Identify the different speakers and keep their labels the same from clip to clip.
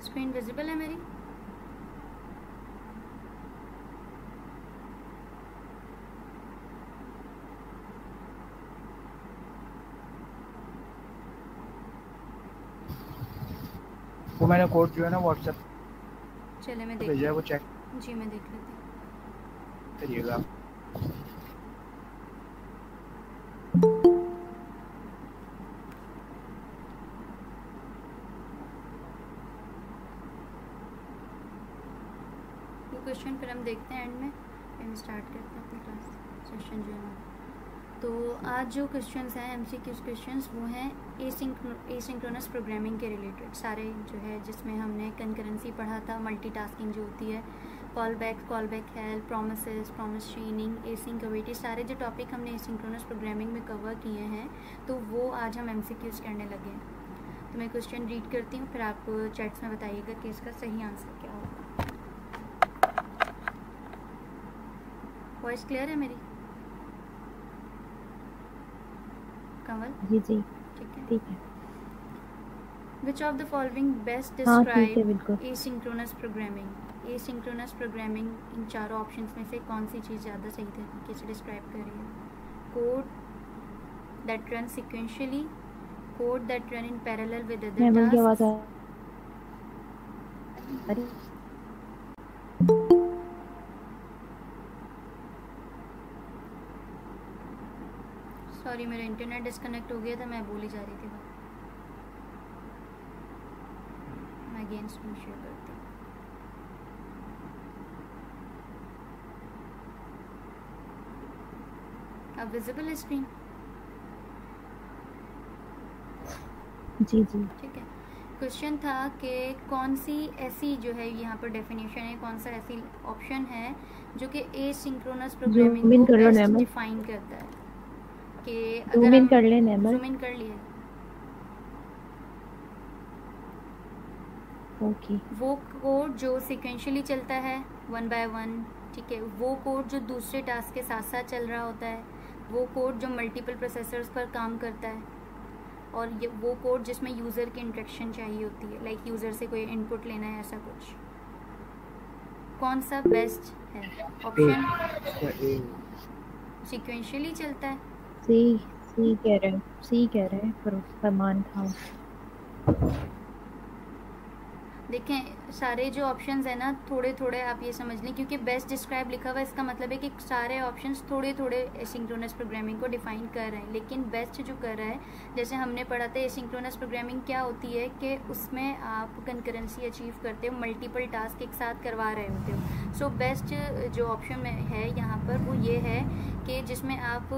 Speaker 1: Screen visible है मेरी?
Speaker 2: वो मैंने कोड जो है ना व्हाट्सएप
Speaker 1: चले मैं
Speaker 2: भेजा है, वो चेक
Speaker 1: जी मैं देख लेती हूँ।
Speaker 2: करिएगा।
Speaker 1: वो क्वेश्चन फिर हम देखते हैं एंड में, फिर हम स्टार्ट करते हैं अपनी क्लास सेशन जो है हमारा। तो आज जो क्वेश्चंस हैं एमसीक्यूज क्वेश्चंस वो हैं एसिंक्रोनस प्रोग्रामिंग के रिलेटेड सारे जो है, जिसमें हमने कंकरेंसी पढ़ा था, मल्टीटास्किंग जो होती है, call back help, promises, promise चेनिंग, async awaiting, सारे जो टॉपिक हमने एसिंक्रोनस प्रोग्रामिंग में कवर किए हैं तो वो आज हम एमसीक्यूज करने लगे हैं। तो मैं क्वेश्चन रीड करती हूँ, फिर आप चैट्स में बताइएगा कि इसका सही आंसर क्या होगा। वॉइस क्लियर है मेरी? कमल
Speaker 3: जी जी
Speaker 1: ठीक है। Which of the following best
Speaker 3: हाँ ठीक है,
Speaker 1: describe
Speaker 3: बिल्कुल।
Speaker 1: asynchronous programming? asynchronous programming इन चारों ऑप्शंस में से कौन सी चीज़ ज़्यादा सही तरीके से डिस्क्राइब कर रही है? Code that run sequentially, code that run in parallel with other
Speaker 3: ma'am की आवाज़
Speaker 1: tasks,
Speaker 3: आ रही?
Speaker 1: सॉरी मेरा इंटरनेट डिस्कनेक्ट हो गया था, मैं बोली जा रही थी बात। मैं अगेन स्क्रीन शेयर करती हूँ। अब विजिबल है स्क्रीन?
Speaker 3: जी जी
Speaker 1: ठीक है। क्वेश्चन था कि कौन सी ऐसी जो है, यहाँ पर डेफिनेशन है, कौन सा ऐसी ऑप्शन है जो कि एसिंक्रोनस प्रोग्रामिंग को बेस्ट डिफाइन करता है। कि अगर
Speaker 3: ज़ूम इन कर लें नैमल।
Speaker 1: ज़ूम इन कर लिए।
Speaker 3: ओके।
Speaker 1: वो कोड जो सिक्वेंशियली चलता है 1 by 1, ठीक है। वो कोड जो दूसरे टास्क के साथ साथ चल रहा होता है। वो कोड जो मल्टीपल प्रोसेसर्स पर काम करता है। और ये वो कोड जिसमें यूज़र की इंटरेक्शन चाहिए होती है, लाइक यूज़र से कोई इनपुट लेना है, ऐसा कुछ। कौन सा बेस्ट है? ऑप्शन सिक्वेंशियली चलता है।
Speaker 3: सी कह रहे हैं पर सलमान खान।
Speaker 1: देखें सारे जो ऑप्शंस है ना, थोड़े थोड़े आप ये समझ लें, क्योंकि बेस्ट डिस्क्राइब लिखा हुआ है, इसका मतलब है कि सारे ऑप्शंस थोड़े थोड़े एसिंक्रोनस प्रोग्रामिंग को डिफाइन कर रहे हैं। लेकिन बेस्ट जो कर रहा है, जैसे हमने पढ़ा था एसिंक्रोनस प्रोग्रामिंग क्या होती है कि उसमें आप कंकरेंसी अचीव करते हो, मल्टीपल टास्क एक साथ करवा रहे होते हो। सो बेस्ट जो ऑप्शन में है यहाँ पर वो ये है कि जिसमें आप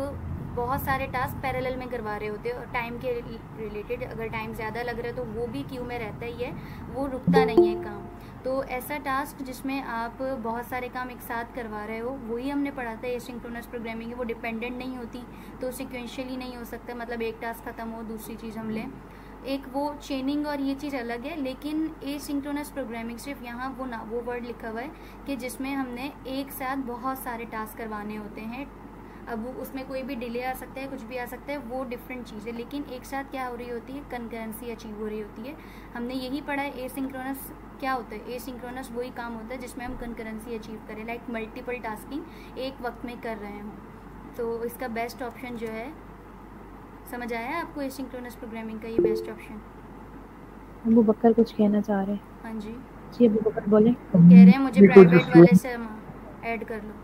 Speaker 1: बहुत सारे टास्क पैरेलल में करवा रहे होते हो, और टाइम के रिलेटेड अगर टाइम ज़्यादा लग रहा है तो वो भी क्यू में रहता ही है, वो रुकता नहीं है काम। तो ऐसा टास्क जिसमें आप बहुत सारे काम एक साथ करवा रहे हो, वही हमने पढ़ा था एसिंक्रोनस प्रोग्रामिंग है। वो डिपेंडेंट नहीं होती, तो सिक्वेंशियली नहीं हो सकता, मतलब एक टास्क ख़त्म हो दूसरी चीज़ हम लें। एक वो चेनिंग और ये चीज़ अलग है, लेकिन एसिंक्रोनस प्रोग्रामिंग सिर्फ यहाँ वो वर्ड लिखा हुआ है कि जिसमें हमने एक साथ बहुत सारे टास्क करवाने होते हैं। अब उसमें कोई भी डिले आ सकता है, कुछ भी आ सकता है, वो डिफरेंट चीज़ है। लेकिन एक साथ क्या हो रही होती है, कंकरेंसी अचीव हो रही होती है। हमने यही पढ़ा है। एसिंक्रोनस क्या होता है? एसिंक्रोनस वही काम होता है जिसमें हम कंकरेंसी अचीव करें, लाइक मल्टीपल टास्किंग एक वक्त में कर रहे हों। तो इसका बेस्ट ऑप्शन जो है, समझ आया आपको एसिंक्रोनस प्रोग्रामिंग का ये बेस्ट ऑप्शन?
Speaker 3: अबू बकर कुछ कहना चाह रहे हैं।
Speaker 1: हाँ जी
Speaker 3: अबू बकर बोले।
Speaker 1: वो कह रहे हैं मुझे प्राइवेट वाले से ऐड कर लो।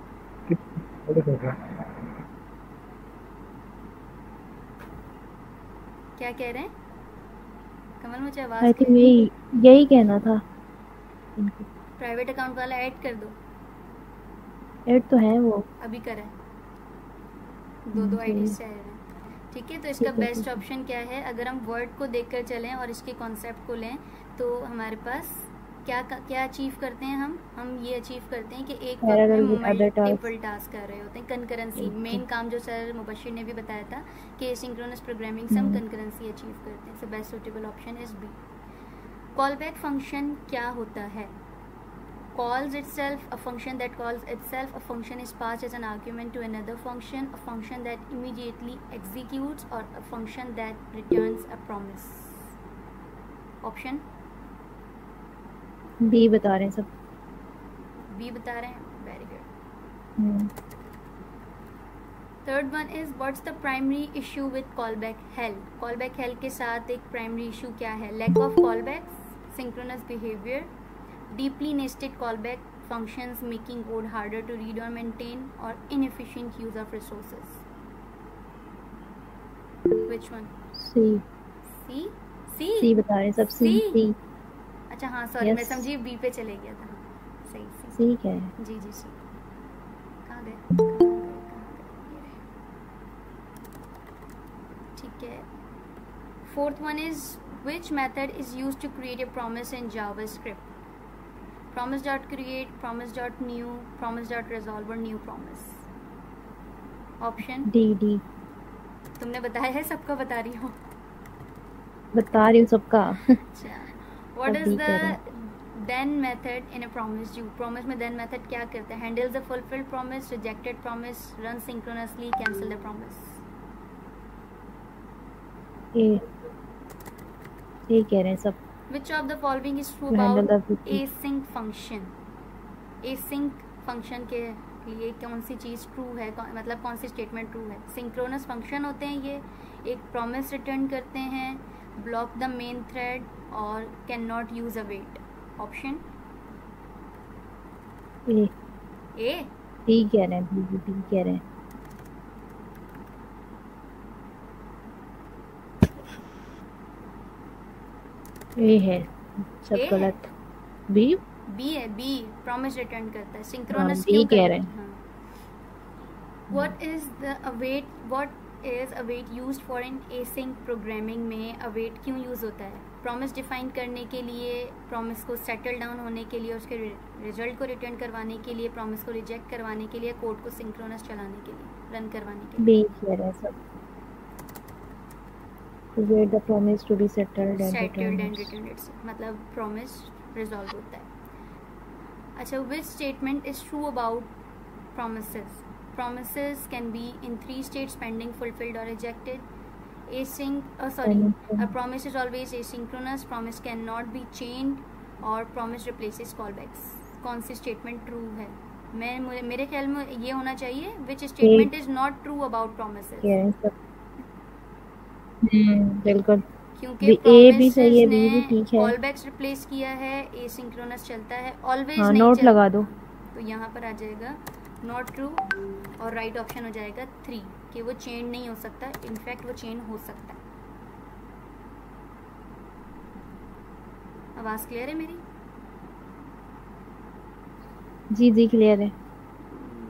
Speaker 1: क्या कह रहे हैं कमल? मुझे आवाज़
Speaker 3: आई थिंक यही कहना था इनको।
Speaker 1: प्राइवेट अकाउंट वाला ऐड कर दो।
Speaker 3: ऐड तो है, वो
Speaker 1: अभी करा है, दो आईडी से ऐड है। ठीक है, तो इसका बेस्ट ऑप्शन क्या है? अगर हम वर्ड को देखकर चलें और इसके कॉन्सेप्ट को लें तो हमारे पास क्या अचीव करते हैं हम ये अचीव करते हैं कि एक वक्त में मल्टीपल टास्क कर रहे होते हैं। कंकरेंसी मेन काम जो सर मुबशिर ने भी बताया था कि एसिंक्रोनस प्रोग्रामिंग से हम कंकरेंसी अचीव करते हैं। So best suitable option is B. Call back function क्या होता है? calls itself, a function that calls itself, a function is passed as an argument to another function, a function that immediately executes, or a function that returns a promise. Option
Speaker 3: B बता रहे हैं सब।
Speaker 1: B बता रहे हैं, very good. Third one is what's the primary issue with callback hell. Callback hell के साथ एक प्राइमरी इशू क्या है? Lack of callback, synchronous behaviour, deeply nested callback functions making code harder to read or maintain, or inefficient use of resources. Which one?
Speaker 3: C.
Speaker 1: C? C?
Speaker 3: C बता रहे हैं सब। C. C.
Speaker 1: अच्छा हाँ sorry, मैं समझी B पे चले गया था। सही
Speaker 3: C क्या है?
Speaker 1: जी जी C। कहाँ गए? ठीक है। Fourth one is which method is used to create a promise in JavaScript? Promise.create, promise.new, promise.resolve or new promise. Option
Speaker 3: D.
Speaker 1: तुमने बताया है, सबका बता रही हो?
Speaker 3: बता रही हूँ सबका।
Speaker 1: अच्छा, what is the then method in a promise? You promise में then method क्या करता है? Handles the fulfilled promise, rejected promise, runs synchronously, cancel the promise.
Speaker 3: ये कह रहे हैं सब।
Speaker 1: Which of the following is true about async function? Async function के लिए कौन सी चीज़ ट्रू है, मतलब कौन सी स्टेटमेंट ट्रू है? सिंक्रोनस फंक्शन होते हैं ये, एक प्रॉमिस रिटर्न करते हैं, ब्लॉक द मेन थ्रेड और can not use await. Option A.
Speaker 3: D कह रहे हैं, डी कह रहे हैं। ए है सब गलत। बी
Speaker 1: है, बी प्रॉमिस रिटर्न करता है, सिंक्रोनस
Speaker 3: क्यों कह रहे हैं?
Speaker 1: What is await used for in async programming में अवेट क्यों यूज होता है? प्रॉमिस डिफाइन करने के लिए, प्रॉमिस को सेटल डाउन होने के लिए, उसके रिजल्ट को रिटर्न करवाने के लिए, प्रॉमिस को रिजेक्ट करवाने के लिए, कोड को सिंक्रोनस चलाने के लिए, रन करवाने के लिए।
Speaker 3: बी कह रहे हैं सब। Wait the promise to be settled and returned.
Speaker 1: मतलब promise resolve होता है। अच्छा, which statement is true about promises? Promises can be in 3 states: pending, fulfilled or rejected. A promise is always asynchronous, promise cannot be chained, और promise replaces callbacks. कौन सी statement true है? मेरे ख्याल में ये होना चाहिए which statement is not true about promises.
Speaker 3: बिल्कुल,
Speaker 1: क्योंकि
Speaker 3: ए भी सही है, बी भी ठीक है।
Speaker 1: कॉलबैक्स रिप्लेस किया है, एसिंक्रोनस चलता है, ऑलवेज
Speaker 3: नहीं
Speaker 1: नोट
Speaker 3: लगा दो,
Speaker 1: तो यहाँ पर आ जाएगा नॉट ट्रू और राइट ऑप्शन हो जाएगा 3 कि वो चेन नहीं हो सकता, इनफैक्ट वो चेन हो सकता है। आवाज़ क्लियर है मेरी?
Speaker 3: जी क्लियर है।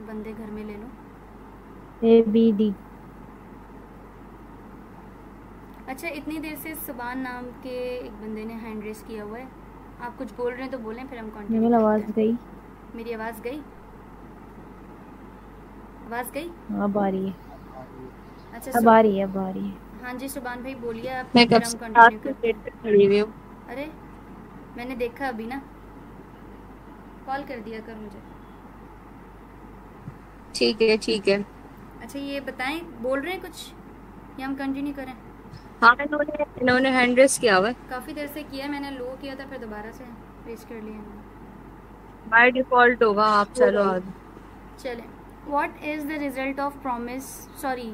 Speaker 1: बंदे घर में ले लो।
Speaker 3: A B D.
Speaker 1: अच्छा, इतनी देर से सुबान नाम के एक बंदे ने हैंड रेस किया हुआ है, आप कुछ बोल रहे हैं तो बोलें, फिर हम कंटिन्यू।
Speaker 3: मेरी आवाज़ गई?
Speaker 1: मेरी आवाज़ गई? आवाज़ गई?
Speaker 3: अब आ रही है।
Speaker 1: अच्छा,
Speaker 3: अब आ रही है।
Speaker 1: हाँ जी सुबान भाई बोलिए आप।
Speaker 3: मैं कब से कंटिन्यू कर रही हूँ।
Speaker 1: अरे मैंने देखा अभी ना, कॉल कर दिया कर मुझे।
Speaker 3: ठीक है।
Speaker 1: अच्छा ये बताएं, बोल रहे हैं कुछ या हम कंटिन्यू करें?
Speaker 3: हाँ, इन्होंने हैंड रेस किया हुआ है।
Speaker 1: काफ़ी देर से किया, मैंने लो किया था, फिर दोबारा से रेस कर लिया।
Speaker 3: बाय डिफ़ॉल्ट होगा। आप चलो आगे
Speaker 1: चलें। What is the result of promise, sorry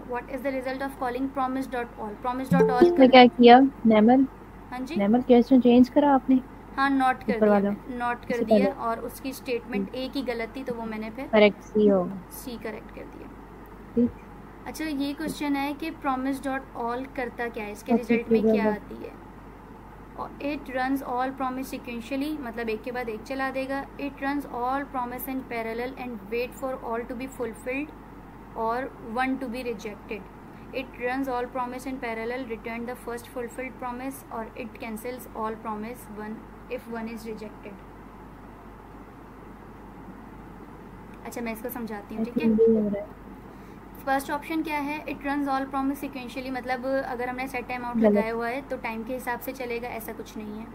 Speaker 1: what is the result of calling promise.all? promise.all
Speaker 3: ने क्या किया? नेमल?
Speaker 1: हाँ जी,
Speaker 3: नेमल क्वेश्चन चेंज करा आपने?
Speaker 1: हाँ, नोट कर दिया और उसकी स्टेटमेंट ए की गलत थी तो वो मैंने फिर
Speaker 3: करेक्ट सी
Speaker 1: करेक्ट कर दिया। अच्छा, ये क्वेश्चन है कि promise.all करता क्या है, इसके रिजल्ट में क्या आती है? और it runs all promise sequentially, मतलब एक के बाद एक चला देगा। It runs all promise in parallel and wait for all to be fulfilled और one to be rejected. It runs all promise in parallel, return the first fulfilled promise, और it cancels all promise one if one is rejected. अच्छा मैं इसको समझाती हूँ, ठीक है। First option क्या है? It runs all promise sequentially, मतलब अगर हमने सेट टाइम आउट लगाया हुआ है तो टाइम के हिसाब से चलेगा, ऐसा कुछ नहीं है।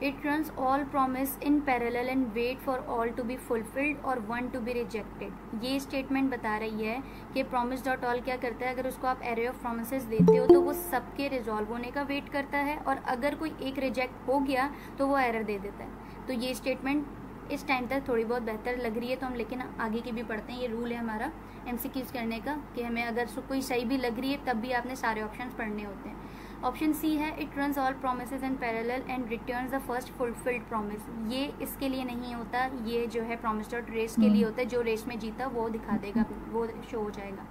Speaker 1: It runs all promise in parallel and wait for all to be fulfilled और वन टू बी रिजेक्टेड। ये स्टेटमेंट बता रही है कि प्रॉमिस डॉट ऑल क्या करता है, अगर उसको आप एरे ऑफ प्रॉमिसेस देते हो तो वो सबके रिजॉल्व होने का वेट करता है, और अगर कोई एक रिजेक्ट हो गया तो वो एरर दे देता है। तो ये स्टेटमेंट इस टाइम तक थोड़ी बहुत बेहतर लग रही है, तो हम लेकिन आगे की भी पढ़ते हैं। ये रूल है हमारा MCQs करने का कि हमें अगर कोई सही भी लग रही है तब भी आपने सारे ऑप्शंस पढ़ने होते हैं। ऑप्शन सी है it runs all promises in parallel and returns the first fulfilled promise. ये इसके लिए नहीं होता, ये जो है प्रॉमिस डॉट रेस के लिए होता है। जो रेस में जीता वो दिखा देगा, वो शो हो जाएगा।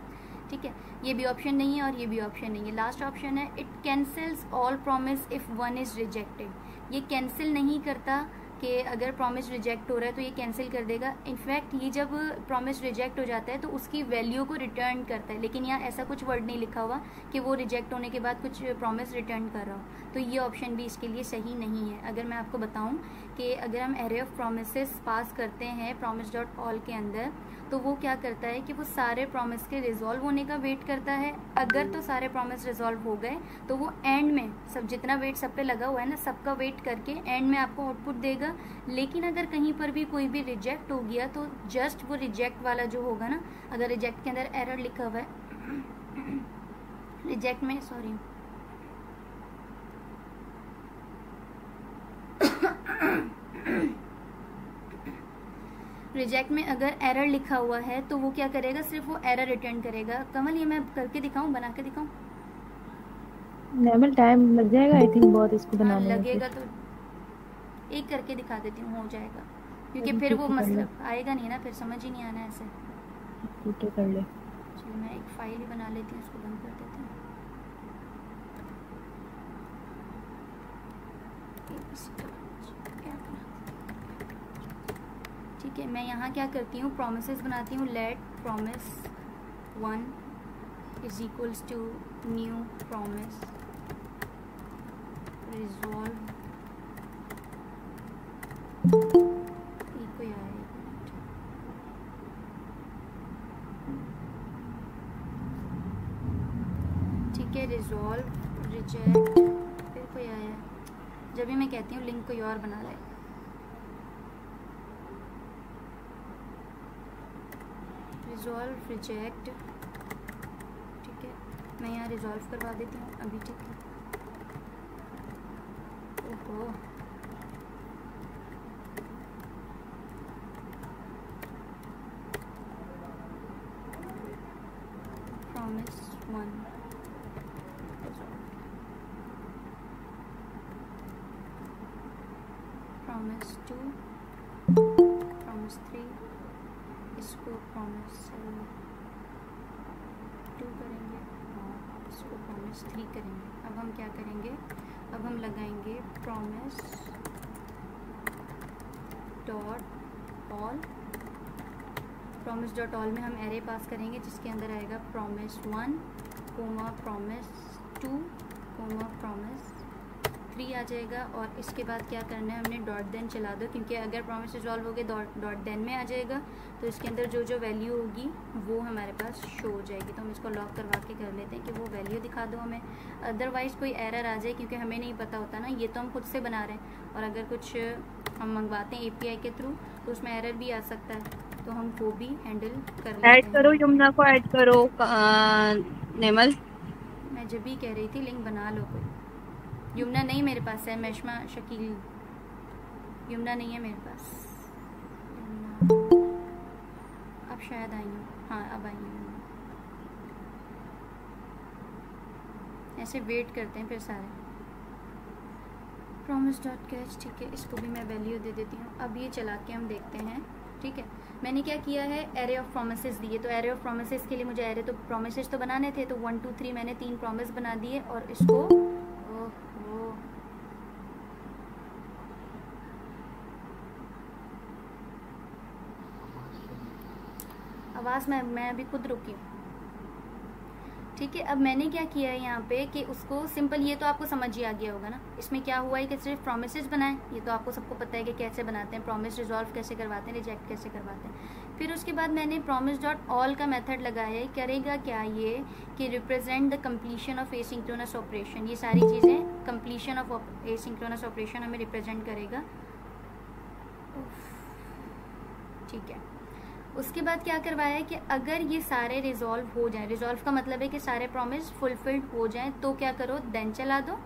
Speaker 1: ठीक है, ये भी ऑप्शन नहीं है और ये भी ऑप्शन नहीं है। लास्ट ऑप्शन है it cancels all promise if one is rejected. ये कैंसिल नहीं करता कि अगर प्रॉमिस रिजेक्ट हो रहा है तो ये कैंसिल कर देगा। इनफैक्ट ये जब प्रॉमिस रिजेक्ट हो जाता है तो उसकी वैल्यू को रिटर्न करता है, लेकिन यहाँ ऐसा कुछ वर्ड नहीं लिखा हुआ कि वो रिजेक्ट होने के बाद कुछ प्रॉमिस रिटर्न कर रहा हो। तो ये ऑप्शन भी इसके लिए सही नहीं है। अगर मैं आपको बताऊँ कि अगर हम एरे ऑफ प्रॉमिसेस पास करते हैं प्रॉमिस डॉट ऑल के अंदर, तो वो क्या करता है कि वो सारे प्रॉमिस के रिजॉल्व होने का वेट करता है। अगर तो सारे प्रॉमिस रिजॉल्व हो गए तो वो एंड में सब जितना वेट सब पे लगा हुआ है ना, सबका वेट करके एंड में आपको आउटपुट देगा। लेकिन अगर कहीं पर भी कोई भी रिजेक्ट हो गया तो जस्ट वो रिजेक्ट वाला जो होगा ना, अगर रिजेक्ट के अंदर एरर लिखा हुआ है रिजेक्ट में, सॉरी रिजेक्ट में अगर एरर लिखा हुआ है तो वो क्या करेगा, सिर्फ वो एरर रिटर्न करेगा। कमल ये मैं करके दिखाऊं, बना के दिखाऊं?
Speaker 3: नॉर्मल टाइम लग जाएगा आई थिंक बहुत इसको बनाने में।
Speaker 1: लगेगा तो एक करके दिखा देती हूँ, हो जाएगा, क्योंकि फिर वो मतलब आएगा नहीं ना, फिर समझ ही नहीं आना ऐसे।
Speaker 3: ठीक है, कर ले।
Speaker 1: चलिए मैं एक फाइल ही बना लेती हूँ, उसको बंद कर देती हूँ। ठीक है, मैं यहाँ क्या करती हूँ, प्रोमिसेस बनाती हूँ। Let promise 1 is equals to new promise resolve कोई आए, ठीक है, रिजॉल्व रिजेक्ट, फिर कोई आया। जब भी मैं कहती हूँ लिंक कोई और बना ले, रिजॉल्व रिजेक्ट, ठीक है, मैं यहाँ रिजॉल्व करवा देती हूँ अभी। ठीक है, ओहो promise 1 promise 2 promise 3, इसको promise 2 करेंगे और इसको promise 3 करेंगे। अब हम क्या करेंगे, अब हम लगाएंगे promise dot all. Promise dot all में हम एरे पास करेंगे जिसके अंदर आएगा promise 1 comma promise 2 comma promise 3 आ जाएगा। और इसके बाद क्या करना है, हमने डॉट देन चला दो, क्योंकि अगर प्रॉमिस रिजॉल्व हो गए डॉट देन में आ जाएगा तो इसके अंदर जो जो वैल्यू होगी वो हमारे पास शो हो जाएगी। तो हम इसको लॉक करवा के कर लेते हैं कि वो वैल्यू दिखा दो हमें, अदरवाइज़ कोई एरर आ जाए, क्योंकि हमें नहीं पता होता ना, ये तो हम खुद से बना रहे हैं, और अगर कुछ हम मंगवाते हैं API के थ्रू तो उसमें एरर भी आ सकता है, तो हम वो भी हैंडल कर लेते हैं।
Speaker 4: ऐड करो, यमुना को ऐड करो। नेमल,
Speaker 1: मैं जब भी कह रही थी लिंक बना लो कोई। यमुना नहीं मेरे पास है, मैशमा शकील, यमुना नहीं है मेरे पास। अब शायद आई हूँ, हाँ अब आई हूँ। ऐसे वेट करते हैं फिर सारे। promise डॉट कैच, ठीक है, इसको भी मैं वैल्यू दे देती हूँ। अब ये चला के हम देखते हैं। ठीक है, मैंने क्या किया है, एरे ऑफ प्रोमिसेस दिए, तो एरे ऑफ प्रोमिसेस के लिए मुझे एरे तो प्रोमिसेस तो बनाने थे, तो 1 2 3 मैंने 3 प्रॉमिस बना दिए। और इसको आवाज़ मैं अभी खुद रुकी हूँ। ठीक है, अब मैंने क्या किया है यहाँ पे कि उसको सिंपल, ये तो आपको समझ ही आ गया होगा ना, इसमें क्या हुआ है कि सिर्फ प्रोमिसेस बनाए, ये तो आपको सबको पता है कि कैसे बनाते हैं, प्रॉमिस रिजॉल्व कैसे करवाते हैं, रिजेक्ट कैसे करवाते हैं। फिर उसके बाद मैंने प्रॉमिस डॉट ऑल का मेथड लगाया है। करेगा क्या ये कि represent the completion of asynchronous operation, ये सारी चीज़ें कंप्लीशन ऑफ एसिंक्रोनस ऑपरेशन हमें रिप्रेजेंट करेगा। ठीक है, उसके बाद क्या करवाया है कि अगर ये सारे रिजॉल्व हो जाएं, रिजॉल्व का मतलब है कि सारे प्रॉमिस फुलफिल्ड हो जाएं, तो क्या करो, देन चला दो।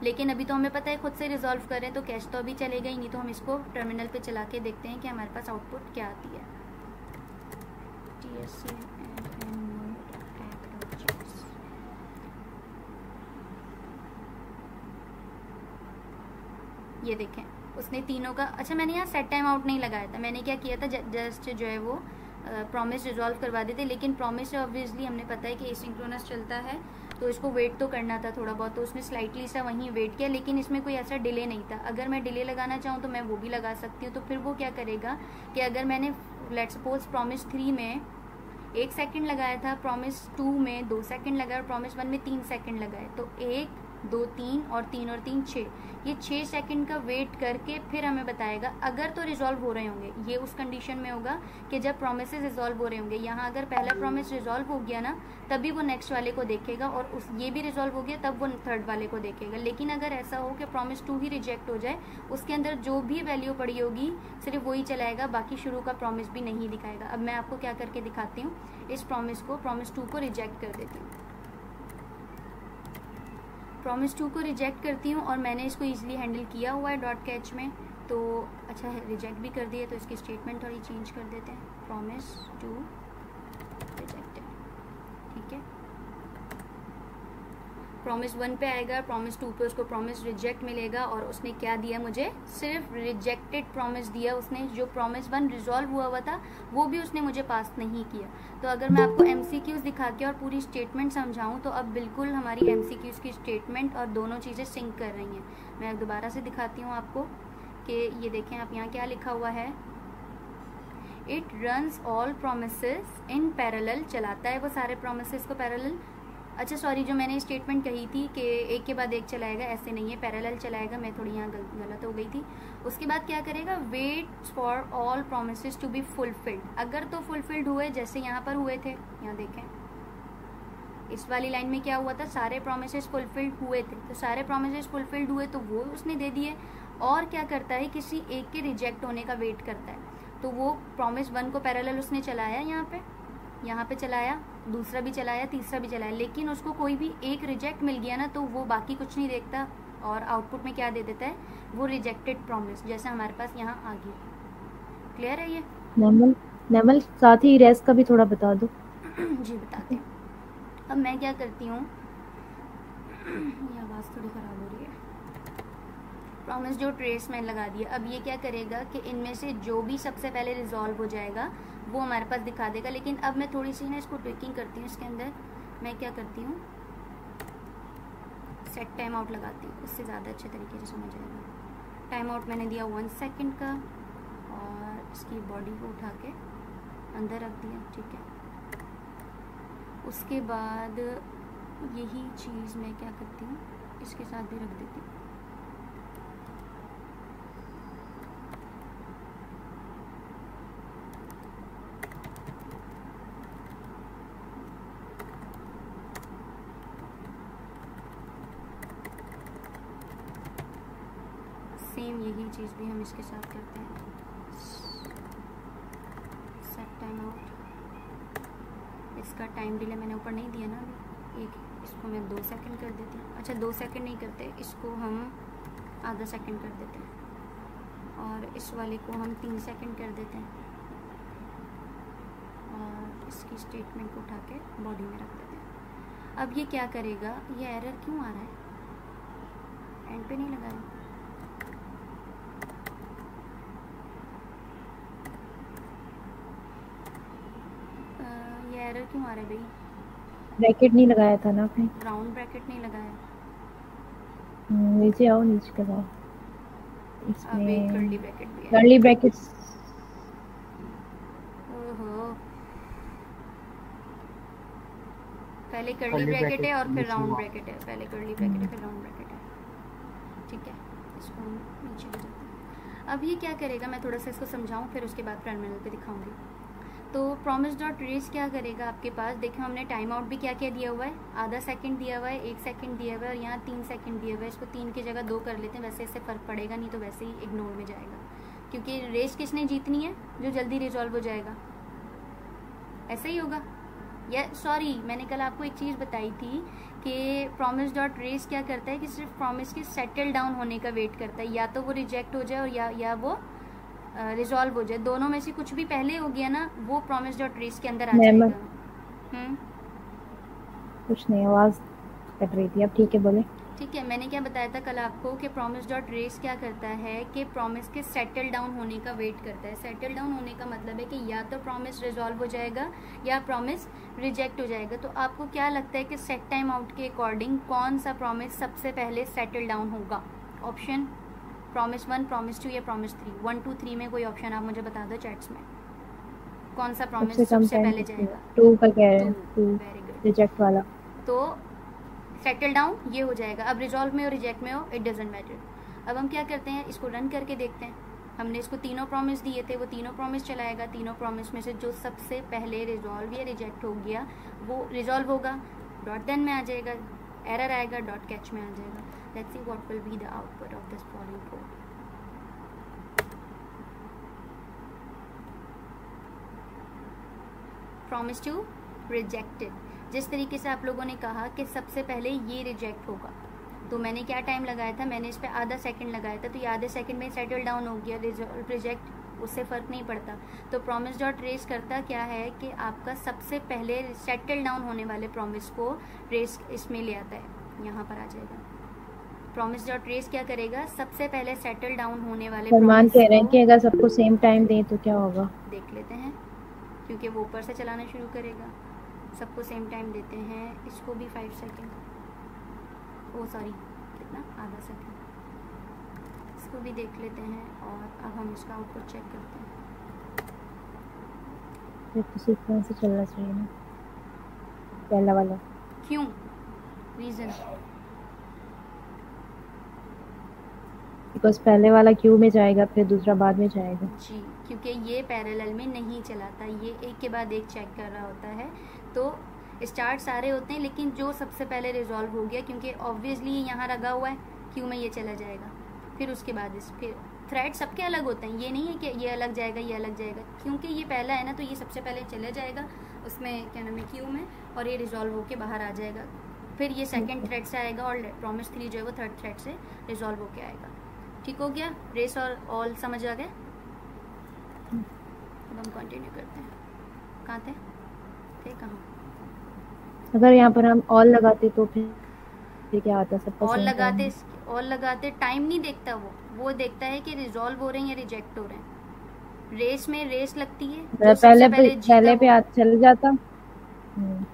Speaker 1: लेकिन अभी तो हमें पता है खुद से रिजॉल्व करें तो कैश तो अभी चलेगा ही नहीं, तो हम इसको टर्मिनल पे चला के देखते हैं कि हमारे पास आउटपुट क्या आती है। ये देखें उसने तीनों का, अच्छा मैंने यहाँ सेट टाइम आउट नहीं लगाया था, मैंने क्या किया था जस्ट जो है वो प्रॉमिस रिजॉल्व करवा देते, लेकिन प्रॉमिस से ऑब्वियसली हमने पता है कि एसिंक्रोनस चलता है तो इसको वेट तो करना था थोड़ा बहुत, तो उसने स्लाइटली सा वहीं वेट किया, लेकिन इसमें कोई ऐसा डिले नहीं था। अगर मैं डिले लगाना चाहूँ तो मैं वो भी लगा सकती हूँ। तो फिर वो क्या करेगा कि अगर मैंने लेट्स सपोज प्रॉमिस 3 में 1 सेकंड लगाया था, प्रॉमिस 2 में 2 सेकंड लगाया और प्रॉमिस 1 में 3 सेकंड लगाए, तो 1 2 3 और 3 और 3 6, ये 6 सेकंड का वेट करके फिर हमें बताएगा। अगर तो रिजॉल्व हो रहे होंगे, ये उस कंडीशन में होगा कि जब प्रोमिसेस रिजॉल्व हो रहे होंगे। यहाँ अगर पहला प्रॉमिस रिजॉल्व हो गया ना, तभी वो नेक्स्ट वाले को देखेगा, और उस ये भी रिजॉल्व हो गया तब वो थर्ड वाले को देखेगा। लेकिन अगर ऐसा हो कि प्रॉमिस 2 ही रिजेक्ट हो जाए, उसके अंदर जो भी वैल्यू पड़ी होगी सिर्फ वही चलाएगा, बाकी शुरू का प्रॉमिस भी नहीं दिखाएगा। अब मैं आपको क्या करके दिखाती हूँ, इस प्रॉमिस 2 को रिजेक्ट कर देती हूँ। प्रॉमिस 2 को रिजेक्ट करती हूँ और मैंने इसको इजीली हैंडल किया हुआ है डॉट कैच में, तो अच्छा है रिजेक्ट भी कर दिया, तो इसकी स्टेटमेंट थोड़ी चेंज कर देते हैं। प्रॉमिस 2 रिजेक्टेड, ठीक है। प्रॉमिस 1 पे आएगा, प्रॉमिस 2 पे उसको प्रॉमिस रिजेक्ट मिलेगा, और उसने क्या दिया मुझे, सिर्फ रिजेक्टेड प्रॉमिस दिया उसने। जो प्रॉमिस 1 रिजॉल्व हुआ था वो भी उसने मुझे पास नहीं किया। तो अगर मैं आपको MCQs दिखा के और पूरी स्टेटमेंट समझाऊं तो अब बिल्कुल हमारी MCQs की स्टेटमेंट और दोनों चीज़ें सिंक कर रही हैं। मैं दोबारा से दिखाती हूँ आपको कि ये देखें आप यहाँ क्या लिखा हुआ है, it runs all promises in parallel, चलाता है वो सारे प्रोमिसेस को पैरेलल। अच्छा सॉरी, जो मैंने स्टेटमेंट कही थी कि एक के बाद एक चलाएगा, ऐसे नहीं है, पैरेलल चलाएगा, मैं थोड़ी यहाँ गलत हो गई थी। उसके बाद क्या करेगा, wait for all promises to be fulfilled. अगर तो फुलफिल्ड हुए, जैसे यहाँ पर हुए थे, यहाँ देखें इस वाली लाइन में क्या हुआ था, सारे प्रोमिसेस फुलफिल्ड हुए थे, तो सारे प्रोमिसेस फुलफिल्ड हुए तो वो उसने दे दिए। और क्या करता है, किसी एक के रिजेक्ट होने का वेट करता है, तो वो प्रॉमिस 1 को पैरेलल उसने चलाया, यहाँ पे चलाया, दूसरा भी चलाया, तीसरा भी चलाया, लेकिन उसको कोई भी एक रिजेक्ट मिल गया ना, तो वो बाकी कुछ नहीं देखता और आउटपुट में क्या दे देता है, वो रिजेक्टेड प्रॉमिस, जैसे हमारे पास यहाँ आ गया। क्लियर है ये?
Speaker 3: नेमल साथ ही रेस का भी थोड़ा बता दो।
Speaker 1: जी बताते हैं। अब मैं क्या करती हूँ, ये आवाज़ थोड़ी ख़राब हो रही है। प्रॉमिस जो ट्रेस में लगा दिया, अब ये क्या करेगा कि इनमें से जो भी सबसे पहले रिजॉल्व हो जाएगा वो हमारे पास दिखा देगा। लेकिन अब मैं थोड़ी सी ना इसको ट्विकिंग करती हूँ, इसके अंदर मैं क्या करती हूँ, सेट टाइम आउट लगाती हूँ, उससे ज़्यादा अच्छे तरीके से समझ आएगा। टाइम आउट मैंने दिया 1 सेकंड का, और इसकी बॉडी को उठा के अंदर रख दिया, ठीक है। उसके बाद यही चीज़ मैं क्या करती हूँ, इसके साथ भी रख देती हूँ। सेम यही चीज़ भी हम इसके साथ करते हैं। सेट टाइम आउट, इसका टाइम डिले मैंने ऊपर नहीं दिया ना अभी, एक इसको मैं 2 सेकंड कर देती हूँ। अच्छा 2 सेकंड नहीं करते, इसको हम आधा सेकंड कर देते हैं, और इस वाले को हम 3 सेकंड कर देते हैं, और इसकी स्टेटमेंट को उठा के बॉडी में रख देते हैं। अब ये क्या करेगा, ये एरर क्यों आ रहा है, एंड पे नहीं लगा रहा, एरर क्यों आ रहा है भाई,
Speaker 3: ब्रैकेट नहीं लगाया था ना आपने,
Speaker 1: राउंड ब्रैकेट नहीं लगाया।
Speaker 3: नीचे आओ, नीचे लगाओ,
Speaker 1: अब एक कर्ली ब्रैकेट भी है,
Speaker 3: कर्ली ब्रैकेट।
Speaker 1: ओहो, पहले कर्ली ब्रैकेट है और फिर राउंड ब्रैकेट है, पहले कर्ली ब्रैकेट है फिर राउंड ब्रैकेट है, ठीक है। इसको हम नीचे ले जाते हैं। अब ये क्या करेगा, मैं थोड़ा सा इसको समझाऊं, फिर उसके बाद टर्मिनल पे दिखाऊंगी। तो प्रॉमिस डॉट रेस क्या करेगा आपके पास, देखो हमने टाइम आउट भी क्या क्या दिया हुआ है, आधा सेकंड दिया हुआ है, 1 सेकंड दिया हुआ है और यहाँ 3 सेकंड दिया हुआ है। इसको 3 की जगह 2 कर लेते हैं, वैसे इससे फ़र्क पड़ेगा नहीं तो वैसे ही इग्नोर में जाएगा, क्योंकि रेस किसने जीतनी है, जो जल्दी रिजॉल्व हो जाएगा। ऐसा ही होगा। या सॉरी, मैंने कल आपको एक चीज़ बताई थी कि प्रॉमिस डॉट रेस क्या करता है कि सिर्फ प्रॉमिस के सेटल डाउन होने का वेट करता है, या तो वो रिजेक्ट हो जाए और या वो रिजॉल्व हो जाए। दोनों में से कुछ भी पहले हो गया ना, वो प्रॉमिस डॉट रेस के अंदर आ जाएगा।
Speaker 3: कुछ नहीं, आवाज़ कट रही थी। अब ठीक है, बोले।
Speaker 1: ठीक है, मैंने क्या बताया था कल आपको कि प्रॉमिस डॉट रेस क्या करता है कि प्रॉमिस के सेटल डाउन होने का वेट करता है। सेटल डाउन होने का मतलब है कि या तो प्रॉमिस रिजॉल्व हो जाएगा या प्रॉमिस रिजेक्ट हो जाएगा। तो आपको क्या लगता है कि सेट टाइम आउट के अकॉर्डिंग कौन सा प्रॉमिस सबसे पहले सेटल डाउन होगा? ऑप्शन प्रॉमिस 1, प्रॉमिस 2 या प्रॉमिस 3। 1 2 3 में कोई ऑप्शन आप मुझे बता दो चैट्स में, कौन सा प्रॉमिस सबसे पहले जाएगा?
Speaker 3: 2 का कह रहे हैं, 2
Speaker 1: वेरी गुड,
Speaker 3: रिजेक्ट वाला।
Speaker 1: तो सेटल डाउन ये हो जाएगा। अब रिजॉल्व में हो रिजेक्ट में हो इट डजेंट मैटर। अब हम क्या करते हैं, इसको रन करके देखते हैं। हमने इसको तीनों प्रॉमिस दिए थे, वो तीनों प्रॉमिस चलाएगा। तीनों प्रॉमिस में से जो सबसे पहले रिजॉल्व या रिजेक्ट हो गया वो रिजॉल्व होगा, डॉट देन में आ जाएगा, एरर आएगा, डॉट कैच में आ जाएगा। Let's see what will be the output of this following code. Promise two rejected. जिस तरीके से आप लोगों ने कहा कि सबसे पहले ये रिजेक्ट होगा, तो मैंने क्या टाइम लगाया था, मैंने इस पर आधा सेकंड लगाया था, तो ये आधे सेकंड में सेटल डाउन हो गया। रिजेक्ट उससे फ़र्क नहीं पड़ता। तो प्रॉमिस डॉट रेस करता क्या है कि आपका सबसे पहले सेटल डाउन होने वाले प्रॉमिस को रेस इसमें ले आता है, यहाँ पर आ जाएगा। प्रॉमिस डॉट रेस क्या करेगा, सबसे पहले सेटल डाउन होने वाले
Speaker 3: सलमान कह रहे हैं कि अगर सबको सेम टाइम दें तो क्या होगा?
Speaker 1: देख लेते हैं, क्योंकि वो ऊपर से चलाना शुरू करेगा। सबको सेम टाइम देते हैं, इसको भी 5 सेकेंड, ओ सॉरी कितना, आधा सेकेंड। इसको भी देख लेते हैं और अब हम इसका आउटपुट चेक करते हैं।
Speaker 3: ये तो सीक्वेंस से चलना चाहिए ना, पहला वाला।
Speaker 1: क्यों? रीज़न
Speaker 3: बिकॉज पहले वाला क्यू में जाएगा, फिर दूसरा बाद में जाएगा।
Speaker 1: जी, क्योंकि ये पैरेलल में नहीं चलाता, ये एक के बाद एक चेक कर रहा होता है। तो स्टार्ट सारे होते हैं, लेकिन जो सबसे पहले रिजॉल्व हो गया, क्योंकि ऑब्वियसली यहाँ लगा हुआ है, क्यू में ये चला जाएगा। फिर उसके बाद फिर थ्रेड सबके अलग होते हैं, ये नहीं है कि ये अलग जाएगा ये अलग जाएगा। क्योंकि ये पहला है ना, तो ये सबसे पहले चला जाएगा उसमें, क्या नाम है, क्यू में, और ये रिजॉल्व होके बाहर आ जाएगा। फिर ये सेकंड थ्रेड से आएगा और प्रॉमिस 3 जो है वो थर्ड थ्रेड से रिजॉल्व होके आएगा। ठीक हो गया? रेस और ऑल समझ आ गए? अब हम कंटिन्यू करते हैं। कहाँ थे कहाँ?
Speaker 3: अगर यहाँ पर हम ऑल लगाते तो फिर क्या आता? सबका
Speaker 1: ऑल लगाते टाइम नहीं देखता, वो देखता है कि रिजॉल्व हो रहे हैं या रिजेक्ट हो रहे हैं। रेस में रेस लगती है,
Speaker 3: पहले पे चल जाता।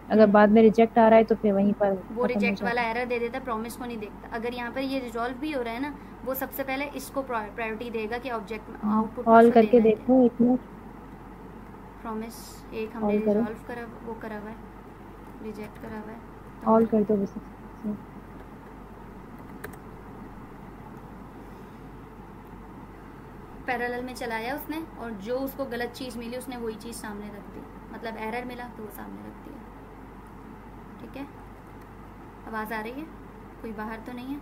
Speaker 3: अगर बाद में रिजेक्ट आ रहा है तो फिर वहीं पर
Speaker 1: वो रिजेक्ट वाला एरर दे देता, प्रॉमिस को नहीं देखता। अगर यहाँ पर ये रिजॉल्व भी हो रहा है ना, वो सबसे पहले इसको प्रायोरिटी देगा कि ऑब्जेक्ट में आउटपुट
Speaker 3: ऑल करके देखो एक मिनट।
Speaker 1: प्रॉमिस एक हमने रिजॉल्व करा, वो करा हुआ है, रिजेक्ट करा हुआ है,
Speaker 3: तो ऑल कर दो बस।
Speaker 1: पैरेलल में चलाया उसने, और जो उसको गलत चीज़ मिली उसने वही चीज़ सामने रख दी, मतलब एरर मिला तो वो सामने रख दिया। ठीक है, आवाज़ आ रही है? कोई बाहर तो नहीं है?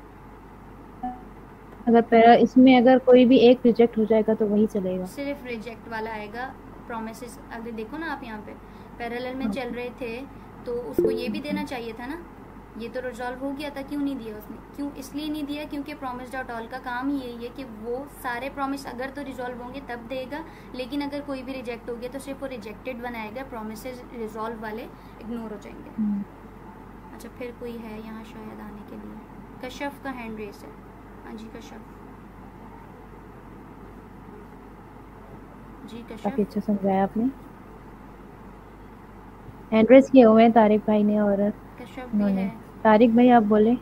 Speaker 3: अगर इसमें अगर कोई भी एक रिजेक्ट हो जाएगा तो वही चलेगा,
Speaker 1: सिर्फ रिजेक्ट वाला आएगा। प्रोमिसेस अगर देखो ना आप, यहाँ पे पैरेलल में चल रहे थे तो उसको ये भी देना चाहिए था ना, ये तो रिजॉल्व हो गया था, क्यों नहीं दिया उसने? क्यों इसलिए नहीं दिया क्योंकि प्रॉमिस डॉट ऑल का काम ही यही है कि वो सारे प्रॉमिस अगर तो रिजॉल्व होंगे तब देगा, लेकिन अगर कोई भी रिजेक्ट हो गया तो सिर्फ वो रिजेक्टेड बनाएगा, प्रॉमिसेस रिजॉल्व वाले इग्नोर हो जाएंगे। अच्छा, फिर कोई है यहाँ शायद आने के लिए? कश्यप का हैंड रेस है। हाँ जी कश्यप जी, कश्यप
Speaker 3: काफी अच्छा समझाया आपने। हैंड रेस किए हुए हैं तारिक भाई ने और
Speaker 1: कश्यप भी है।
Speaker 3: तारिक भाई आप बोले,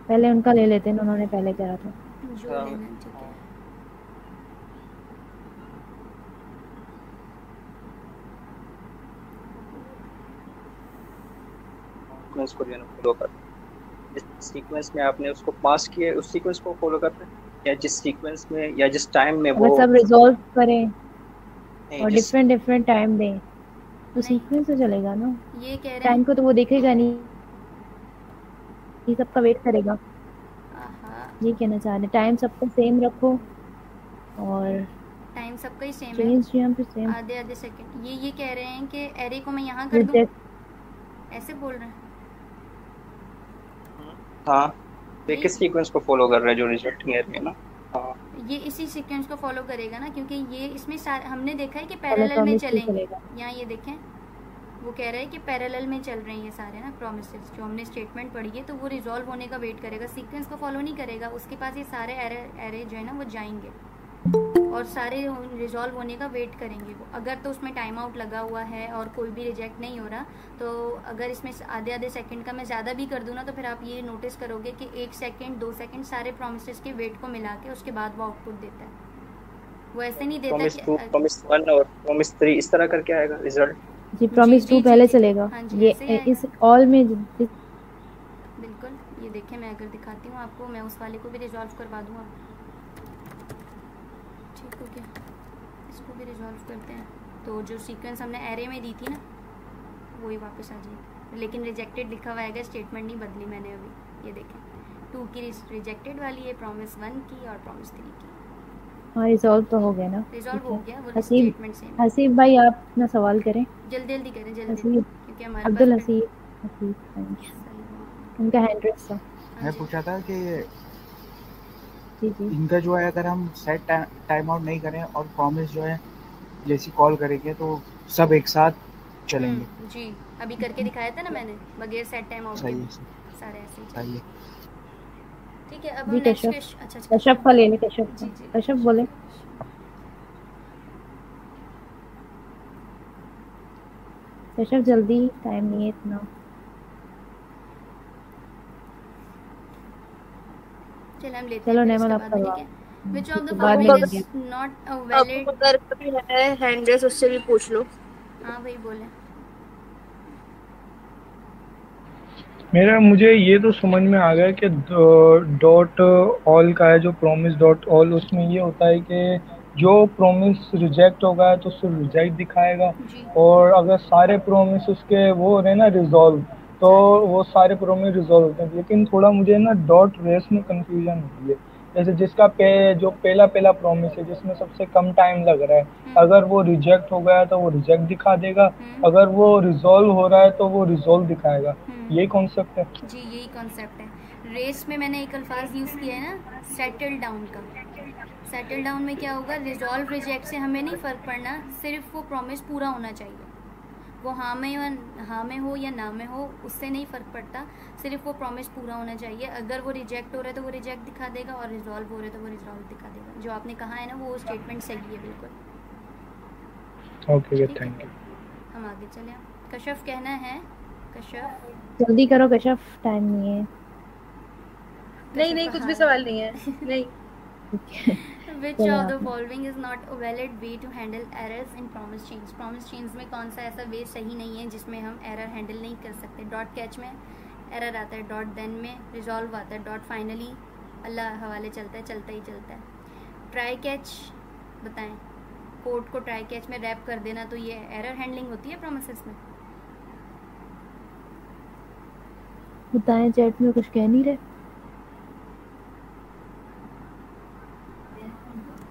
Speaker 3: पहले उनका ले लेते हैं, उन्होंने पहले करा था।
Speaker 1: जो लेना, ठीक है।
Speaker 5: सीक्वेंस को फॉलो कर, जिस सीक्वेंस में आपने उसको पास किया उस सीक्वेंस को फॉलो करते हैं। या जिस सीक्वेंस में या जिस टाइम में
Speaker 3: अगर
Speaker 5: वो
Speaker 3: सब रिजॉल्व करें
Speaker 5: नहीं,
Speaker 3: और
Speaker 5: जिस
Speaker 3: डिफरेंट डिफरेंट टाइम दें तो
Speaker 1: नहीं,
Speaker 3: सीक्वेंस से चलेगा ना।
Speaker 1: ये कह रहे
Speaker 3: टाइम
Speaker 1: हैं
Speaker 3: को तो वो देखेगा नहीं, ये सबका वेट करेगा।
Speaker 1: आहा,
Speaker 3: ये कहना चाह रहे टाइम सबका सेम रखो और
Speaker 1: टाइम सबका ही सेम है,
Speaker 3: चेंज यहाँ पे सेम।
Speaker 1: आधे आधे सेकंड। ये कह रहे हैं कि एरे को मैं यहाँ कर दूँ,
Speaker 3: रिजेक्ट
Speaker 1: ऐसे बोल रहे हैं।
Speaker 5: हाँ, ये
Speaker 1: नहीं,
Speaker 5: किस सीक्वेंस को फॉलो कर रहा है जो रिजेक्टिंग एरे है ना। हाँ,
Speaker 1: ये इसी सीक्वेंस को फॉलो करेगा ना, क्योंकि ये इसमें हमने देखा है कि
Speaker 3: पहले
Speaker 1: पैरेलल में
Speaker 3: प्रॉमिस
Speaker 1: चलेंगे।
Speaker 3: चलेगा।
Speaker 1: यहाँ ये देखें, वो कह रहा है कि पैरेलल में चल रहे हैं ये सारे ना प्रोमिसेस, जो हमने स्टेटमेंट पढ़ी है, तो वो रिजॉल्व होने का वेट करेगा, सीक्वेंस को फॉलो नहीं करेगा। उसके पास ये सारे एरे जो है ना वो जाएंगे और सारे रिजॉल्व होने का वेट करेंगे वो। अगर तो उसमें टाइम आउट लगा हुआ है और कोई भी रिजेक्ट नहीं हो रहा, तो अगर इसमें आधे आधे सेकंड का मैं ज़्यादा भी कर दूँ ना, तो फिर आप ये नोटिस करोगे कि 1 सेकंड 2 सेकंड सारे प्रोमिसेस के वेट को मिला के उसके बाद वो आउटपुट देता है। वो ऐसे नहीं देता
Speaker 5: प्रॉमिस 2,
Speaker 1: कि
Speaker 5: प्रॉमिस 1 और प्रॉमिस 3 इस तरह करके आएगा रिजल्ट।
Speaker 3: जी प्रॉमिस 2 पहले चलेगा।
Speaker 1: हाँ जी,
Speaker 3: ये
Speaker 1: ऐसे ही आएगा।
Speaker 3: इस ऑल में
Speaker 1: बिल्कुल। ये देखें, मैं अगर दिखाती हूँ आपको, मैं उस वाले को भी रिजॉल्व करवा दूँगा। ठीक हो गया, इसको भी रिजॉल्व करते हैं। तो जो सीक्वेंस हमने एरे में दी थी ना, वही वापस आ जाएगी, लेकिन रिजेक्टेड लिखा हुआ है, स्टेटमेंट नहीं बदली मैंने अभी। ये देखें, 2 की रिजेक्टेड वाली है, प्रॉमिस 1 की और प्रॉमिस 3 की।
Speaker 3: हाँ रिजॉल्व तो हो गया ना।
Speaker 1: रिजॉल्व हो गया, वो
Speaker 3: हसीब
Speaker 1: स्टेटमेंट सेम है।
Speaker 3: हसीब भाई आप अपना सवाल करें।
Speaker 1: जल्दी जल्दी करें, जल्दी,
Speaker 3: हसीब
Speaker 1: क्योंकि हमारे पास
Speaker 3: अब्दुल हसीब हसीब थैंक यू।
Speaker 1: सही बात।
Speaker 3: उनका हैंड रेस था।
Speaker 1: हाँ
Speaker 2: मैं
Speaker 1: जी।
Speaker 2: पूछा था कि
Speaker 3: जी जी
Speaker 2: इनका जो है अगर हम सेट टाइम आउट नहीं करें और प्रॉमिस जो है जैसी कॉल करेंगे तो सब एक साथ चलेंगे।
Speaker 1: जी, अभी करके दिखाया था ना मैंने, बगैर सेट टाइम आउट
Speaker 2: सही
Speaker 1: के
Speaker 2: है,
Speaker 1: सारे ऐसे ही
Speaker 2: सही
Speaker 1: चलेंगे।
Speaker 2: है।
Speaker 1: ठीक है, अब
Speaker 3: जी
Speaker 1: हम नेक्स्ट
Speaker 3: कश्यप
Speaker 1: क्वेश्चन। अच्छा,
Speaker 3: कश्यप का ले ले कश्यप
Speaker 1: जी
Speaker 3: का।
Speaker 1: जी,
Speaker 3: कश्यप बोले। कश्यप जल्दी, टाइम नहीं है इतना।
Speaker 1: चलो हम लेते
Speaker 3: चलो
Speaker 1: हैं फिर
Speaker 3: नेमल
Speaker 1: इसके
Speaker 3: आप
Speaker 1: बाद में,
Speaker 3: करवा।
Speaker 1: ठीक है। विच ऑफ द
Speaker 3: बाद में
Speaker 1: फॉलोइंग
Speaker 3: लेंगे।
Speaker 1: इज नॉट अ
Speaker 4: अब
Speaker 1: वैलिड।
Speaker 4: अगर कभी है हैंड रेस, उससे भी पूछ लो।
Speaker 1: हाँ भाई बोले।
Speaker 6: मुझे ये तो समझ में आ गया कि डॉट ऑल का है जो प्रॉमिस डॉट ऑल, उसमें ये होता है कि जो प्रॉमिस रिजेक्ट होगा तो सिर्फ रिजेक्ट दिखाएगा,
Speaker 1: जी,
Speaker 6: और अगर सारे प्रॉमिस उसके वो हो रहे ना रिजॉल्व, तो वो सारे प्रॉमिस रिजॉल्व होते हैं। लेकिन थोड़ा मुझे ना डॉट रेस में कंफ्यूजन होती है। जैसे जिसका जो पहला प्रॉमिस है जिसमें सबसे कम टाइम लग रहा है, अगर वो रिजेक्ट हो गया तो वो रिजेक्ट दिखा देगा, अगर वो रिजॉल्व हो रहा है तो वो रिजॉल्व दिखाएगा। यही कॉन्सेप्ट है
Speaker 1: जी, यही कॉन्सेप्ट है। रेस में मैंने एक अल्फाज यूज़ किया है ना, सेटल डाउन का। सेटल डाउन में क्या होगा, रिजॉल्व रिजेक्ट से हमें नहीं फ़र्क पड़ना, सिर्फ वो प्रॉमिस पूरा होना चाहिए। वो हाँ में हो या ना में हो, उससे नहीं फ़र्क पड़ता, सिर्फ वो प्रॉमिस पूरा होना चाहिए। अगर वो रिजेक्ट हो रहा है तो वो रिजेक्ट दिखा देगा, और रिजॉल्व हो रहा है तो वो रिजॉल्व दिखा देगा। जो आपने कहा है ना, वो स्टेटमेंट सही है बिल्कुल।
Speaker 6: Okay, thank you.
Speaker 1: हम आगे चले। कश्यप कहना है, कश्यप
Speaker 3: जल्दी करो कश्यप, टाइम नहीं है।
Speaker 4: नहीं कुछ भी सवाल नहीं है। नहीं।
Speaker 1: Which
Speaker 3: चलो
Speaker 1: of the
Speaker 3: आप।
Speaker 1: following is not a valid way to handle errors in promise chains? promise chains में कौन सा ऐसा वे सही नहीं है जिसमें हम एरर हैंडल नहीं कर सकते? डॉट कैच में एरर आता है, डॉट देन में रिजॉल्व आता है, डॉट फाइनली अल्लाह हवाले चलता है, चलता ही चलता है। ट्राई कैच बताएं, कोड को ट्राई कैच में रैप कर देना, तो ये एरर हैंडलिंग होती है प्रोमिसेस में?
Speaker 3: बताएं, चैट में कुछ कह नहीं रहे।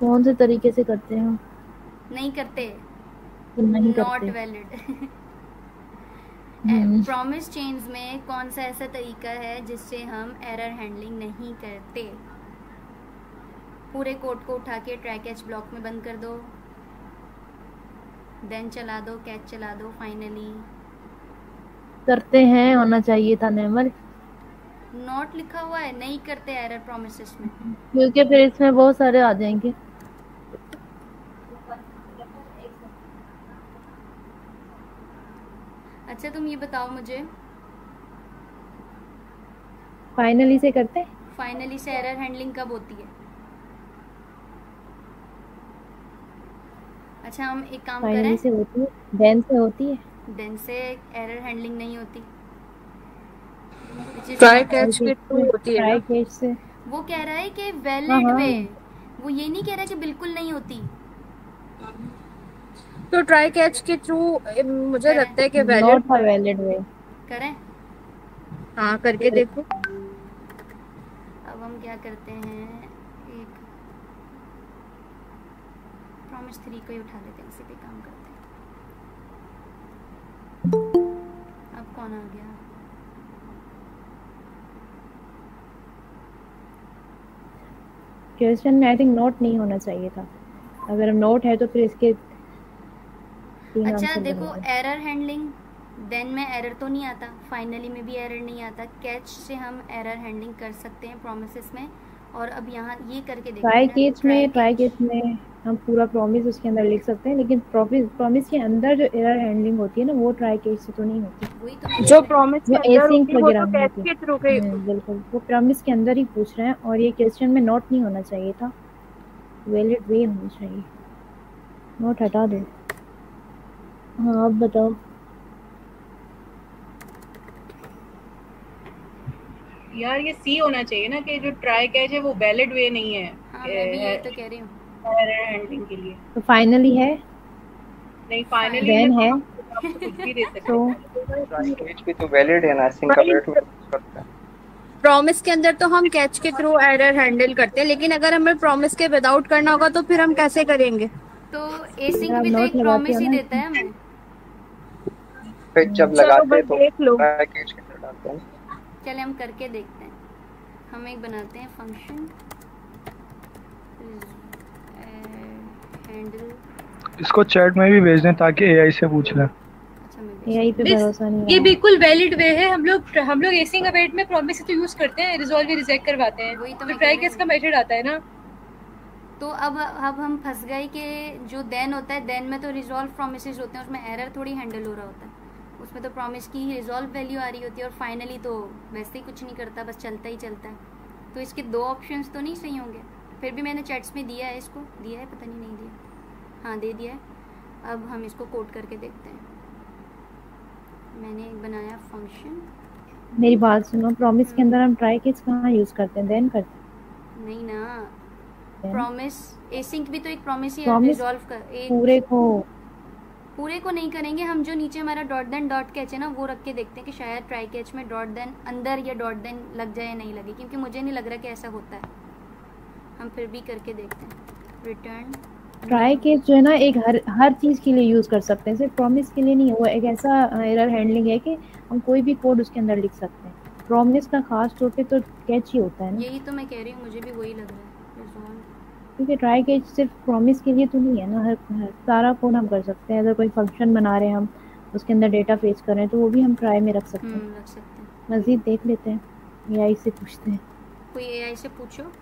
Speaker 3: कौन से तरीके से करते हैं हम?
Speaker 1: नहीं करते,
Speaker 3: तो नहीं
Speaker 1: नॉट
Speaker 3: करते।
Speaker 1: वैलिड। प्रॉमिस चेन्स में कौन सा ऐसा तरीका है जिससे हम एरर हैंडलिंग नहीं करते? पूरे कोड को उठा के ट्राई कैच ब्लॉक में बंद कर दो, देन चला दो, कैच चला दो, फाइनली
Speaker 3: करते हैं, होना चाहिए था नेमल,
Speaker 1: नॉट लिखा हुआ है, नहीं करते एरर प्रोमिसेस में।
Speaker 3: क्योंकि फिर इसमें बहुत सारे आ जाएंगे।
Speaker 1: अच्छा तुम ये बताओ मुझे,
Speaker 3: फाइनली से करते हैं।
Speaker 1: फाइनली से एरर हैंडलिंग कब होती है? अच्छा हम एक काम
Speaker 3: फाइनली
Speaker 1: करें,
Speaker 3: से होती है, देन से होती है।
Speaker 1: देन से एरर हैंडलिंग नहीं होती।
Speaker 4: ट्राई कैच के टू होती है
Speaker 3: ट्राई
Speaker 4: ना।
Speaker 3: कैच से
Speaker 1: वो कह रहा है कि
Speaker 3: हाँ
Speaker 1: वैलिड
Speaker 3: हाँ
Speaker 1: वे, वो ये नहीं कह रहा कि बिल्कुल नहीं होती।
Speaker 4: तो ट्राई कैच के थ्रू मुझे
Speaker 1: करें
Speaker 4: लगता है कि वैलिड
Speaker 3: नॉट अ वैलिड वे।
Speaker 1: करें।
Speaker 4: हाँ करके देखो।
Speaker 1: अब हम क्या करते हैं, एक प्रॉमिस 3 को ही उठा लेते हैं, इसी पे काम करते हैं। अब कौन आ गया?
Speaker 3: क्वेश्चन में आई थिंक नोट नहीं होना चाहिए था, अगर नोट है तो फिर इसके 3
Speaker 1: अच्छा
Speaker 3: आंसर
Speaker 1: देखो,
Speaker 3: बनेंगे।
Speaker 1: एरर हैंडलिंग, देन में एरर तो नहीं आता, फाइनली में भी एरर नहीं आता, कैच से हम एरर हैंडलिंग कर सकते हैं प्रोमिसेस में। और अब यहाँ ये करके देखते
Speaker 3: ट्राई
Speaker 1: हैं
Speaker 3: केस में हम पूरा प्रॉमिस उसके अंदर लिख सकते हैं, लेकिन प्रॉमिस के अंदर जो एरर हैंडलिंग होती है ना, वो ट्राई केस से तो नहीं होती।
Speaker 1: वही तो मैं
Speaker 4: जो
Speaker 1: कह रही
Speaker 4: प्रॉमिस के
Speaker 3: वो
Speaker 4: अंदर
Speaker 3: एसिंक
Speaker 4: होगी वो
Speaker 3: वगैरह
Speaker 4: तो
Speaker 3: में
Speaker 4: कैच
Speaker 3: होती
Speaker 4: के थ्रू के।
Speaker 3: बिल्कुल, वो प्रॉमिस के अंदर ही पूछ रहे हैं, और ये क्वेश्चन में नोट नहीं होना चाहिए था, वैलिड वे होनी चाहिए। नोट हटा दो। हाँ अब बताओ।
Speaker 7: यार ये सी होना चाहिए ना, कि जो ट्राई कैच है वो वैलिड वे नहीं है
Speaker 1: हाँ मैं भी यही तो कह रही हूँ।
Speaker 7: एरर हैंडलिंग के लिए।
Speaker 3: तो फाइनली है,
Speaker 7: नहीं फाइनली
Speaker 3: देन है,
Speaker 7: आपको कुछ भी दे सकते
Speaker 3: तो
Speaker 7: हैं।
Speaker 5: ट्राई कैच भी तो वैलिड है ना, सिंक का वेट में यूज करता है।
Speaker 4: प्रॉमिस के अंदर तो हम कैच के थ्रू एरर हैंडल करते हैं, लेकिन अगर हमें प्रॉमिस के विदाउट करना होगा तो फिर हम कैसे करेंगे?
Speaker 1: तो
Speaker 3: अगर
Speaker 1: एसिंक
Speaker 3: आप
Speaker 1: भी तो
Speaker 3: नोट
Speaker 1: एक
Speaker 3: लगाते
Speaker 1: प्रॉमिस
Speaker 3: हो
Speaker 1: ही
Speaker 3: ना,
Speaker 1: देता है हमें।
Speaker 5: फिर जब
Speaker 4: चलो
Speaker 5: लगाते हैं
Speaker 4: बस
Speaker 5: तो
Speaker 4: देख लो।
Speaker 5: ट्राई कैच के अंदर डालते हैं।
Speaker 1: चले हम करके देखते हैं। हम एक बनाते हैं फंक्शन हैंडल।
Speaker 6: इसको चैट में भी भेज दें ताकि एआई से पूछ लें।
Speaker 1: अच्छा मैं
Speaker 3: एआई पे
Speaker 7: This-
Speaker 3: भरोसा नहीं
Speaker 7: ये
Speaker 3: है।
Speaker 7: बिल्कुल वैलिड वे है। हम लोग एसिंग अवेट में प्रॉमिस तो यूज करते हैं, रिजॉल्व रिजेक्ट करवाते हैं,
Speaker 1: वही तो
Speaker 7: तो
Speaker 1: मैं
Speaker 7: ट्राई
Speaker 1: कह रही
Speaker 7: केस का
Speaker 1: हूँ।
Speaker 7: मेथड आता है ना।
Speaker 1: तो अब हम फंस गए कि जो देन होता है, देन में तो रिजॉल्व प्रोमिसेस होते हैं, उसमें एरर थोड़ी हैंडल हो रहा होता है, उसमें तो प्रॉमिस की ही रिजॉल्व वैल्यू आ रही होती है, और फाइनली तो वैसे ही कुछ नहीं करता, बस चलता ही चलता है। तो इसके 2 ऑप्शंस तो नहीं सही होंगे। फिर भी मैंने चैट्स में दिया है, इसको दिया है, पता नहीं दिया, हाँ दे दिया है। अब हम इसको कोड करके देखते हैं। मैंने एक बनाया फंक्शन।
Speaker 3: मेरी बात सुनो, प्रॉमिस के अंदर हम ट्राई केस कहाँ यूज करते हैं, देन करते
Speaker 1: नहीं ना,
Speaker 3: हैं।
Speaker 1: प्रॉमिस एसिंक भी तो एक प्रॉमिस ही है,
Speaker 3: Promise
Speaker 1: रिजॉल्व कर एक पूरे को नहीं करेंगे हम। जो नीचे हमारा डॉट देन डॉट कैच है ना, वो रख के देखते हैं कि शायद ट्राई कैच में डॉट देन अंदर या डॉट देन लग जाए या नहीं लगे, क्योंकि मुझे नहीं लग रहा कि ऐसा होता है। हम फिर भी करके देखते हैं। रिटर्न
Speaker 3: ट्राई केस जो है ना, एक हर चीज के लिए यूज कर सकते हैं, सिर्फ प्रॉमिस के लिए नहीं है। वो एक ऐसा एरर हैंडलिंग है कि हम कोई भी कोड उसके अंदर लिख सकते हैं। प्रॉमिस का खास तौर पे तो कैच ही होता है ना,
Speaker 1: यही तो मैं कह रही हूँ, मुझे भी वही लग रहा है। रिजॉल्व
Speaker 3: क्योंकि ट्राई केस सिर्फ प्रॉमिस के लिए तो नहीं है ना, हर सारा कोड हम कर सकते हैं। अगर कोई फंक्शन बना रहे हैं हम, उसके अंदर डेटा फेच कर रहे हैं, तो वो भी हम ट्राई में रख सकते हैं।
Speaker 1: रख सकते हैं।
Speaker 3: मजीद देख लेते हैं, एआई से पूछते हैं।
Speaker 1: कोई एआई से पूछो।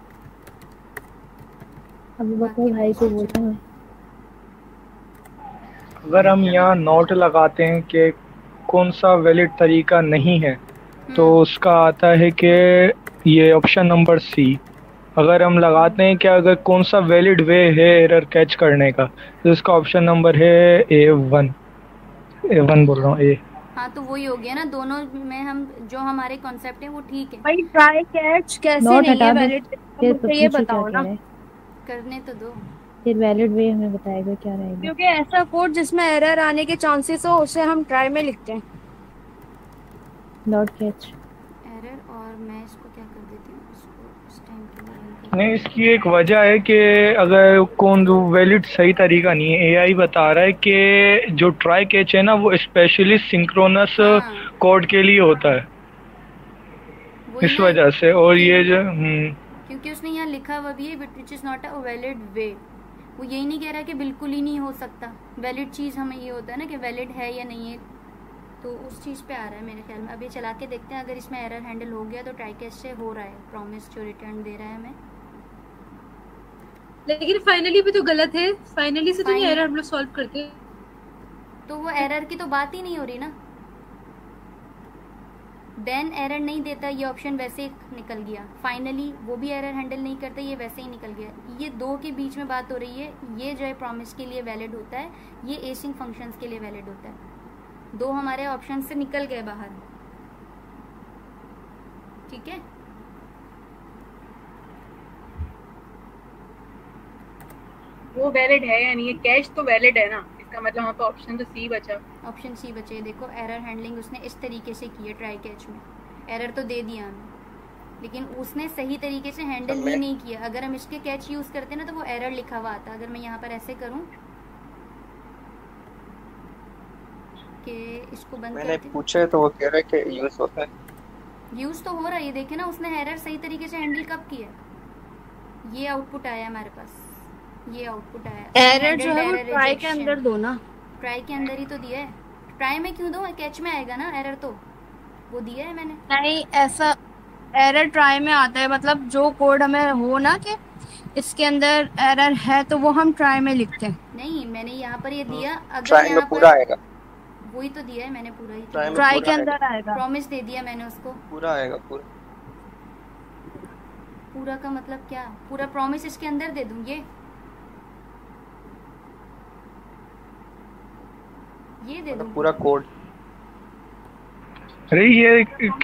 Speaker 3: अभी बकरी भाई को बोलते हैं।
Speaker 6: अगर हम यहाँ नोट लगाते हैं कि कौन सा वैलिड तरीका नहीं है, तो उसका आता है कि ये ऑप्शन नंबर सी। अगर हम लगाते हैं कि अगर कौन सा वैलिड वे है एरर कैच करने का, तो इसका ऑप्शन नंबर है A1 बोल रहा हूँ ए।
Speaker 1: हाँ तो वही हो गया ना, दोनों में हम जो हमारे कॉन्सेप्ट है वो ठीक है।
Speaker 4: भाई ट्राई कैच कैसे
Speaker 3: नोट
Speaker 4: नहीं
Speaker 3: हटा
Speaker 4: है
Speaker 3: दो,
Speaker 4: वैलिड?
Speaker 3: फिर
Speaker 4: मुझे ये
Speaker 3: पूछो क्या
Speaker 4: बताओ
Speaker 3: कह
Speaker 4: ना,
Speaker 3: रहे हैं।
Speaker 1: करने तो दो।
Speaker 3: फिर वैलिड वे हमें बताएगा क्या रहेगा।
Speaker 4: क्योंकि ऐसा कोड जिसमें एरर आने के चांसेस हो उसे हम ट्राई में लिखते हैं।
Speaker 3: डॉट कैच
Speaker 1: एरर, और मैं इसको क्या कर देती हूँ, इसको इस टाइम के लिए run कर
Speaker 6: नहीं, इसकी एक वजह है कि अगर कौन वैलिड सही तरीका नहीं है, एआई बता रहा है कि जो ट्राई कैच है ना, वो स्पेशली सिंक्रोनस
Speaker 1: हाँ।
Speaker 6: कोड के लिए होता है,
Speaker 1: वही
Speaker 6: इस
Speaker 1: ना,
Speaker 6: वजह से। और ये जो
Speaker 1: क्योंकि उसने यहाँ लिखा हुआ भी है which is not a valid way. वो यही नहीं कह रहा कि बिल्कुल ही नहीं हो सकता। वैलिड चीज़ हमें ये होता है ना कि वैलिड है या नहीं है, तो उस चीज़ पे आ रहा है मेरे ख्याल में। अभी चला के देखते हैं, अगर इसमें एरर हैंडल हो गया तो ट्राई कैच से हो रहा है, प्रॉमिस जो रिटर्न दे रहा है हमें।
Speaker 7: लेकिन फाइनली भी तो गलत है, फाइनली से तो नहीं एरर हम लोग सॉल्व करते।
Speaker 1: तो वो एरर की तो बात ही नहीं हो रही ना। देन एरर नहीं देता, ये ऑप्शन वैसे ही निकल गया। फाइनली वो भी एरर हैंडल नहीं करता, ये वैसे ही निकल गया। ये दो के बीच में बात हो रही है। ये जो है प्रॉमिस के लिए वैलिड होता है, ये एसिंग फंक्शंस के लिए वैलिड होता है। दो हमारे ऑप्शन से निकल गए बाहर, ठीक है।
Speaker 7: वो वैलिड है या नहीं है, कैच तो वैलिड है ना, इसका मतलब वहाँ पे ऑप्शन तो सी बचा।
Speaker 1: ऑप्शन सी बचे। देखो एरर हैंडलिंग उसने इस तरीके से की है ट्राई कैच में, एरर तो दे दिया हमें लेकिन उसने सही तरीके से हैंडल ही नहीं किया। अगर हम इसके कैच यूज़ करते ना तो वो एरर लिखा हुआ आता। अगर मैं यहाँ पर ऐसे करूँ कि इसको बंद
Speaker 5: मैंने
Speaker 1: करती,
Speaker 5: पूछे तो वो कह रहे कि यूज होता है।
Speaker 1: यूज़ तो हो रहा है, ये देखे ना उसने एरर सही तरीके से हैंडल कब किया। ये आउटपुट आया हमारे पास, ये आउटपुट आया।
Speaker 4: एरर जो है वो ट्राई के अंदर दो ना,
Speaker 1: ट्राई के अंदर ही तो दिया है। ट्राई में क्यों दो, कैच में आएगा ना एरर, तो वो दिया है मैंने।
Speaker 4: नहीं ऐसा एरर ट्राई में आता है, मतलब जो कोड हमें हो ना कि इसके अंदर एरर है तो वो हम ट्राई में लिखते हैं।
Speaker 1: नहीं मैंने यहाँ पर ये दिया, अगर
Speaker 5: ट्राई में पूरा आएगा,
Speaker 1: वही तो दिया है मैंने, पूरा ही
Speaker 4: ट्राई के अंदर आएगा,
Speaker 1: प्रॉमिस दे दिया मैंने उसको,
Speaker 5: पूरा आएगा। पूरा
Speaker 1: पूरा का मतलब क्या, पूरा प्रॉमिस इसके अंदर दे दूं। ये दे दूं
Speaker 5: पूरा कोड।
Speaker 6: अरे ये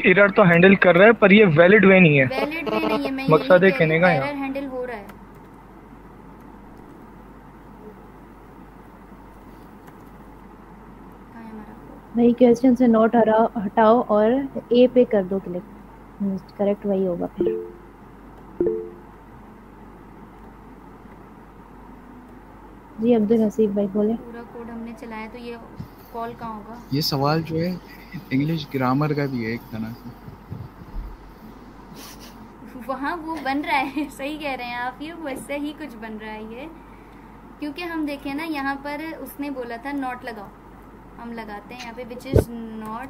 Speaker 6: एरर तो हैंडल कर रहा है पर ये वैलिड वे नहीं है।
Speaker 1: वैलिड वे नहीं है, मैं
Speaker 6: मकसद है कहने का
Speaker 1: एरर हैंडल हो रहा है।
Speaker 3: वही क्वेश्चन से नोट हटाओ और ए पे कर दो क्लिक, करेक्ट वही होगा फिर। जी अब्दुल हसीब भाई बोले।
Speaker 1: पूरा कोड हमने चलाया तो ये कॉल कहाँ होगा।
Speaker 2: ये सवाल जो है इंग्लिश ग्रामर का भी है एक तरह से।
Speaker 1: वहाँ वो बन रहा है, सही कह रहे हैं आप, ये वैसे ही कुछ बन रहा है ये। क्योंकि हम देखें ना यहाँ पर उसने बोला था नॉट लगाओ, हम लगाते हैं यहाँ पे which is not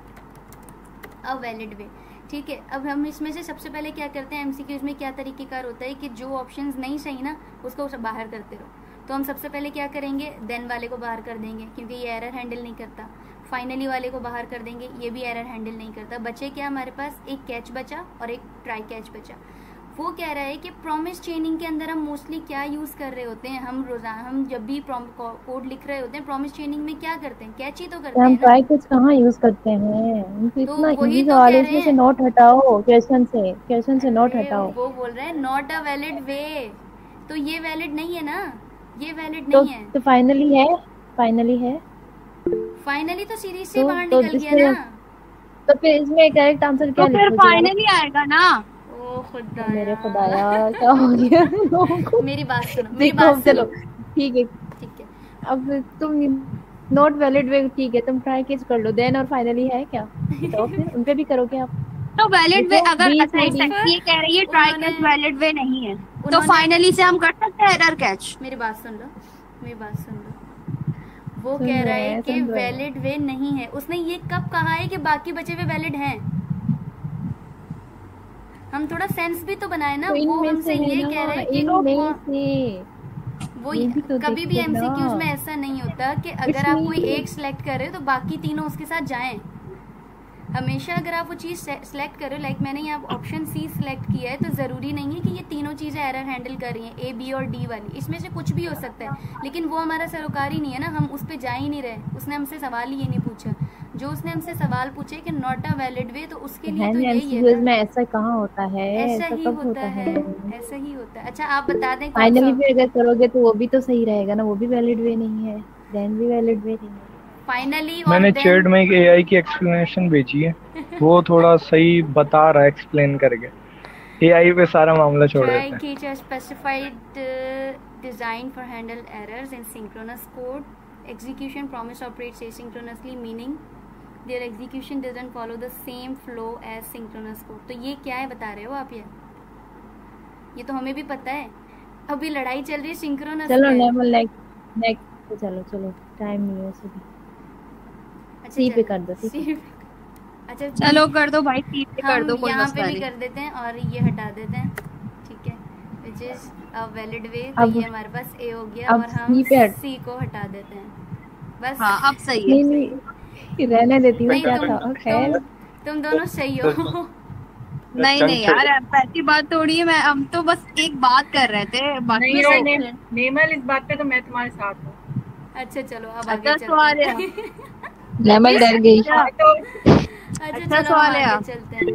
Speaker 1: a valid way. ठीक है, अब हम इसमें से सबसे पहले क्या करते हैं, एमसीक्यूज में क्या तरीकेकार होता है कि जो ऑप्शंस नहीं सही ना उसको बाहर करते रहो। तो हम सबसे पहले क्या करेंगे, देन वाले को बाहर कर देंगे क्योंकि ये एरर हैंडल नहीं करता। फाइनली वाले को बाहर कर देंगे, ये भी एरर हैंडल नहीं करता। बचे क्या हमारे पास, एक कैच बचा और एक ट्राई कैच बचा। वो कह रहा है कि प्रॉमिस चेनिंग के अंदर हम मोस्टली क्या यूज़ कर रहे होते हैं, हम रोज़ाना हम जब भी कोड लिख रहे होते हैं प्रॉमिस चेनिंग में क्या करते हैं, कैच ही तो करते हैं।
Speaker 3: हम ट्राई कैच कहाँ यूज करते हैं, उनको इतना इजी सवाल है, इसमें से नोट हटाओ, क्वेश्चन से नोट हटाओ।
Speaker 1: वो बोल रहे हैं नॉट अ वैलिड वे, तो ये वैलिड नहीं है ना, ये वैलिड नहीं है।
Speaker 3: तो फाइनली है,
Speaker 1: फाइनली तो सीरीज से बाहर निकल गया ना।
Speaker 3: तो फिर इसमें करेक्ट आंसर क्या
Speaker 4: लिखोगे? तो फिर फाइनली आएगा ना।
Speaker 1: ओ खुदा,
Speaker 3: मेरे खुदाया क्या हो गया लोगों को।
Speaker 1: मेरी बात सुनो, मेरी बात सुनो।
Speaker 3: चलो ठीक है, अब तुम नॉट वैलिड वे, ठीक है तुम ट्राई कैच कर लो, देन और फाइनली है क्या, तो फिर उन पे भी करोगे आप।
Speaker 4: तो वैलिड वे अगर ये कह रही है ट्राई कैच वैलिड वे नहीं है तो फाइनली से हम कर सकते हैं एरर कैच।
Speaker 1: मेरी बात सुन लो, मेरी बात सुन लो। वो कह रहा है कि वैलिड वे नहीं है। उसने ये कब कहा है कि बाकी बचे हुए वैलिड हैं? हम थोड़ा सेंस भी तो बनाए ना। वो हमसे ये कह रहे हैं कि वो कभी भी एमसीक्यूज में ऐसा नहीं होता कि अगर आप कोई एक सिलेक्ट कर रहे हो तो बाकी तीनों उसके साथ जाएं। हमेशा अगर आप वो चीज़ सेलेक्ट करो, लाइक मैंने यहाँ ऑप्शन सी सिलेक्ट किया है, तो ज़रूरी नहीं है कि ये तीनों चीज़ें एरर हैंडल कर रही हैं, ए बी और डी वाली, इसमें से कुछ भी हो सकता है। लेकिन वो हमारा सरोकार ही नहीं है ना, हम उस पर जा ही नहीं रहे। उसने हमसे सवाल ही ये नहीं पूछा। जो उसने हमसे सवाल पूछे कि नॉट अ वैलिड वे, तो उसके लिए तो यही है
Speaker 3: ना। ऐसा कहाँ होता है,
Speaker 1: ऐसा ही होता है, ऐसा ही होता है। अच्छा आप बता दें,
Speaker 3: फाइनली भी अगर करोगे तो वो भी तो सही रहेगा ना, वो भी वैलिड वे नहीं है, देन भी वैलिड वे नहीं है।
Speaker 1: फाइनली
Speaker 6: मैंने चैट में एक एआई की एक्सप्लेनेशन भेजी है, वो थोड़ा सही बता रहा है एक्सप्लेन करके। एआई पे सारा मामला छोड़ देते हैं।
Speaker 1: Specified design for handle errors in synchronous code execution promise operates asynchronously, meaning their execution doesn't follow the same flow as synchronous code। तो ये क्या है बता रहे हो आप? ये तो हमें भी पता है, अभी लड़ाई चल रही है सिंक्रोनस।
Speaker 3: चलो नेक्स्ट चलो टाइम नहीं है वैसे भी। अच्छा सी पे कर दो,
Speaker 4: अच्छा चलो कर दो भाई, सी पे कर दो, कोई
Speaker 1: यहाँ पे
Speaker 4: मसला
Speaker 1: भी
Speaker 4: नहीं।
Speaker 1: कर देते हैं और ये हटा देते हैं, ठीक है, which is a valid way। तो ये हमारे पास ए हो गया और हम सी को हटा देते हैं बस।
Speaker 4: हाँ अब सही है,
Speaker 3: नहीं रहने देती हूँ, क्या था खैर
Speaker 1: तुम दोनों सही हो।
Speaker 4: नहीं यार ऐसी बात थोड़ी है, मैं हम तो बस एक बात कर रहे थे, बाकी
Speaker 7: नेमल इस बात पे तो मैं तुम्हारे साथ हूँ।
Speaker 1: अच्छा चलो अब आगे
Speaker 4: सवाल है।
Speaker 3: नेमल डर गई।
Speaker 1: अच्छा सवाल है, चलते हैं।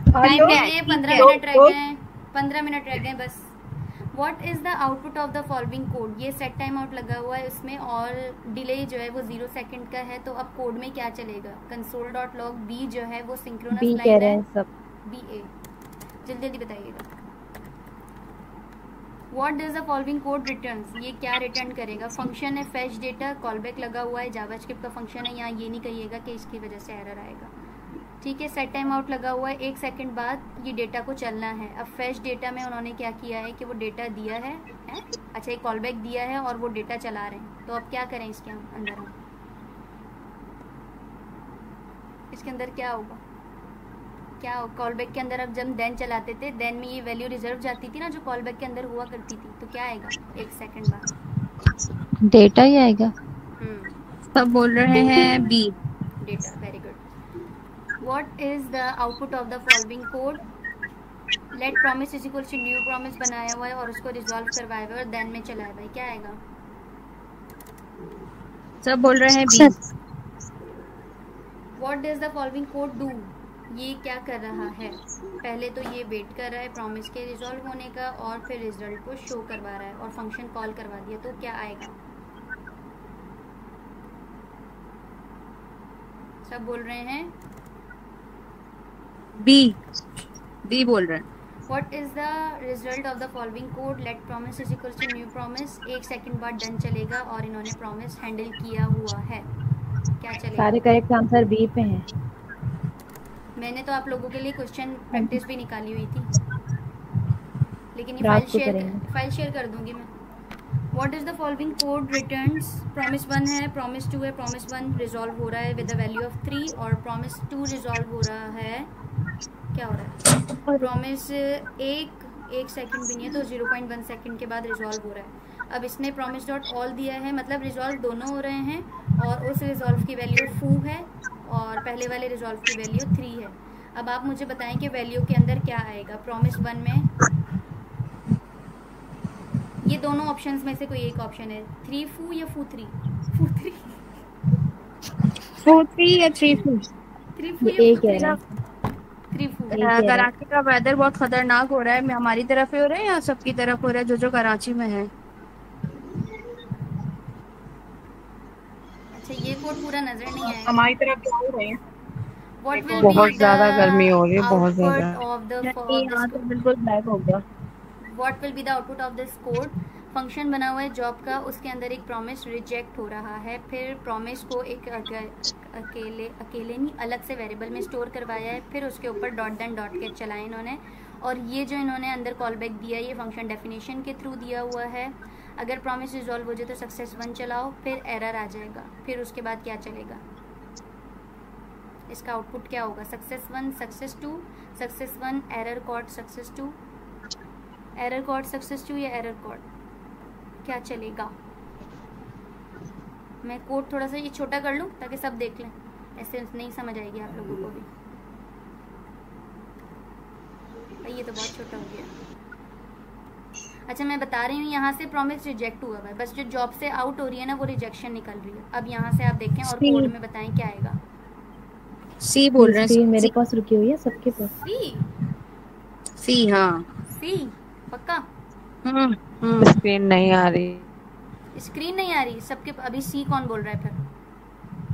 Speaker 1: टाइम है 15 मिनट रह गए, 15 मिनट रह गए बस। What is the output of the following code. ये सेट टाइम आउट लगा हुआ है इसमें और डिले जो है वो 0 सेकंड का है, तो अब कोड में क्या चलेगा। कंसोल डॉट लॉग बी जो है वो सिंक्रोनस
Speaker 3: बी कह
Speaker 1: लाइन
Speaker 3: रहे
Speaker 1: है,
Speaker 3: हैं सब।
Speaker 1: बी ए। जल्दी जल्दी बताइएगा। What does the following code returns, ये क्या रिटर्न करेगा। फंक्शन है फेच डेटा, कॉलबैक लगा हुआ है, जावास्क्रिप्ट का फंक्शन है, यहाँ ये नहीं कहिएगा कि इसकी वजह से एरर आएगा। ठीक है, सेट टाइम आउट लगा हुआ है, 1 सेकंड बाद ये डेटा को चलना है। अब फेच डेटा में उन्होंने क्या किया है कि वो डेटा दिया है? अच्छा, एक कॉलबैक दिया है और वो डेटा चला रहे हैं, तो अब क्या करें इसके अंदर हम, इसके अंदर क्या होगा, क्या कॉलबैक के अंदर अब जब देन चलाते थे, देन में ये वैल्यू रिजर्व जाती थी ना जो कॉलबैक के अंदर हुआ करती थी, तो क्या आएगा 1 सेकंड बाद?
Speaker 3: डेटा ही आएगा।
Speaker 4: सब बोल रहे हैं B,
Speaker 1: data. Very good. What is the output of the following code. Let promise is equal to new promise बनाया हुआ है और उसको रिजॉल्व करवाया हुआ है और देन में चलाया हुआ है, क्या आएगा?
Speaker 4: सब बोल रहे हैं B.
Speaker 1: What does the following code do, ये क्या कर रहा है। पहले तो ये वेट कर रहा है प्रॉमिस के रिजॉल्व होने का और फिर रिजल्ट को शो करवा रहा है और फंक्शन कॉल करवा दिया, तो क्या आएगा? सब बोल रहे हैं
Speaker 4: बी, बी बोल रहे हैं।
Speaker 1: What is the result of the following code. Let promise is equal to new promise, 1 second बाद डन चलेगा और इन्होंने प्रॉमिस हैंडल किया हुआ है, क्या चलेगा?
Speaker 3: सारे करेक्ट आंसर बी पे हैं।
Speaker 1: मैंने तो आप लोगों के लिए क्वेश्चन प्रैक्टिस भी निकाली हुई थी, लेकिन ये
Speaker 3: रात को
Speaker 1: फाइल
Speaker 3: करेंगे।
Speaker 1: शेयर कर दूंगी मैं। What is the following code returns. Promise 1 है, प्रॉमिस 2 है, प्रॉमिस 1 रिजॉल्व हो रहा है विद द वैल्यू ऑफ 3 और प्रॉमिस 2 रिजॉल्व हो रहा है, क्या हो रहा है, प्रॉमिस 1 सेकंड भी नहीं है तो 0.1 सेकंड के बाद रिजॉल्व हो रहा है। अब इसने प्रॉमिस डॉट ऑल दिया है, मतलब रिजॉल्व दोनों हो रहे हैं और उस रिजॉल्व की वैल्यू फू है और पहले वाले रिजॉल्व की वैल्यू 3 है। अब आप मुझे बताएं कि वैल्यू के अंदर क्या आएगा। प्रॉमिस 1 में ये दोनों ऑप्शंस में से कोई एक ऑप्शन है, 3 फू या फू 3, फू 3,
Speaker 4: फू 3 या 3 फू,
Speaker 1: 3 फू
Speaker 3: ये
Speaker 1: या
Speaker 3: कह रहे हैं।
Speaker 1: 3 फू।
Speaker 4: कराची का वेदर बहुत खतरनाक हो रहा है, हमारी तरफ ही हो रहा है या सबकी तरफ हो रहा है जो कराची में है।
Speaker 1: अच्छा, ये कोड पूरा नजर नहीं आएगा।
Speaker 8: हमारी तरफ क्या हो रहे हैं,
Speaker 1: What will
Speaker 8: बहुत
Speaker 1: be
Speaker 8: ज्यादा
Speaker 1: the
Speaker 8: गर्मी हो रही है, बहुत
Speaker 1: output
Speaker 8: ज्यादा।
Speaker 1: of the
Speaker 4: यहाँ तो बिल्कुल ब्लैक हो गया।
Speaker 1: What will be the output of this code। Function बना हुआ है जॉब का, उसके अंदर एक प्रॉमिस रिजेक्ट हो रहा है, फिर प्रॉमिस को एक अकेले नहीं अलग से वेरिएबल में स्टोर करवाया है, फिर उसके ऊपर डॉट देन डॉट के चलाए इन्होंने, और ये जो इन्होंने अंदर कॉल बैक दिया ये फंक्शन डेफिनेशन के थ्रू दिया हुआ है। अगर प्रॉमिस रिजॉल्व हो जाए तो सक्सेस 1 चलाओ, फिर एरर आ जाएगा, फिर उसके बाद क्या चलेगा, इसका आउटपुट क्या होगा। Success 1, success 2, success 1, error code success 2, error code success 2 या एरर कॉड, क्या चलेगा। मैं कोड थोड़ा सा ये छोटा कर लूँ ताकि सब देख लें, ऐसे नहीं समझ आएगी आप लोगों को भी। ये तो बहुत छोटा हो गया। अच्छा, मैं बता रही हूँ यहाँ से प्रॉमिस रिजेक्ट हुआ है, बस जो जॉब से आउट हो रही है ना वो रिजेक्शन निकल रही है। अब यहाँ से आप देखें और कोड में बताएं क्या आएगा।
Speaker 4: सी बोल रहे हैं,
Speaker 3: मेरे पास रुकी हुई है सबके पास।
Speaker 4: सी, हाँ
Speaker 1: सी पक्का।
Speaker 8: स्क्रीन नहीं आ रही,
Speaker 1: स्क्रीन नहीं आ रही सबके। अभी सी कौन बोल रहा है फिर?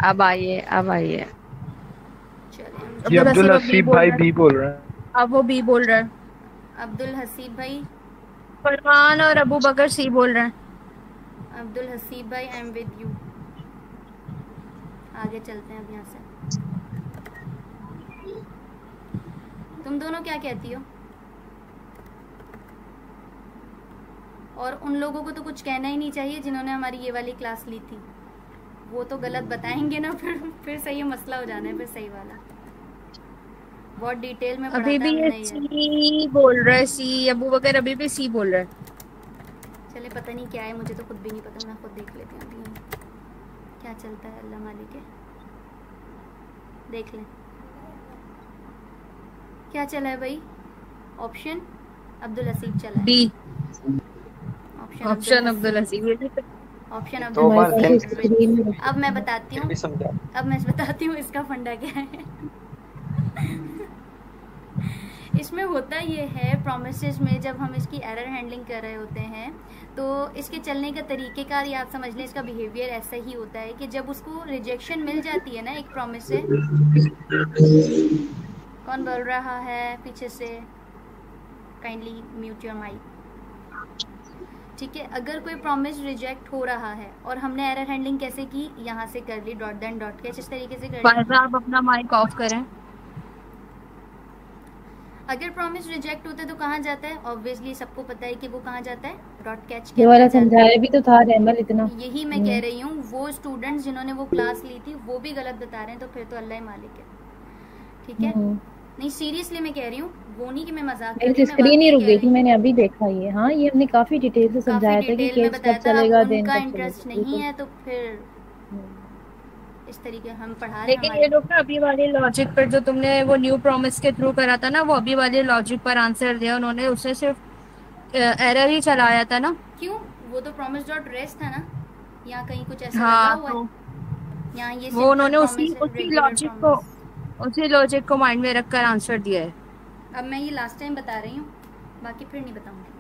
Speaker 8: अब आइए, अब आइए।
Speaker 1: चलिए,
Speaker 6: ये अब्दुल हसीब भाई बी बोल रहे हैं।
Speaker 4: अब वो बी बोल रहा है।
Speaker 1: अब्दुल हसीब भाई,
Speaker 4: फरमान और अबू बकर सी बोल रहे हैं।
Speaker 1: अब्दुल हसीब भाई आई एम विद यू। आगे चलते हैं अब यहाँ से। तुम दोनों क्या कहती हो? और उन लोगों को तो कुछ कहना ही नहीं चाहिए जिन्होंने हमारी ये वाली क्लास ली थी, वो तो गलत बताएंगे ना, फिर सही मसला हो जाना है, फिर सही वाला बहुत डिटेल में
Speaker 4: अभी भी ये सी बोल रहा है। सी अबू बकर अभी भी सी बोल रहा है।
Speaker 1: चले, पता नहीं क्या है, मुझे तो खुद भी नहीं पता, मैं खुद देख लेती हूँ अभी क्या चलता है। अल्लाह मालिक है, देख लें क्या चला है भाई। ऑप्शन अब्दुल हसीब चला है,
Speaker 4: B
Speaker 1: option
Speaker 4: Abdul Haseeb,
Speaker 1: option
Speaker 5: तो
Speaker 1: अब्दुल हसीब। अब मैं बताती हूँ, इसका फंडा क्या है। इसमें होता ये है प्रोमिसेस में, जब हम इसकी एरर हैंडलिंग कर रहे होते हैं तो इसके चलने का तरीक़ेकार या आप समझ लें इसका बिहेवियर ऐसा ही होता है कि जब उसको रिजेक्शन मिल जाती है ना एक प्रॉमिस से। कौन बोल रहा है पीछे से? Kindly mute your mic. ठीक है, अगर कोई प्रॉमिस रिजेक्ट हो रहा है और हमने एरर हैंडलिंग कैसे की, यहाँ से कर ली डॉट देन डॉट कैच, इस तरीके से कर ली।
Speaker 4: आप अपना माइक ऑफ करें।
Speaker 1: अगर प्रॉमिस रिजेक्ट होता है तो कहाँ जाता है? ऑब्वियसली सबको पता है कि वो कहाँ जाता है, डॉट कैच के
Speaker 3: ये वाला
Speaker 1: अंदर जाता है।
Speaker 3: समझाया भी तो था रेमल इतना।
Speaker 1: यही मैं कह रही हूँ, वो स्टूडेंट्स जिन्होंने वो क्लास ली थी वो भी गलत बता रहे हैं, तो फिर तो अल्लाह ही मालिक है। ठीक है, नहीं सीरियसली मैं कह रही हूँ, वो नहीं कि मैं मजाक कर रही हूँ।
Speaker 3: स्क्रीन ही रुक गई थी, मैंने अभी देखा ये। हाँ, ये हमने काफी डिटेल से समझाया था कि केस कब चलेगा, देन
Speaker 1: उनका
Speaker 3: कब
Speaker 1: इंटरेस्ट
Speaker 3: चलेगा।
Speaker 1: नहीं है तो फिर इस तरीके हम पढ़ा रहे
Speaker 4: लेकिन ये लोग ना अभी वाले लॉजिक पर जो तुमने वो न्यू प्रॉमिस के थ्रू करा था ना, वो अभी वाले लॉजिक पर आंसर दिया उन्होंने, उससे सिर्फ एरर ही चलाया था ना।
Speaker 1: क्यों? वो तो प्रॉमिस डॉट रेस्ट था ना, यहाँ कहीं कुछ ऐसा
Speaker 4: हाँ,
Speaker 1: लगा हुआ है। यहाँ ये
Speaker 4: वो उन्होंने उसी लॉजिक को माइंड में रखकर आंसर दिया है।
Speaker 1: अब मैं ये लास्ट टाइम बता रही हूँ, बाकी फिर नहीं बताऊंगी।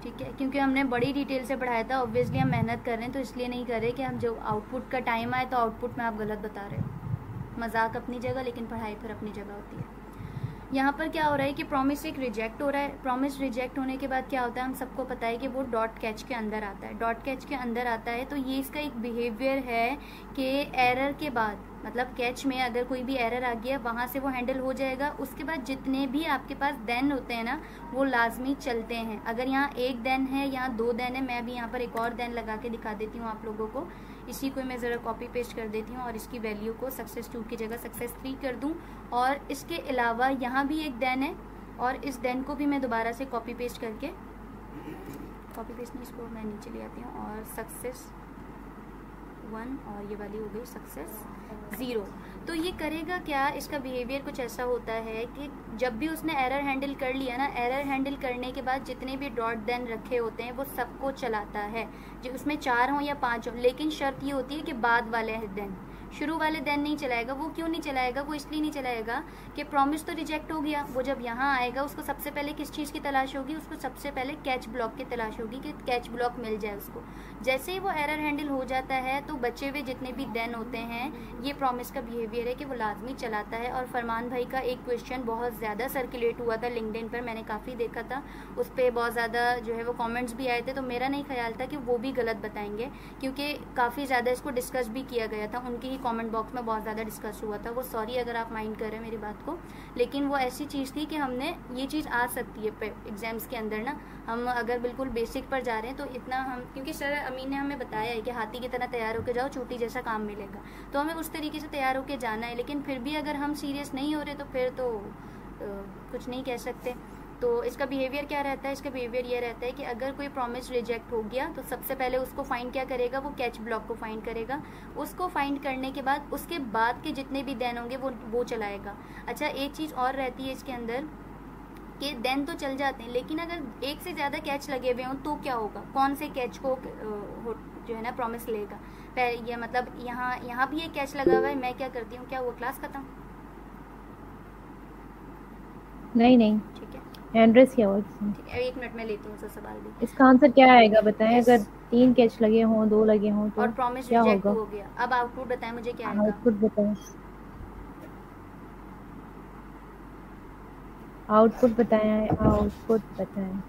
Speaker 1: ठीक है, क्योंकि हमने बड़ी डिटेल से पढ़ाया था। ऑब्वियसली हम मेहनत कर रहे हैं तो इसलिए नहीं कर रहे कि हम जो आउटपुट का टाइम आए तो आउटपुट में आप गलत बता रहे हो। मजाक अपनी जगह, लेकिन पढ़ाई फिर अपनी जगह होती है। यहाँ पर क्या हो रहा है कि प्रॉमिस एक रिजेक्ट हो रहा है। प्रॉमिस रिजेक्ट होने के बाद क्या होता है, हम सबको पता है कि वो डॉट कैच के अंदर आता है। डॉट कैच के अंदर आता है तो ये इसका एक बिहेवियर है कि एरर के बाद, मतलब कैच में अगर कोई भी एरर आ गया वहाँ से वो हैंडल हो जाएगा। उसके बाद जितने भी आपके पास देन होते हैं ना, वो लाजमी चलते हैं। अगर यहाँ एक देन है, यहाँ दो देन है, मैं भी यहाँ पर एक और देन लगा के दिखा देती हूँ आप लोगों को। इसी को मैं ज़रा कॉपी पेस्ट कर देती हूँ और इसकी वैल्यू को सक्सेस 2 की जगह सक्सेस 3 कर दूँ। और इसके अलावा यहाँ भी एक देन है और इस देन को भी मैं दोबारा से कॉपी पेस्ट करके, कॉपी पेस्ट नहीं, इसको मैं नीचे ले आती हूँ और सक्सेस 1 और ये वाली हो गई सक्सेस 0। तो ये करेगा क्या, इसका बिहेवियर कुछ ऐसा होता है कि जब भी उसने एरर हैंडल कर लिया ना, एरर हैंडल करने के बाद जितने भी डॉट देन रखे होते हैं वो सबको चलाता है, जो उसमें 4 हों या 5 हों। लेकिन शर्त ये होती है कि बाद वाले देन, शुरू वाले देन नहीं चलाएगा। वो क्यों नहीं चलाएगा? वो इसलिए नहीं चलाएगा कि प्रॉमिस तो रिजेक्ट हो गया, वो जब यहाँ आएगा उसको सबसे पहले किस चीज़ की तलाश होगी? उसको सबसे पहले कैच ब्लॉक की तलाश होगी कि कैच ब्लॉक मिल जाए उसको। जैसे ही वो एरर हैंडल हो जाता है तो बचे हुए जितने भी देन होते हैं, ये प्रॉमिस का बिहेवियर है कि वो लाजमी चलाता है। और फरमान भाई का एक क्वेश्चन बहुत ज़्यादा सर्कुलेट हुआ था लिंक्डइन पर, मैंने काफ़ी देखा था, उस पर बहुत ज़्यादा जो है वो कॉमेंट्स भी आए थे। तो मेरा नहीं ख्याल था कि वो भी गलत बताएंगे, क्योंकि काफ़ी ज़्यादा इसको डिस्कस भी किया गया था, उनकी ही कमेंट बॉक्स में बहुत ज़्यादा डिस्कस हुआ था। वो सॉरी अगर आप माइंड कर रहे हैं मेरी बात को, लेकिन वो ऐसी चीज़ थी कि हमने ये चीज़ आ सकती है एग्जाम्स के अंदर ना। हम अगर बिल्कुल बेसिक पर जा रहे हैं तो इतना हम, क्योंकि सर अमीन ने हमें बताया है कि हाथी की तरह तैयार होकर जाओ, चूटी जैसा काम मिलेगा, तो हमें उस तरीके से तैयार होकर जाना है। लेकिन फिर भी अगर हम सीरियस नहीं हो रहे तो फिर तो कुछ नहीं कह सकते। तो इसका बिहेवियर क्या रहता है? इसका बिहेवियर ये रहता है कि अगर कोई प्रॉमिस रिजेक्ट हो गया तो सबसे पहले उसको फाइंड क्या करेगा? वो कैच ब्लॉक को फाइंड करेगा। उसको फाइंड करने के बाद उसके बाद के जितने भी देन होंगे वो चलाएगा। अच्छा, एक चीज़ और रहती है इसके अंदर कि देन तो चल जाते हैं, लेकिन अगर एक से ज़्यादा कैच लगे हुए हों तो क्या होगा? कौन से कैच को जो है ना प्रॉमिस लेगा? पहले ये मतलब यहाँ भी एक कैच लगा हुआ है, मैं क्या करती हूँ, क्या वो क्लास खत्म?
Speaker 3: नहीं,
Speaker 1: ठीक है,
Speaker 3: हैंड रेस किया हुआ है।
Speaker 1: ठीक है, 1 मिनट में लेती हूँ सवाल भी।
Speaker 3: इसका आंसर क्या आएगा बताएं? अगर 3 कैच लगे हों, 2 लगे हों तो
Speaker 1: और प्रॉमिस
Speaker 3: क्या
Speaker 1: रिजेक्ट
Speaker 3: होगा?
Speaker 1: हो गया। अब आउटपुट बताएं मुझे क्या आएगा?
Speaker 3: आउटपुट बताएं, आउटपुट बताएं, आउटपुट बताएं।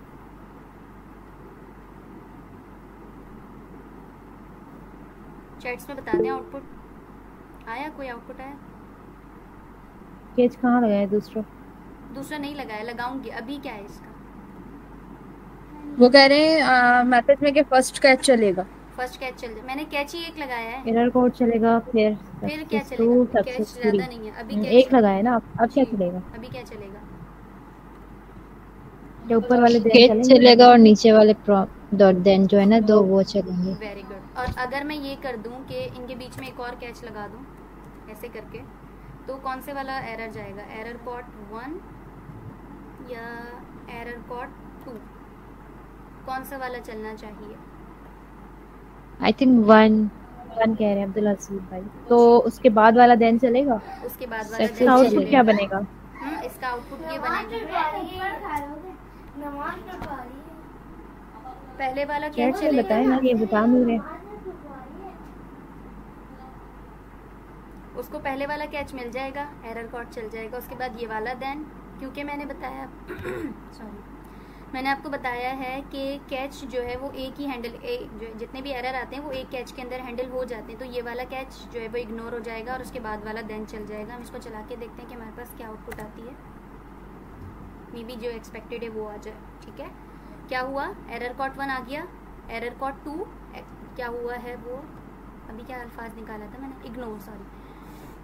Speaker 1: चैट्स में बता दें आउटपुट आया, कोई आउटपुट आया?
Speaker 3: कैच कहाँ लगाया? दूसरा
Speaker 1: नहीं लगाया, लगाऊंगी। अभी क्या है इसका?
Speaker 4: वो कह रहे हैं मैसेज में कि फर्स्ट कैच चलेगा।
Speaker 1: फर्स्ट कैच चल जाए, मैंने कैच ही एक लगाया है।
Speaker 3: एरर कोड चलेगा, फिर
Speaker 1: क्या चलेगा? कैच ज्यादा नहीं है अभी, कैच
Speaker 3: एक लगाया ना। अब क्या चलेगा?
Speaker 1: अभी क्या चलेगा?
Speaker 3: ये ऊपर वाले
Speaker 9: कैच चलेगा और नीचे वाले डॉट देन जो है ना, दो वो चलेंगे।
Speaker 1: Very good. और अगर मैं ये कर दूं कि इनके बीच में एक और कैच लगा दूं ऐसे करके, तो कौन से वाला एरर जाएगा? एरर कोड 1 या एरर कोड 2? कौन सा वाला चलना चाहिए?
Speaker 9: आई थिंक 1
Speaker 3: कह रहे हैं अब्दुल हसीब भाई। तो उसके बाद वाला देन चलेगा?
Speaker 1: उसके बाद वाला
Speaker 3: आउटपुट क्या बनेगा?
Speaker 1: इसका आउटपुट ये बनेगा। पहले वाला क्या
Speaker 3: चैट से
Speaker 1: चलेगा,
Speaker 3: बताए ना, ये बता नहीं रहे।
Speaker 1: उसको पहले वाला कैच मिल जाएगा, एरर कोड चल जाएगा, उसके बाद ये वाला देन, क्योंकि मैंने बताया सॉरी मैंने आपको बताया है कि कैच जो है वो एक ही हैंडल जो जितने भी एरर आते हैं वो एक कैच के अंदर हैंडल हो जाते हैं, तो ये वाला कैच जो है वो इग्नोर हो जाएगा और उसके बाद वाला देन चल जाएगा। हम इसको चला के देखते हैं कि हमारे पास क्या आउटपुट आती है, मे बी जो एक्सपेक्टेड है वो आ जाए। ठीक है, क्या हुआ, एरर कोड 1 आ गया, एरर कोड 2 क्या हुआ है वो अभी क्या अल्फाज निकाला था मैंने, इग्नोर, सॉरी,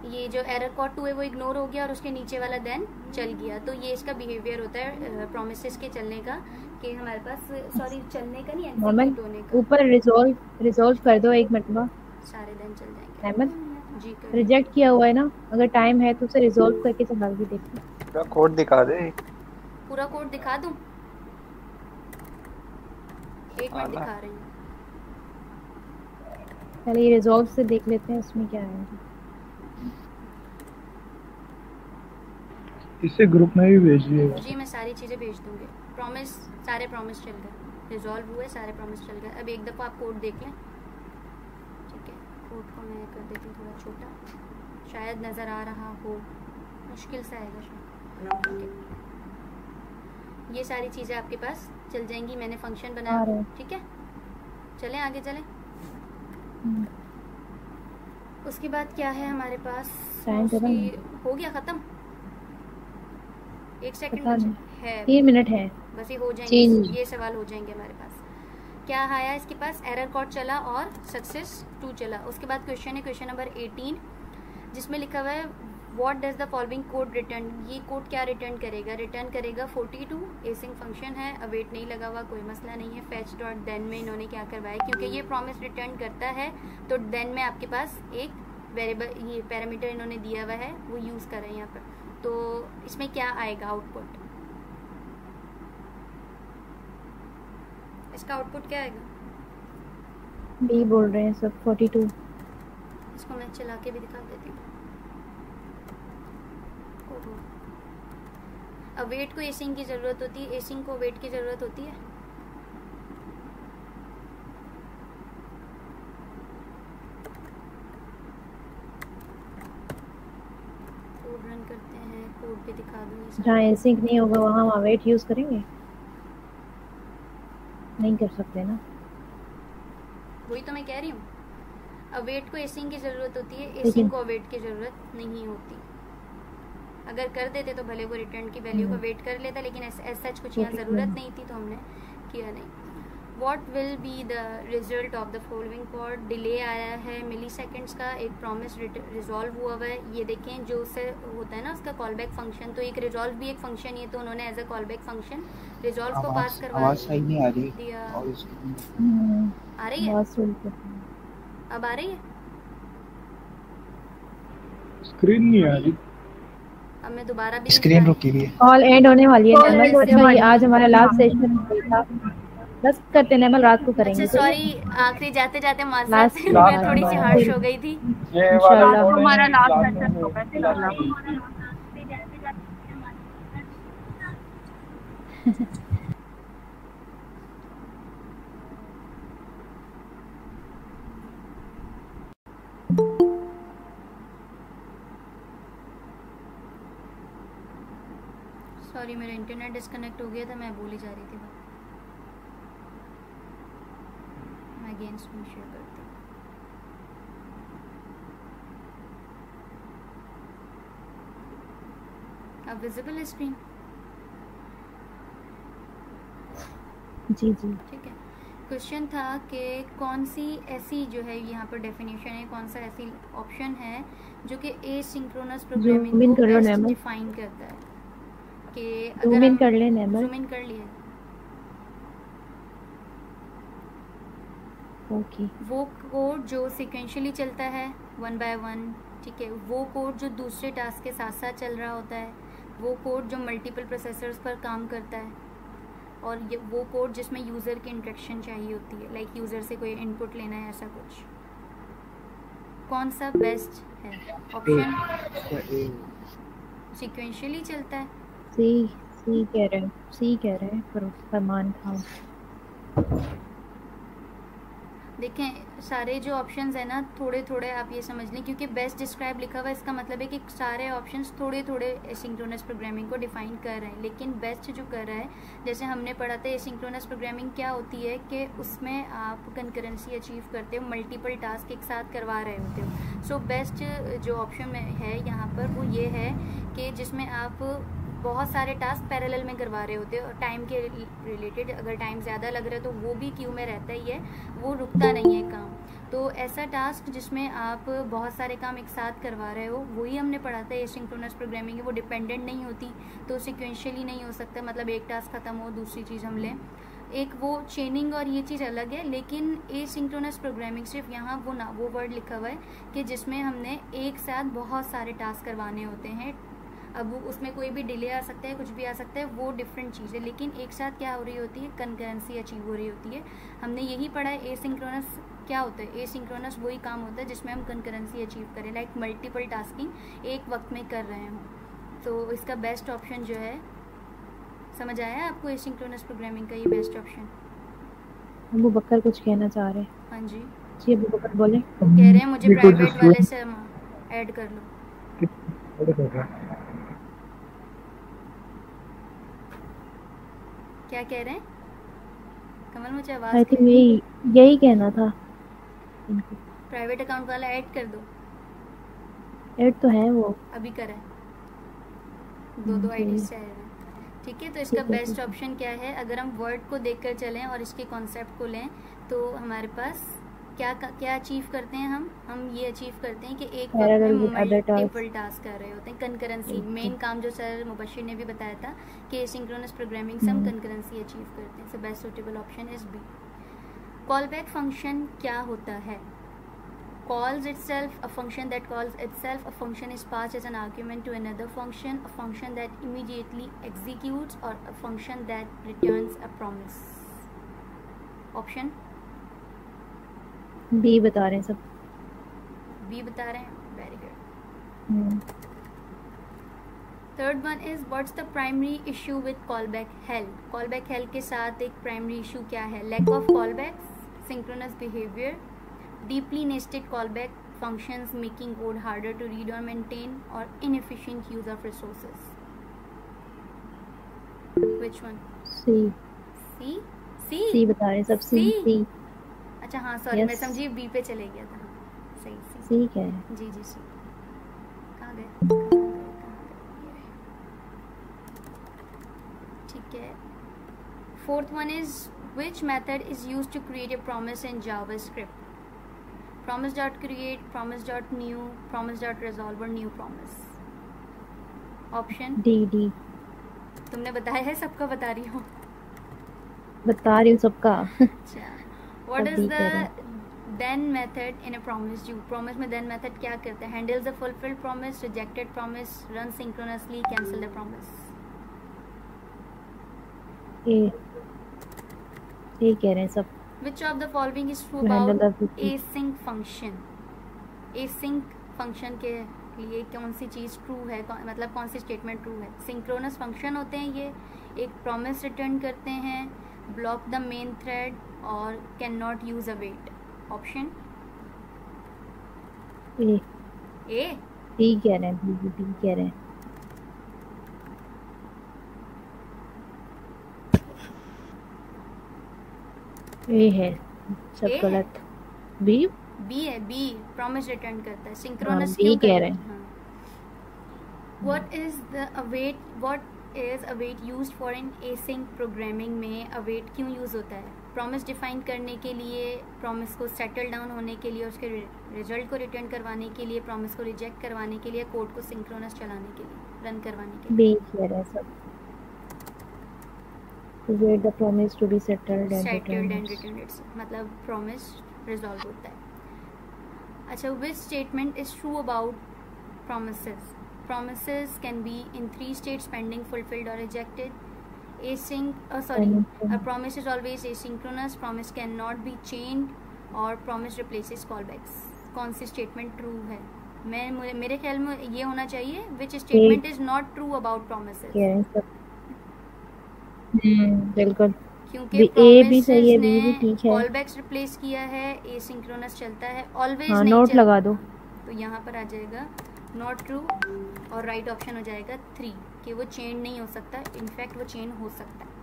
Speaker 1: ये जो एरर कोड 2 है वो इग्नोर हो गया और उसके नीचे वाला देन चल गया। तो ये इसका बिहेवियर होता है प्रोमिसेस के चलने का, कि हमारे पास सॉरी चलने का नहीं, एक्सिक्यूट होने का।
Speaker 3: ऊपर रिजॉल्व कर दो एक मिनट
Speaker 1: सारे देन चल जाएंगे।
Speaker 3: अहमद
Speaker 1: जी कर
Speaker 3: रिजेक्ट किया हुआ है ना, अगर टाइम है तो उसे रिजॉल्व करके चला के देखो।
Speaker 5: पूरा कोड दिखा दे।
Speaker 1: पूरा कोड दिखा दूं, एक मिनट दिखा रही हूँ।
Speaker 3: पहले ये रिजॉल्व से देख लेते हैं इसमें क्या है।
Speaker 6: इसे ग्रुप में भी भेज दिएगा।
Speaker 1: जी मैं सारी चीज़ें भेज दूंगी। प्रॉमिस, सारे प्रॉमिस चल गए, रिजॉल्व हुए, सारे प्रॉमिस चल गए। अब एक दफ़ा आप कोड देख लें। ठीक है, कोड को मैं कर देती हूँ थोड़ा छोटा, शायद नज़र आ रहा हो, मुश्किल से आएगा शायद। ठीक है, ये सारी चीज़ें आपके पास चल जाएंगी, मैंने फंक्शन बनाया। ठीक है, चलें आगे चलें। उसके बाद क्या है हमारे पास, हो गया ख़त्म, 1 सेकंड है,
Speaker 3: 3 मिनट है
Speaker 1: बस, ये हो जाएंगे, ये सवाल हो जाएंगे हमारे पास। क्या आया इसके पास, एरर कोड चला और सक्सेस 2 चला। उसके बाद क्वेश्चन है, क्वेश्चन नंबर 18, जिसमें लिखा हुआ है what does the following code return. ये कोड क्या रिटर्न करेगा, रिटर्न करेगा 42, एसिंग फंक्शन है, अवेट नहीं लगा हुआ, कोई मसला नहीं है। फेच डॉट देन में इन्होंने क्या करवाया, क्योंकि ये प्रॉमिस रिटर्न करता है तो देन में आपके पास एक वेरिएबल, ये पैरामीटर इन्होंने दिया हुआ है, वो यूज़ कर रहे हैं यहाँ पर। तो इसमें क्या आएगा आउटपुट, इसका आउटपुट क्या आएगा,
Speaker 3: बी बोल रहे हैं सब 42।
Speaker 1: इसको मैं चला के भी दिखा देती हूँ। अवेट को एसिंग की ज़रूरत होती है, एसिंग को अवेट की ज़रूरत होती है। कोड रन करते हैं, कोड भी दिखा दूँगी।
Speaker 3: जहाँ एसिंक नहीं होगा वहाँ हम अवेट यूज़ करेंगे, नहीं कर सकते ना,
Speaker 1: वही तो मैं कह रही हूँ, अवेट को एसिंग की ज़रूरत होती है, एसिंग को अवेट की ज़रूरत नहीं होती। अगर कर देते तो भले वो रिटर्न की वैल्यू को वेट कर लेता, लेकिन एज सच कुछ यहाँ ज़रूरत नहीं थी तो हमने किया नहीं। What will be the result of the following code, delay आया है मिली सेकेंड्स का, एक प्रॉमिस रिजॉल्व हुआ हुआ है। ये देखें जो उससे होता है ना उसका कॉल बैक फंक्शन, तो एक रिजॉल्व भी एक फंक्शन, ये तो उन्होंने as a call back function resolve को पास करवा दिया। आ रही है, अब आ रही है,
Speaker 6: स्क्रीन नहीं आ रही,
Speaker 1: अब मैं दोबारा भी
Speaker 2: स्क्रीन रुकी हुई है।
Speaker 3: कॉल एंड होने वाली है। आज हमारा लास्ट सेशन था, बस करते हैं, रात को करेंगे।
Speaker 1: अच्छा सॉरी, आखिरी जाते जाते माजरत से मैं थोड़ी सी हार्श हो गई थी।
Speaker 6: इंशाल्लाह
Speaker 4: हमारा लास्ट सेशन होगा।
Speaker 1: सॉरी मेरा इंटरनेट डिस्कनेक्ट हो गया था, मैं भूल ही जा रही थी। मैं अगेन स्क्रीन शेयर करती हूँ। अब विजिबल है स्क्रीन?
Speaker 3: जी जी
Speaker 1: ठीक है। क्वेश्चन था कि कौन सी ऐसी जो है यहाँ पर डेफिनेशन है, कौन सा ऐसी ऑप्शन है जो कि एसिंक्रोनस प्रोग्रामिंग को बेस्ट डिफाइन करता है। कि
Speaker 3: जूम इन कर ले नेमर,
Speaker 1: जूम इन कर लिया।
Speaker 3: ओके।
Speaker 1: वो कोड जो सीक्वेंशियली चलता है 1 by 1, ठीक है। वो कोड जो दूसरे टास्क के साथ साथ चल रहा होता है। वो कोड जो मल्टीपल प्रोसेसर्स पर काम करता है। और ये वो कोड जिसमें यूज़र की इंटरेक्शन चाहिए होती है, लाइक यूज़र से कोई इनपुट लेना है, ऐसा कुछ। कौन सा बेस्ट है ऑप्शन? सीक्वेंशियली चलता है
Speaker 3: सी सी कह रहे हैं, सी कह रहे हैं फरमान खान।
Speaker 1: देखें सारे जो ऑप्शंस है ना थोड़े थोड़े आप ये समझ लें, क्योंकि बेस्ट डिस्क्राइब लिखा हुआ है इसका मतलब है कि सारे ऑप्शंस थोड़े थोड़े एसिंक्रोनस प्रोग्रामिंग को डिफाइन कर रहे हैं। लेकिन बेस्ट जो कर रहा है, जैसे हमने पढ़ा था एसिंक्रोनस प्रोग्रामिंग क्या होती है कि उसमें आप कंकरेंसी अचीव करते हो, मल्टीपल टास्क एक साथ करवा रहे होते हो। सो बेस्ट जो ऑप्शन में है यहाँ पर वो ये है कि जिसमें आप बहुत सारे टास्क पैरेलल में करवा रहे होते हो और टाइम के रिलेटेड, अगर टाइम ज़्यादा लग रहा है तो वो भी क्यू में रहता ही है, वो रुकता नहीं है काम। तो ऐसा टास्क जिसमें आप बहुत सारे काम एक साथ करवा रहे हो वही हमने पढ़ा था एसिंक्रोनस प्रोग्रामिंग है। वो डिपेंडेंट नहीं होती तो सिक्वेंशियली नहीं हो सकता, मतलब एक टास्क ख़त्म हो दूसरी चीज़ हम लें, एक वो चेनिंग और ये चीज़ अलग है। लेकिन एसिंक्रोनस प्रोग्रामिंग सिर्फ यहाँ वो वर्ड लिखा हुआ है कि जिसमें हमने एक साथ बहुत सारे टास्क करवाने होते हैं। अब उसमें कोई भी डिले आ सकता है, कुछ भी आ सकता है, वो डिफरेंट चीज़ है। लेकिन एक साथ क्या हो रही होती है, कंकरेंसी अचीव हो रही होती है। हमने यही पढ़ा है एसिंक्रोनस क्या होता है। एसिंक्रोनस वही काम होता है जिसमें हम कंकरेंसी अचीव करें, लाइक मल्टीपल टास्किंग एक वक्त में कर रहे हों। तो इसका बेस्ट ऑप्शन जो है, समझ आया आपको एसिंक्रोनस प्रोग्रामिंग का ये बेस्ट ऑप्शन?
Speaker 3: अबू बकर कुछ कहना चाह रहे हैं।
Speaker 1: हाँ जी
Speaker 3: जी अबू बकर बोले।
Speaker 1: कह रहे हैं मुझे प्राइवेट वाले से ऐड कर लो। क्या कह रहे हैं कमल? मुझे आवाज़
Speaker 3: आई थिंक यही कहना था इनको।
Speaker 1: प्राइवेट अकाउंट वाला ऐड कर दो।
Speaker 3: ऐड तो है वो
Speaker 1: अभी करा दो आईडी से ऐड है। ठीक है, तो इसका बेस्ट ऑप्शन क्या है? अगर हम वर्ड को देखकर चलें और इसके कॉन्सेप्ट को लें तो हमारे पास क्या अचीव करते हैं हम ये अचीव करते हैं कि एक वक्त में मल्टीपल टास्क कर रहे होते हैं। कंकरेंसी मेन काम जो सर मुबशिर ने भी बताया था कि एसिंक्रोनस प्रोग्रामिंग से हम कंकरेंसी अचीव करते हैं। So best suitable option is B. Call back function क्या होता है? calls itself, a function that calls itself, a function is passed as an argument to another function, a function that immediately executes, or a function that returns a promise. Option
Speaker 3: B बता रहे हैं सब।
Speaker 1: B बता रहे हैं, very good. Third one is what's the primary issue with callback hell? Callback hell के साथ एक प्राइमरी इशू क्या है? Lack of callbacks, synchronous behaviour, deeply nested callback functions making code harder to read or maintain, or inefficient use of resources. Which one?
Speaker 3: C.
Speaker 1: C? C?
Speaker 3: C बता रहे सब। C.
Speaker 1: अच्छा हाँ सॉरी, मैं समझी B पे चले गया था। सही
Speaker 3: C क्या है?
Speaker 1: जी C। कहाँ गए? ठीक है। Fourth one is which method is used to create a promise in JavaScript? Promise.create, promise.new, promise.resolve और new promise. Option
Speaker 3: D.
Speaker 1: तुमने बताया है, सबका बता रही हूँ।
Speaker 3: बता रही हूँ सबका।
Speaker 1: अच्छा, what is the then method in a promise due? promise में then method क्या करता है? handles the fulfilled promise, rejected promise, runs synchronously, cancel the promise. A कह रहे हैं सब। Which of the following is true about async function? async function के लिए कौन सी चीज़ ट्रू है, मतलब कौन सी स्टेटमेंट ट्रू है? सिंक्रोनस फंक्शन होते हैं ये, एक प्रॉमिस रिटर्न करते हैं, ब्लॉक द मेन थ्रेड, और can not use await. Option A
Speaker 3: D कह रहे हैं। डी कह रहे हैं। ए है सब गलत। बी
Speaker 1: है। बी प्रॉमिस रिटर्न करता है, सिंक्रोनस
Speaker 3: क्यों कह रहे हैं?
Speaker 1: What is await used for in async programming में अवेट क्यों यूज होता है? प्रॉमिस डिफाइन करने के लिए, प्रॉमिस को सेटल डाउन होने के लिए, उसके रिजल्ट को रिटर्न करवाने के लिए, प्रॉमिस को रिजेक्ट करवाने के लिए, कोड को सिंक्रोनस चलाने के लिए, रन करवाने के लिए।
Speaker 3: बी कह रहे हैं सब। wait the promise to be settled and returned
Speaker 1: its मतलब promise resolve होता है। अच्छा, which statement is true about promises? Promises can be in 3 states: pending, fulfilled, or rejected. A promise is always asynchronous, promise cannot be chained, और promise replaces callbacks. कौन सी statement true है? मेरे ख्याल में ये होना चाहिए which statement is not true about promises,
Speaker 3: बिल्कुल।
Speaker 1: क्योंकि
Speaker 3: ए भी सही है,
Speaker 1: प्रोमिसेस
Speaker 3: बी भी
Speaker 1: ने
Speaker 3: ठीक है।
Speaker 1: कॉल बैक्स रिप्लेस किया है, एसिंक्रोनस चलता है, ऑलवेज
Speaker 3: हाँ,
Speaker 1: नहीं
Speaker 3: नोट
Speaker 1: चलता।
Speaker 3: लगा दो।
Speaker 1: तो यहाँ पर आ जाएगा नॉट ट्रू और राइट ऑप्शन हो जाएगा 3 कि वो चेन नहीं हो सकता, इनफैक्ट वो चेन हो सकता है।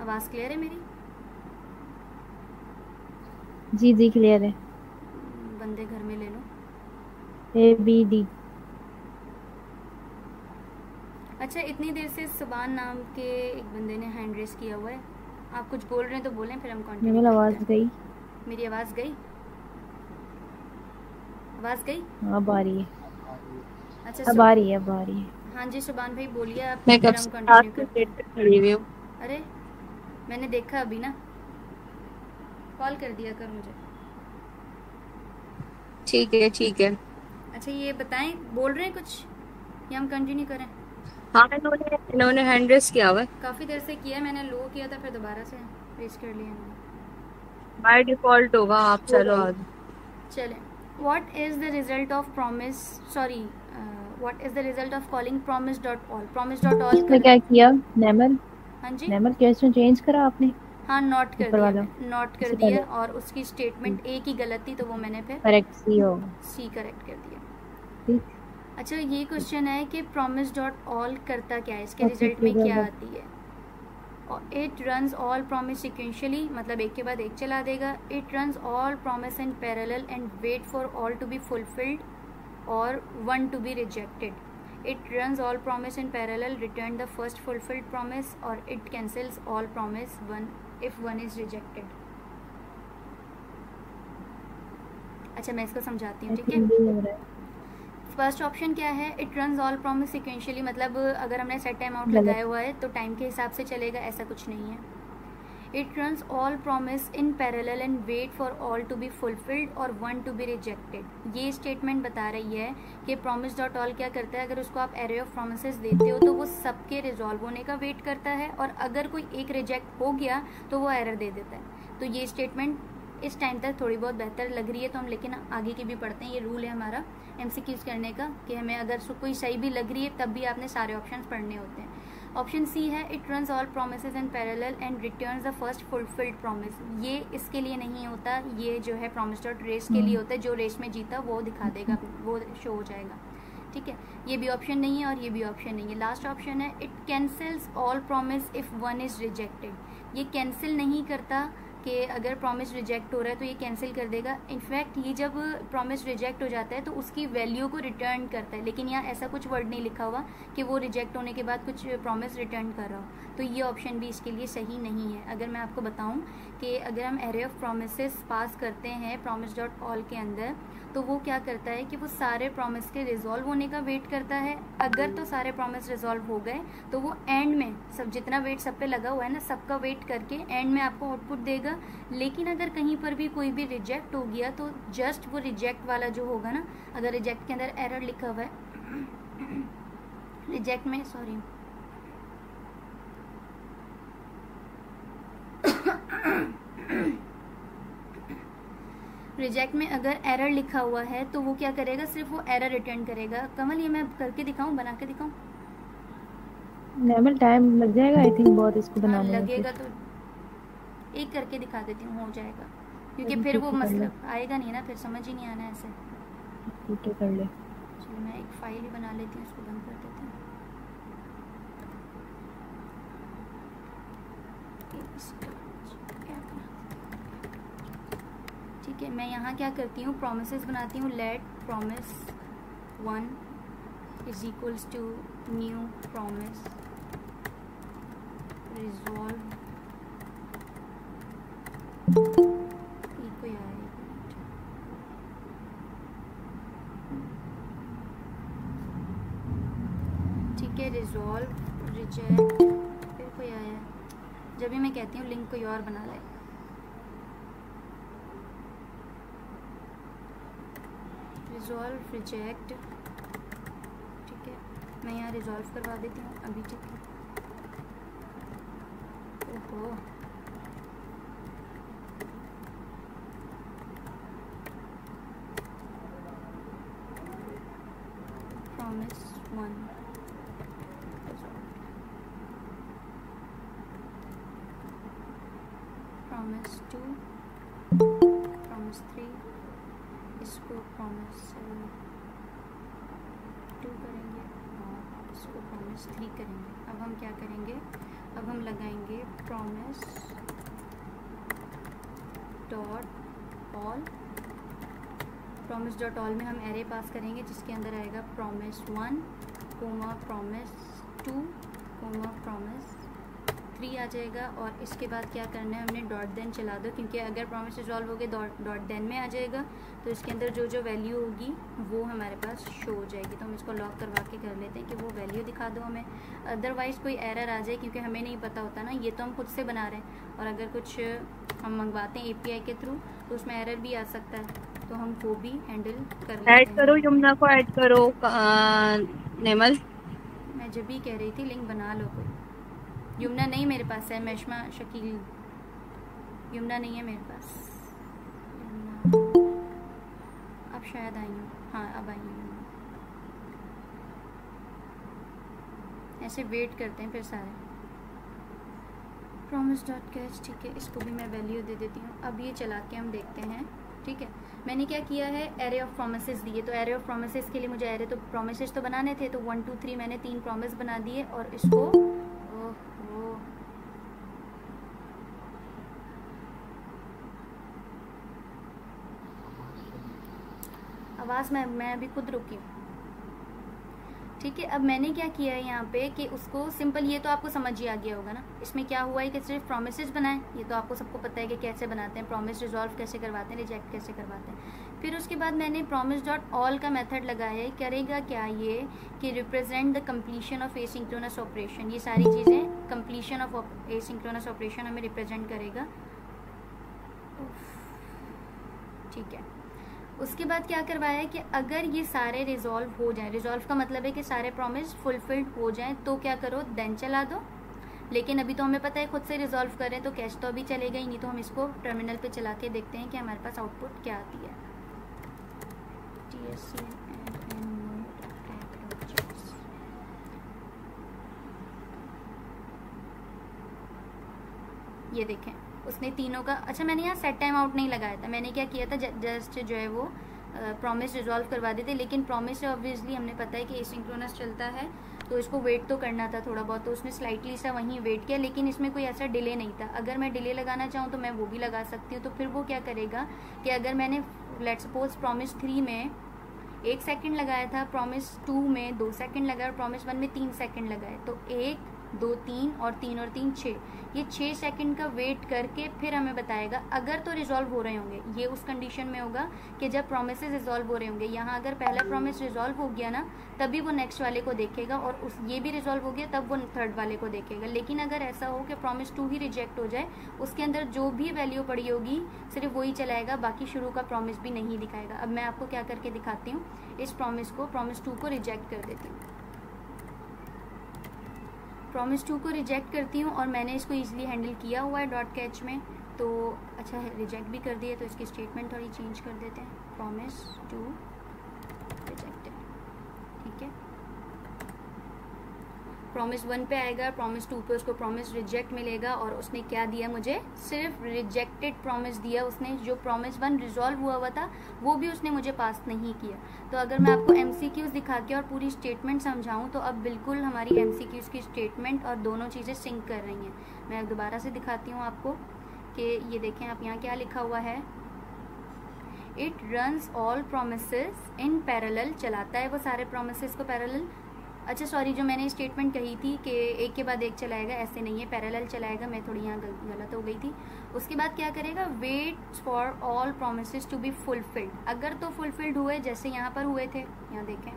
Speaker 1: आवाज़ क्लियर है मेरी?
Speaker 3: जी जी क्लियर है।
Speaker 1: बंदे घर में ले लो।
Speaker 3: A B D.
Speaker 1: अच्छा, इतनी देर से सुबान नाम के एक बंदे ने हैंड रेस किया हुआ है, आप कुछ बोल रहे हैं तो बोलें, फिर हम कंटिन्यू।
Speaker 3: मेरी आवाज़ गई?
Speaker 1: मेरी आवाज़ गई? आवाज़ गई?
Speaker 3: अब आ रही है।
Speaker 1: अच्छा,
Speaker 3: अब आ रही है, अब आ रही है।
Speaker 1: हाँ जी सुबान भाई बोलिए आप,
Speaker 8: मैं
Speaker 1: फिर
Speaker 8: कब
Speaker 1: हम
Speaker 8: से
Speaker 1: कंटिन्यू
Speaker 8: आपके
Speaker 1: करते
Speaker 8: सेट पे खड़ी हुई हूँ।
Speaker 1: हैं। अरे मैंने देखा अभी ना, कॉल कर दिया कर मुझे।
Speaker 8: ठीक है ठीक है।
Speaker 1: अच्छा ये बताएं, बोल रहे हैं कुछ या हम कंटिन्यू करें?
Speaker 8: हाँ इन्होंने हैंड रेस किया हुआ है।
Speaker 1: काफ़ी देर से किया, मैंने लो किया था, फिर दोबारा से रेस कर लिया मैंने।
Speaker 8: बाय डिफॉल्ट होगा, आप चलो आज।
Speaker 1: चलें। What is the result of promise? Sorry, what is the result of calling promise.all? Promise.all
Speaker 3: इसमें क्या किया नेमल?
Speaker 1: हाँ जी,
Speaker 3: नेमल क्वेश्चन चेंज करा आपने?
Speaker 1: हाँ नोट कर
Speaker 3: ऊपर
Speaker 1: दिया,
Speaker 3: वाला।
Speaker 1: नोट कर
Speaker 3: इससे
Speaker 1: दिया,
Speaker 3: पहले।
Speaker 1: और उसकी स्टेटमेंट ए की गलत थी तो वो मैंने फिर
Speaker 3: करेक्ट सी होगा।
Speaker 1: सी करेक्ट कर दिया।
Speaker 3: ठीक।
Speaker 1: अच्छा ये क्वेश्चन है कि promise.all करता क्या है, इसके
Speaker 3: Okay,
Speaker 1: रिजल्ट में
Speaker 3: ठीक है,
Speaker 1: क्या
Speaker 3: बस।
Speaker 1: आती है? It runs all promise sequentially, मतलब एक के बाद एक चला देगा। It runs all promise in parallel and wait for all to be fulfilled और one to be rejected. It runs all promise in parallel, return the first fulfilled promise, और it cancels all promise one if one is rejected. अच्छा मैं इसको समझाती हूँ, ठीक है। First option क्या है? It runs all promise sequentially, मतलब अगर हमने सेट टाइम आउट लगाया हुआ है तो टाइम के हिसाब से चलेगा, ऐसा कुछ नहीं है। It runs all promise in parallel and wait for all to be fulfilled और वन टू बी रिजेक्टेड। ये स्टेटमेंट बता रही है कि प्रॉमिस डॉट ऑल क्या करता है, अगर उसको आप एरे ऑफ प्रोमिसेस देते हो तो वो सबके रिजॉल्व होने का वेट करता है, और अगर कोई एक रिजेक्ट हो गया तो वो एरर दे देता है। तो ये स्टेटमेंट इस टाइम तक थोड़ी बहुत बेहतर लग रही है, तो हम लेकिन आगे की भी पढ़ते हैं। ये रूल है हमारा MCQs करने का कि हमें अगर कोई सही भी लग रही है तब भी आपने सारे ऑप्शंस पढ़ने होते हैं। ऑप्शन सी है it runs all promises in parallel and returns the first fulfilled promise. ये इसके लिए नहीं होता, ये जो है प्रॉमिस डॉट रेस के लिए होता है, जो रेस में जीता वो दिखा देगा, वो शो हो जाएगा, ठीक है। ये भी ऑप्शन नहीं है और ये भी ऑप्शन नहीं है। लास्ट ऑप्शन है it cancels all promise if one is rejected. ये कैंसिल नहीं करता कि अगर प्रॉमिस रिजेक्ट हो रहा है तो ये कैंसिल कर देगा। इनफैक्ट ये जब प्रॉमिस रिजेक्ट हो जाता है तो उसकी वैल्यू को रिटर्न करता है, लेकिन यहाँ ऐसा कुछ वर्ड नहीं लिखा हुआ कि वो रिजेक्ट होने के बाद कुछ प्रॉमिस रिटर्न कर रहा हो, तो ये ऑप्शन भी इसके लिए सही नहीं है। अगर मैं आपको बताऊँ कि अगर हम एरे ऑफ प्रोमिसेस पास करते हैं प्रॉमिस डॉट ऑल के अंदर, तो वो क्या करता है कि वो सारे प्रॉमिस के रिजॉल्व होने का वेट करता है। अगर तो सारे प्रॉमिस रिजॉल्व हो गए तो वो एंड में सब जितना वेट सब पे लगा हुआ है ना, सबका वेट करके एंड में आपको आउटपुट देगा। लेकिन अगर कहीं पर भी कोई भी रिजेक्ट हो गया तो जस्ट वो रिजेक्ट वाला जो होगा ना, अगर रिजेक्ट के अंदर एरर लिखा हुआ है रिजेक्ट में, सॉरी रिजेक्ट में अगर एरर लिखा हुआ है तो वो क्या करेगा, सिर्फ वो एरर रिटर्न करेगा। कमल ये मैं करके दिखाऊं, बना के दिखाऊं?
Speaker 3: नॉर्मल टाइम लग जाएगा आई थिंक बहुत इसको
Speaker 1: हाँ,
Speaker 3: बनाने में।
Speaker 1: लगेगा तो एक करके दिखा देती हूँ, हो जाएगा, क्योंकि फिर वो मतलब आएगा नहीं ना, फिर समझ ही नहीं आना ऐसे।
Speaker 3: ठीक है कर ले।
Speaker 1: चलो मैं एक फाइल ही बना लेती हूँ, उसको बंद कर देती हूँ। ठीक है, मैं यहाँ क्या करती हूँ, प्रोमिसेस बनाती हूँ। Let promise 1 is equals to new promise resolve कोई आया, ठीक है, रिजॉल्व रिजेक्ट, फिर कोई आया, जब भी मैं कहती हूँ लिंक कोई और बना ले। रिजॉल्व रिजेक्ट, ठीक है, मैं यहाँ रिजॉल्व करवा देती हूँ अभी, ठीक है। ओहो प्रॉमिस 2, प्रॉमिस 3, इसको प्रॉमिस 2 करेंगे और इसको प्रॉमिस 3 करेंगे। अब हम क्या करेंगे, अब हम लगाएंगे promise dot all. Promise dot all में हम एरे पास करेंगे जिसके अंदर आएगा प्रॉमिस 1, प्रॉमिस 2, प्रॉमिस 3 आ जाएगा। और इसके बाद क्या करना है, हमने डॉट देन चला दो, क्योंकि अगर प्रॉमिस रिजॉल्व हो गए डॉट देन में आ जाएगा तो इसके अंदर जो जो वैल्यू होगी वो हमारे पास शो हो जाएगी। तो हम इसको लॉक करवा के कर लेते हैं कि वो वैल्यू दिखा दो हमें, अदरवाइज़ कोई एरर आ जाए, क्योंकि हमें नहीं पता होता ना, ये तो हम खुद से बना रहे हैं और अगर कुछ हम मंगवाते हैं API के थ्रू तो उसमें एरर भी आ सकता है, तो हम वो भी हैंडल कर लेते हैं।
Speaker 8: ऐड करो, यमुना को ऐड करो। नेमल,
Speaker 1: मैं जब भी कह रही थी लिंक बना लो कोई। यमुना नहीं मेरे पास है, मैशमा शकील, यमुना नहीं है मेरे पास। यमुना अब शायद आई हूँ, हाँ अब आई हूँ। ऐसे वेट करते हैं फिर सारे। प्रॉमिस डॉट कैच, ठीक है, इसको भी मैं वैल्यू दे देती हूँ। अब ये चला के हम देखते हैं, ठीक है। मैंने क्या किया है, एरे ऑफ प्रोमिसेस दिए, तो एरे ऑफ प्रोमिसेस के लिए मुझे एरे तो प्रोमिसेस तो बनाने थे, तो 1 2 3 मैंने 3 प्रॉमिस बना दिए और इसको आवाज़ मैं अभी खुद रुकी हूँ, ठीक है। अब मैंने क्या किया है यहाँ पे कि उसको सिंपल, ये तो आपको समझ ही आ गया होगा ना, इसमें क्या हुआ है कि सिर्फ प्रोमिसेस बनाए, ये तो आपको सबको पता है कि कैसे बनाते हैं, प्रॉमिस रिजॉल्व कैसे करवाते हैं, रिजेक्ट कैसे करवाते हैं। फिर उसके बाद मैंने प्रॉमिस डॉट ऑल का मेथड लगाया है। करेगा क्या ये कि represent the completion of asynchronous operation, ये सारी चीज़ें कंप्लीशन ऑफ एसिंक्रोनस ऑपरेशन हमें रिप्रेजेंट करेगा, ठीक है। उसके बाद क्या करवाया है कि अगर ये सारे रिजॉल्व हो जाएं, रिजॉल्व का मतलब है कि सारे प्रॉमिस फुलफिल्ड हो जाएं, तो क्या करो, देन चला दो। लेकिन अभी तो हमें पता है खुद से रिजॉल्व करें तो कैश तो अभी चलेगा ही नहीं, तो हम इसको टर्मिनल पे चला के देखते हैं कि हमारे पास आउटपुट क्या आती है। ये देखें उसने तीनों का, अच्छा मैंने यहाँ सेट टाइम आउट नहीं लगाया था, मैंने क्या किया था, जस्ट जो है वो प्रॉमिस रिजॉल्व करवा देते, लेकिन प्रॉमिस ऑब्वियसली हमने पता है कि एसिंक्रोनस चलता है तो इसको वेट तो करना था थोड़ा बहुत, तो उसने स्लाइटली सा वहीं वेट किया, लेकिन इसमें कोई ऐसा डिले नहीं था। अगर मैं डिले लगाना चाहूँ तो मैं वो भी लगा सकती हूँ। तो फिर वो क्या करेगा कि अगर मैंने लेट्स सपोज प्रॉमिस 3 में 1 सेकेंड लगाया था, प्रॉमिस 2 में 2 सेकेंड लगाया और प्रॉमिस 1 में 3 सेकेंड लगाए, तो 1 2 3 और 3 और 3 6, ये 6 सेकंड का वेट करके फिर हमें बताएगा। अगर तो रिजॉल्व हो रहे होंगे, ये उस कंडीशन में होगा कि जब प्रोमिसेस रिजॉल्व हो रहे होंगे। यहाँ अगर पहला प्रॉमिस रिजॉल्व हो गया ना, तभी वो नेक्स्ट वाले को देखेगा, और उस ये भी रिजॉल्व हो गया तब वो थर्ड वाले को देखेगा। लेकिन अगर ऐसा हो कि प्रॉमिस 2 ही रिजेक्ट हो जाए, उसके अंदर जो भी वैल्यू पड़ी होगी सिर्फ वही चलाएगा, बाकी शुरू का प्रॉमिस भी नहीं दिखाएगा। अब मैं आपको क्या करके दिखाती हूँ, इस प्रॉमिस को, प्रॉमिस 2 को रिजेक्ट कर देती हूँ, प्रॉमिस 2 को रिजेक्ट करती हूँ, और मैंने इसको इजीली हैंडल किया हुआ है डॉट कैच में। तो अच्छा है, रिजेक्ट भी कर दिया, तो इसकी स्टेटमेंट थोड़ी चेंज कर देते हैं, प्रॉमिस 2 रिजेक्टेड, ठीक है। प्रॉमिस 1 पे आएगा, प्रॉमिस 2 पे उसको प्रॉमिस रिजेक्ट मिलेगा, और उसने क्या दिया मुझे, सिर्फ रिजेक्टेड प्रॉमिस दिया उसने। जो प्रॉमिस 1 रिजॉल्व हुआ था वो भी उसने मुझे पास नहीं किया। तो अगर मैं आपको MCQs दिखा के और पूरी स्टेटमेंट समझाऊं तो अब बिल्कुल हमारी MCQs की स्टेटमेंट और दोनों चीज़ें सिंक कर रही हैं। मैं दोबारा से दिखाती हूँ आपको कि ये देखें आप, यहाँ क्या लिखा हुआ है, it runs all promises in parallel, चलाता है वो सारे प्रोमिसेस को पैरेलल। अच्छा सॉरी, जो मैंने स्टेटमेंट कही थी कि एक के बाद एक चलाएगा, ऐसे नहीं है, पैरेलल चलाएगा, मैं थोड़ी यहाँ गलत हो गई थी। उसके बाद क्या करेगा, wait for all promises to be fulfilled. अगर तो फुलफिल्ड हुए, जैसे यहाँ पर हुए थे, यहाँ देखें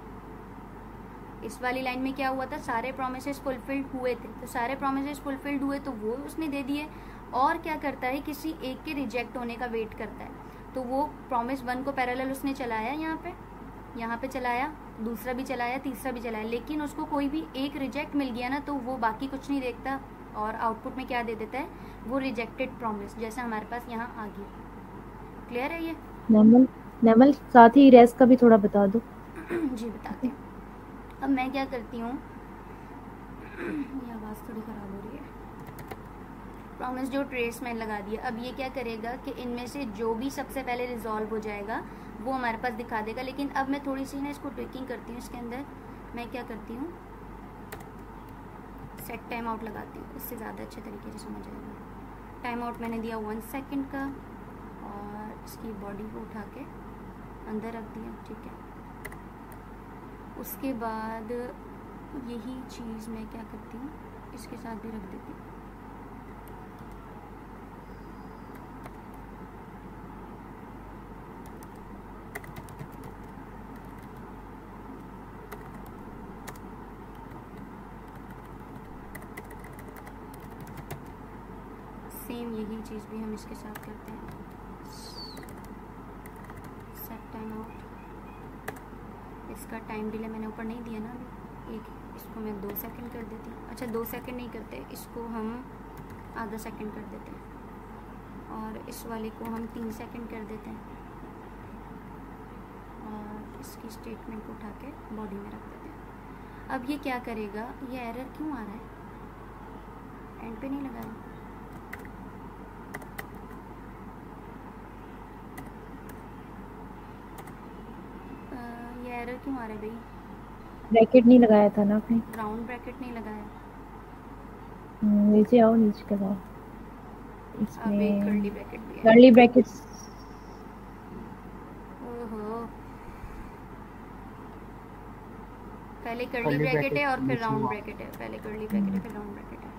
Speaker 1: इस वाली लाइन में क्या हुआ था, सारे प्रोमिसेस फुलफिल्ड हुए थे, तो सारे प्रोमिसेस फुलफिल्ड हुए तो वो उसने दे दिए। और क्या करता है, किसी एक के रिजेक्ट होने का वेट करता है, तो वो प्रॉमिस 1 को पैरेलल उसने चलाया, यहाँ पे चलाया, दूसरा भी चलाया, तीसरा भी चलाया, लेकिन उसको कोई भी एक रिजेक्ट मिल गया ना, तो वो बाकी कुछ नहीं देखता और आउटपुट में क्या दे देता है, वो रिजेक्टेड प्रॉमिस, जैसा हमारे पास यहाँ आ गया। क्लियर है ये?
Speaker 3: नमल साथ ही रेस का भी थोड़ा बता दो।
Speaker 1: जी बताते हैं। अब मैं क्या करती हूँ, ये आवाज़ थोड़ी ख़राब हो रही है, प्रॉमिस जो ट्रेस में लगा दिया। अब ये क्या करेगा कि इनमें से जो भी सबसे पहले रिजॉल्व हो जाएगा वो हमारे पास दिखा देगा। लेकिन अब मैं थोड़ी सी ना इसको ट्विकिंग करती हूँ। इसके अंदर मैं क्या करती हूँ, सेट टाइम आउट लगाती हूँ, उससे ज़्यादा अच्छे तरीके से समझ आएगा। टाइम आउट मैंने दिया 1 सेकेंड का और इसकी बॉडी को उठा के अंदर रख दिया, ठीक है। उसके बाद यही चीज़ मैं क्या करती हूँ, इसके साथ भी रख देती हूँ। सेम यही चीज़ भी हम इसके साथ करते हैं। सेट टाइम आउट, इसका टाइम डिले मैंने ऊपर नहीं दिया ना अभी, एक इसको मैं 2 सेकंड कर देती हूँ। अच्छा 2 सेकंड नहीं करते, इसको हम आधा सेकंड कर देते हैं और इस वाले को हम 3 सेकंड कर देते हैं और इसकी स्टेटमेंट को उठा के बॉडी में रख देते हैं। अब ये क्या करेगा, ये एरर क्यों आ रहा है, एंड पे नहीं लगाया। एरर क्यों आ रहा है भाई,
Speaker 3: ब्रैकेट नहीं लगाया था ना आपने,
Speaker 1: राउंड ब्रैकेट नहीं लगाया।
Speaker 3: नीचे आओ, नीचे लगाओ,
Speaker 1: इसमें कर्ली ब्रैकेट भी है,
Speaker 3: कर्ली ब्रैकेट्स।
Speaker 1: ओहो, पहले कर्ली ब्रैकेट है और फिर राउंड ब्रैकेट है, पहले कर्ली ब्रैकेट है फिर राउंड ब्रैकेट है,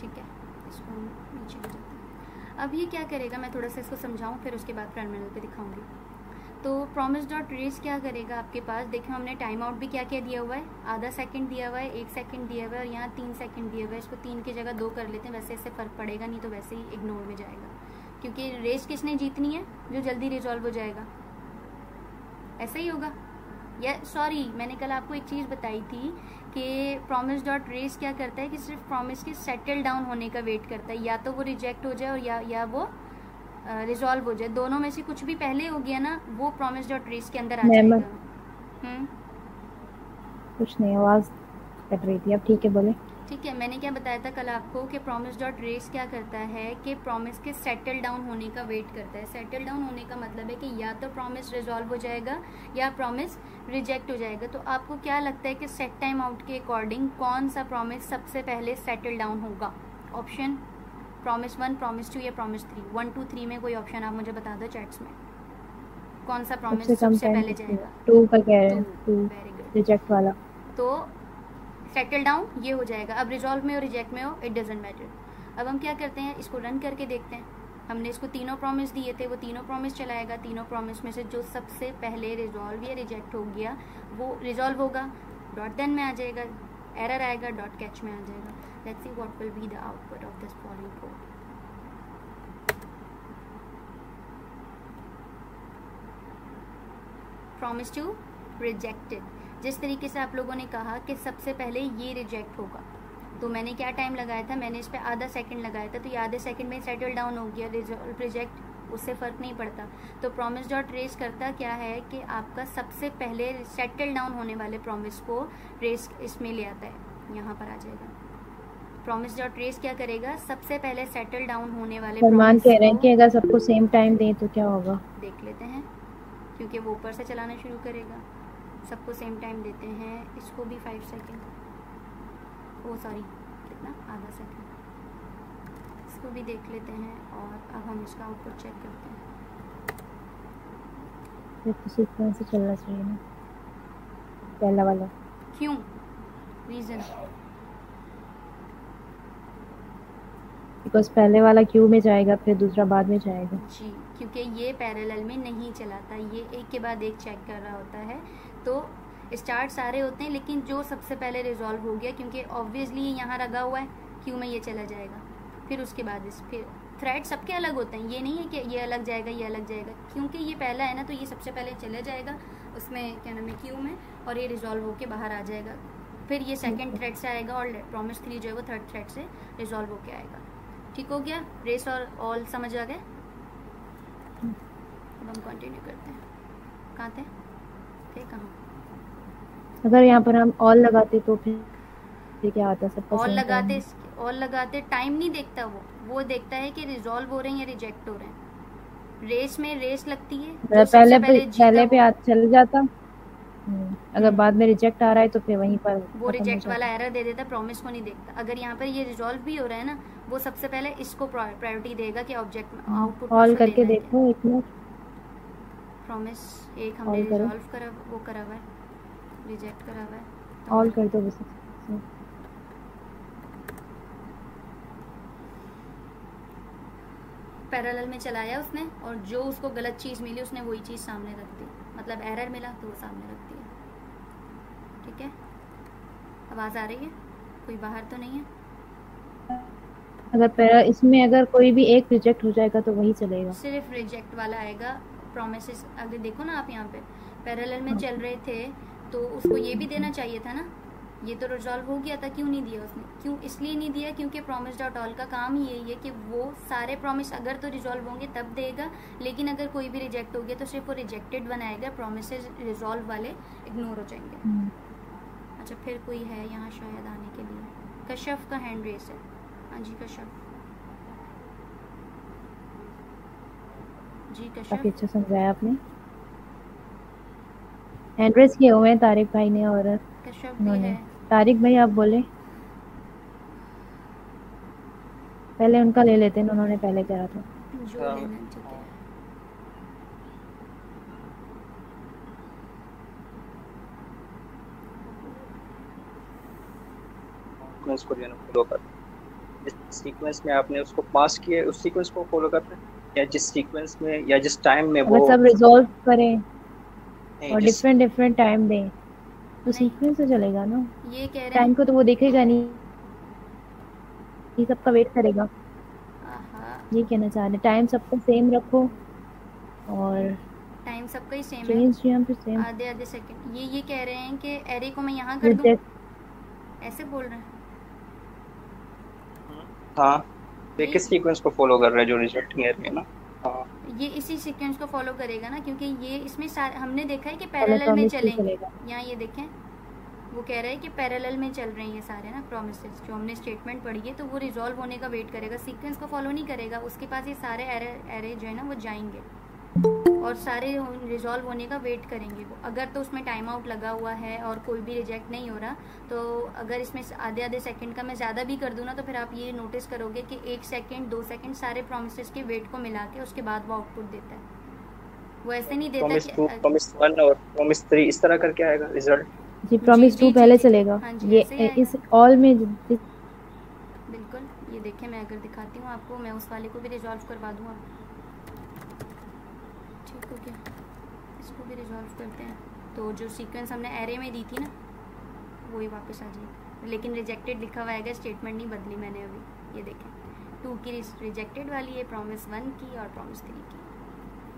Speaker 1: ठीक है। इसको हम नीचे ले जाते हैं। अब ये क्या करेगा, मैं थोड़ा सा इसको समझाऊं फिर उसके बाद टर्मिनल पे दिखाऊंगी। तो प्रॉमिस डॉट ट्रेस क्या करेगा आपके पास, देखिए हमने टाइम आउट भी क्या क्या दिया हुआ है, आधा सेकंड दिया हुआ है, 1 सेकंड दिया हुआ है और यहाँ 3 सेकंड दिया हुआ है। इसको 3 की जगह 2 कर लेते हैं, वैसे इससे फ़र्क पड़ेगा नहीं, तो वैसे ही इग्नोर में जाएगा, क्योंकि रेस किसने जीतनी है, जो जल्दी रिजॉल्व हो जाएगा, ऐसा ही होगा। या सॉरी, मैंने कल आपको एक चीज़ बताई थी कि प्रॉमिस डॉट रेस क्या करता है कि सिर्फ प्रॉमिस के सेटल डाउन होने का वेट करता है, या तो वो रिजेक्ट हो जाए और या वो रिजॉल्व हो जाए, दोनों में से कुछ भी पहले हो गया ना, वो प्रॉमिस डॉट रेस के अंदर आ जाएगा।
Speaker 3: कुछ नहीं, आवाज़ कट रही थी, अब ठीक है, बोले।
Speaker 1: ठीक है, मैंने क्या बताया था कल आपको कि प्रॉमिस डॉट रेस क्या करता है कि प्रॉमिस के सेटल डाउन होने का वेट करता है। सेटल डाउन होने का मतलब है कि या तो प्रॉमिस रिजॉल्व हो जाएगा या प्रॉमिस रिजेक्ट हो जाएगा। तो आपको क्या लगता है कि सेट टाइम आउट के अकॉर्डिंग कौन सा प्रॉमिस सबसे पहले सेटल डाउन होगा? ऑप्शन प्रॉमिस 1, प्रॉमिस 2 या प्रॉमिस 3। 1, 2, 3 में कोई ऑप्शन आप मुझे बता दो चैट्स में, कौन सा प्रॉमिस सबसे पहले जाएगा?
Speaker 3: 2 का कह रहे हैं, 2
Speaker 1: वेरी गुड,
Speaker 3: रिजेक्ट वाला।
Speaker 1: तो सेटल डाउन ये हो जाएगा। अब रिजॉल्व में हो रिजेक्ट में हो, इट डजेंट मैटर। अब हम क्या करते हैं, इसको रन करके देखते हैं। हमने इसको तीनों प्रॉमिस दिए थे, वो तीनों प्रॉमिस चलाएगा। तीनों प्रॉमिस में से जो सबसे पहले रिजॉल्व या रिजेक्ट हो गया वो रिजॉल्व होगा, डॉट देन में आ जाएगा, एरर आएगा, डॉट कैच में आ जाएगा। Let's see what will be the output of this following code. Promise two rejected. जिस तरीके से आप लोगों ने कहा कि सबसे पहले ये रिजेक्ट होगा, तो मैंने क्या टाइम लगाया था, मैंने इस पर आधा सेकंड लगाया था, तो ये आधे सेकंड में सेटल डाउन हो गया। रिजेक्ट उससे फ़र्क नहीं पड़ता। तो प्रॉमिस डॉट रेस करता क्या है कि आपका सबसे पहले सेटल डाउन होने वाले प्रॉमिस को रेस इसमें ले आता है, यहाँ पर आ जाएगा। प्रॉमिस डॉट रेस क्या करेगा, सबसे पहले सेटल डाउन होने वाले
Speaker 3: फरमान कह रहे हैं कि अगर सबको सेम टाइम दें तो क्या होगा,
Speaker 1: देख लेते हैं, क्योंकि वो ऊपर से चलाना शुरू करेगा। सबको सेम टाइम देते हैं, इसको भी 5 सेकेंड, ओ सॉरी कितना, आधा सेकेंड, इसको भी देख लेते हैं। और अब हम इसका आउटपुट चेक करते हैं।
Speaker 3: तो सीक्वेंस से चलना चाहिए ना, पहला वाला।
Speaker 1: क्यों, रीज़न?
Speaker 3: बिकॉज पहले वाला क्यू में जाएगा, फिर दूसरा बाद में जाएगा।
Speaker 1: जी, क्योंकि ये पैरेलल में नहीं चलाता, ये एक के बाद एक चेक कर रहा होता है। तो स्टार्ट सारे होते हैं, लेकिन जो सबसे पहले रिजॉल्व हो गया, क्योंकि ऑब्वियसली ये यहाँ लगा हुआ है, क्यू में ये चला जाएगा। फिर उसके बाद फिर थ्रेड सबके अलग होते हैं, ये नहीं है कि ये अलग जाएगा ये अलग जाएगा, क्योंकि ये पहला है ना, तो ये सबसे पहले चला जाएगा उसमें, क्या नाम है, क्यू में, और ये रिजॉल्व होके बाहर आ जाएगा। फिर ये सेकंड थ्रेड से आएगा और प्रॉमिस 3 जो है वो थर्ड थ्रेड से रिजॉल्व होके आएगा। ठीक हो गया, रेस और ऑल समझ आ गए? अब हम कंटिन्यू करते हैं। कहाँ थे कहाँ?
Speaker 3: अगर यहाँ पर हम ऑल लगाते तो फिर क्या आता, सबका
Speaker 1: ऑल
Speaker 3: सेम
Speaker 1: लगाते, ऑल लगाते टाइम नहीं देखता, वो देखता है कि रिजॉल्व हो रहे हैं या रिजेक्ट हो रहे हैं। रेस में रेस लगती है, जो सबसे
Speaker 3: पहले पे आज चल जाता। अगर बाद में रिजेक्ट आ रहा है तो फिर वहीं पर
Speaker 1: वो रिजेक्ट वाला एरर दे देता, प्रॉमिस को नहीं देखता। अगर यहाँ पर ये रिजॉल्व भी हो रहा है ना, वो सबसे पहले इसको प्रायोरिटी देगा कि ऑब्जेक्ट आउटपुट
Speaker 3: ऑल करके देखो एक मिनट।
Speaker 1: प्रॉमिस एक हमने रिजॉल्व करा, वो करा हुआ है, रिजेक्ट करा हुआ है,
Speaker 3: ऑल कर दो बस।
Speaker 1: पैरेलल में चलाया उसने, और जो उसको गलत चीज़ मिली उसने वही चीज़ सामने रख दी, मतलब एरर मिला तो वो सामने रख दिया। ठीक है, आवाज़ आ रही है? कोई बाहर तो नहीं है?
Speaker 3: अगर इसमें अगर कोई भी एक रिजेक्ट हो जाएगा तो वही चलेगा,
Speaker 1: सिर्फ रिजेक्ट वाला आएगा। प्रोमिसेस अगर देखो ना आप, यहाँ पे पैरेलल में चल रहे थे तो उसको ये भी देना चाहिए था ना, ये तो रिजॉल्व हो गया था, क्यों नहीं दिया उसने? क्यों इसलिए नहीं दिया क्योंकि प्रॉमिस डॉट ऑल का काम ही यही है कि वो सारे प्रॉमिस अगर तो रिजॉल्व होंगे तब देगा, लेकिन अगर कोई भी रिजेक्ट हो गया तो सिर्फ वो रिजेक्टेड बनाएगा, प्रॉमिसेस रिजॉल्व वाले इग्नोर हो जाएंगे। अच्छा, फिर कोई है यहाँ शायद आने के लिए? कश्यप का हैंड रेस है। हाँ जी कश्यप जी। कश्यप
Speaker 3: काफी अच्छा समझाया आपने। हैंड रेस किए हुए हैं तारिक भाई ने और
Speaker 1: कश्यप भी है।
Speaker 3: तारिक भाई आप बोले, पहले उनका ले लेते हैं, उन्होंने पहले करा था।
Speaker 1: जो लेना, ठीक है।
Speaker 5: सीक्वेंस को जो फॉलो कर, जिस सीक्वेंस में आपने उसको पास किया उस सीक्वेंस को फॉलो करते हैं, या जिस सीक्वेंस में या जिस टाइम में वो
Speaker 3: सब रिजॉल्व करें और डिफरेंट टाइम दें तो सीक्वेंस से चलेगा ना।
Speaker 1: ये कह रहे हैं
Speaker 3: टाइम को तो वो देखेगा नहीं, ये सबका वेट करेगा। ये कहना चाह रहे, टाइम सबका सेम रखो और
Speaker 1: टाइम सबका ही सेम
Speaker 3: है,
Speaker 1: आधे सेकंड। ये कह रहे हैं कि एरे को मैं यहाँ कर दूं, ऐसे बोल रहे हैं।
Speaker 5: हाँ, ये किस सीक्वेंस को फॉलो कर रहा है जो रिजेक्ट एरे है ना? हाँ,
Speaker 1: ये इसी सीक्वेंस को फॉलो करेगा ना, क्योंकि ये इसमें हमने देखा है कि पैरेलल में चलेंगे। यहाँ ये देखें, वो कह रहा है कि पैरेलल में चल रहे हैं ये सारे ना प्रोमिसेस, जो हमने स्टेटमेंट पढ़ी है, तो वो रिजॉल्व होने का वेट करेगा, सीक्वेंस को फॉलो नहीं करेगा। उसके पास ये सारे एरे जो है ना वो जाएंगे और सारे रिजॉल्व होने का वेट करेंगे वो। अगर तो उसमें टाइम आउट लगा हुआ है और कोई भी रिजेक्ट नहीं हो रहा, तो अगर इसमें आधे सेकंड का मैं ज़्यादा भी कर दूँ ना, तो फिर आप ये नोटिस करोगे कि 1 सेकंड 2 सेकंड सारे प्रोमिसेस के वेट को मिला के उसके बाद वो आउटपुट देता है। वो ऐसे नहीं देता
Speaker 5: प्रॉमिस 2, प्रॉमिस 1 और प्रॉमिस 3 इस तरह करके आएगा रिजल्ट।
Speaker 3: जी, प्रॉमिस 2 पहले चलेगा। ये इस ऑल में
Speaker 1: बिल्कुल। ये देखें, मैं अगर दिखाती हूँ आपको, मैं उस वाले को भी रिजॉल्व करवा दूँगा। ठीक हो गया, इसको भी रिजॉल्व करते हैं। तो जो सीक्वेंस हमने एरे में दी थी ना, वही वापस आ जाएगी, लेकिन रिजेक्टेड लिखा हुआ है, स्टेटमेंट नहीं बदली मैंने अभी। ये देखें, 2 की रिजेक्टेड वाली है, प्रॉमिस 1 की और प्रॉमिस 3 की।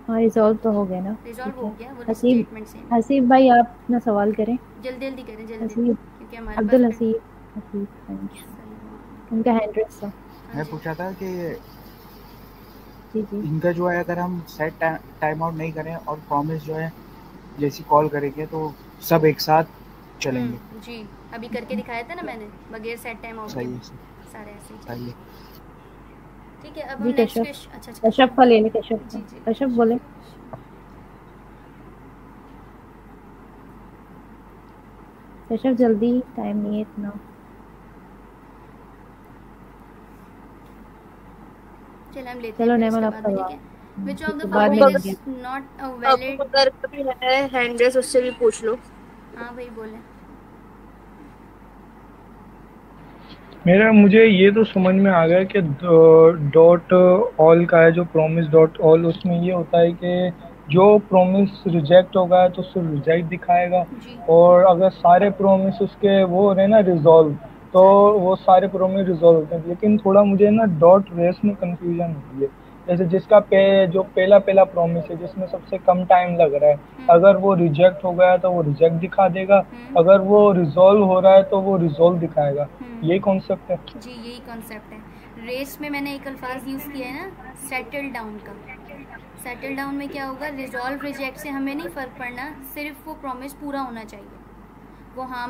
Speaker 3: हाँ, रिजॉल्व तो हो गया ना,
Speaker 1: रिजॉल्व हो गया। वो स्टेटमेंट सेम।
Speaker 3: हसीब भाई आप अपना सवाल करें,
Speaker 1: जल्दी करें, जल्दी, क्योंकि हमारे
Speaker 3: अब्दुल हसीब उनका हैंड रेस था।
Speaker 2: मैं पूछा था कि
Speaker 3: जी
Speaker 2: इनका जो है, अगर हम सेट टाइम आउट नहीं करें और प्रॉमिस जो है जैसी कॉल करेंगे तो सब एक साथ चलेंगे।
Speaker 1: जी, अभी करके दिखाया था ना मैंने, बगैर सेट टाइम आउट
Speaker 2: सही है,
Speaker 1: सारे ऐसे ही
Speaker 2: सही है।
Speaker 1: ठीक है, अब हम नेक्स्ट क्वेश्चन। अच्छा,
Speaker 3: कश्यप का ले ले, कश्यप बोले। कश्यप जल्दी, टाइम नहीं है इतना। चलो नेमल आपका
Speaker 1: ठीक है। Which of the following is not a valid?
Speaker 8: अगर कभी है हैंड रेस, उससे भी पूछ लो।
Speaker 1: हाँ भाई बोले।
Speaker 6: मुझे ये तो समझ में आ गया कि डॉट ऑल का है जो प्रॉमिस डॉट ऑल, उसमें ये होता है कि जो प्रॉमिस रिजेक्ट होगा तो सिर्फ रिजेक्ट दिखाएगा, और अगर सारे प्रॉमिस उसके वो हो रहे ना रिजॉल्व, तो वो सारे प्रॉमिस रिजॉल्व होते हैं। लेकिन थोड़ा मुझे ना डॉट रेस में कंफ्यूजन होती है। जैसे जिसका जो पहला प्रॉमिस है जिसमें सबसे कम टाइम लग रहा है, अगर वो रिजेक्ट हो गया तो वो रिजेक्ट दिखा देगा, अगर वो रिजॉल्व हो रहा है तो वो रिजॉल्व दिखाएगा। यही कॉन्सेप्ट है
Speaker 1: जी, यही कॉन्सेप्ट है। रेस में मैंने एक अल्फाज यूज़ किया है ना, सेटल डाउन का। सेटल डाउन में क्या होगा, रिजॉल्व रिजेक्ट से हमें नहीं फ़र्क पड़ना, सिर्फ वो प्रॉमिस पूरा होना चाहिए। वो हाँ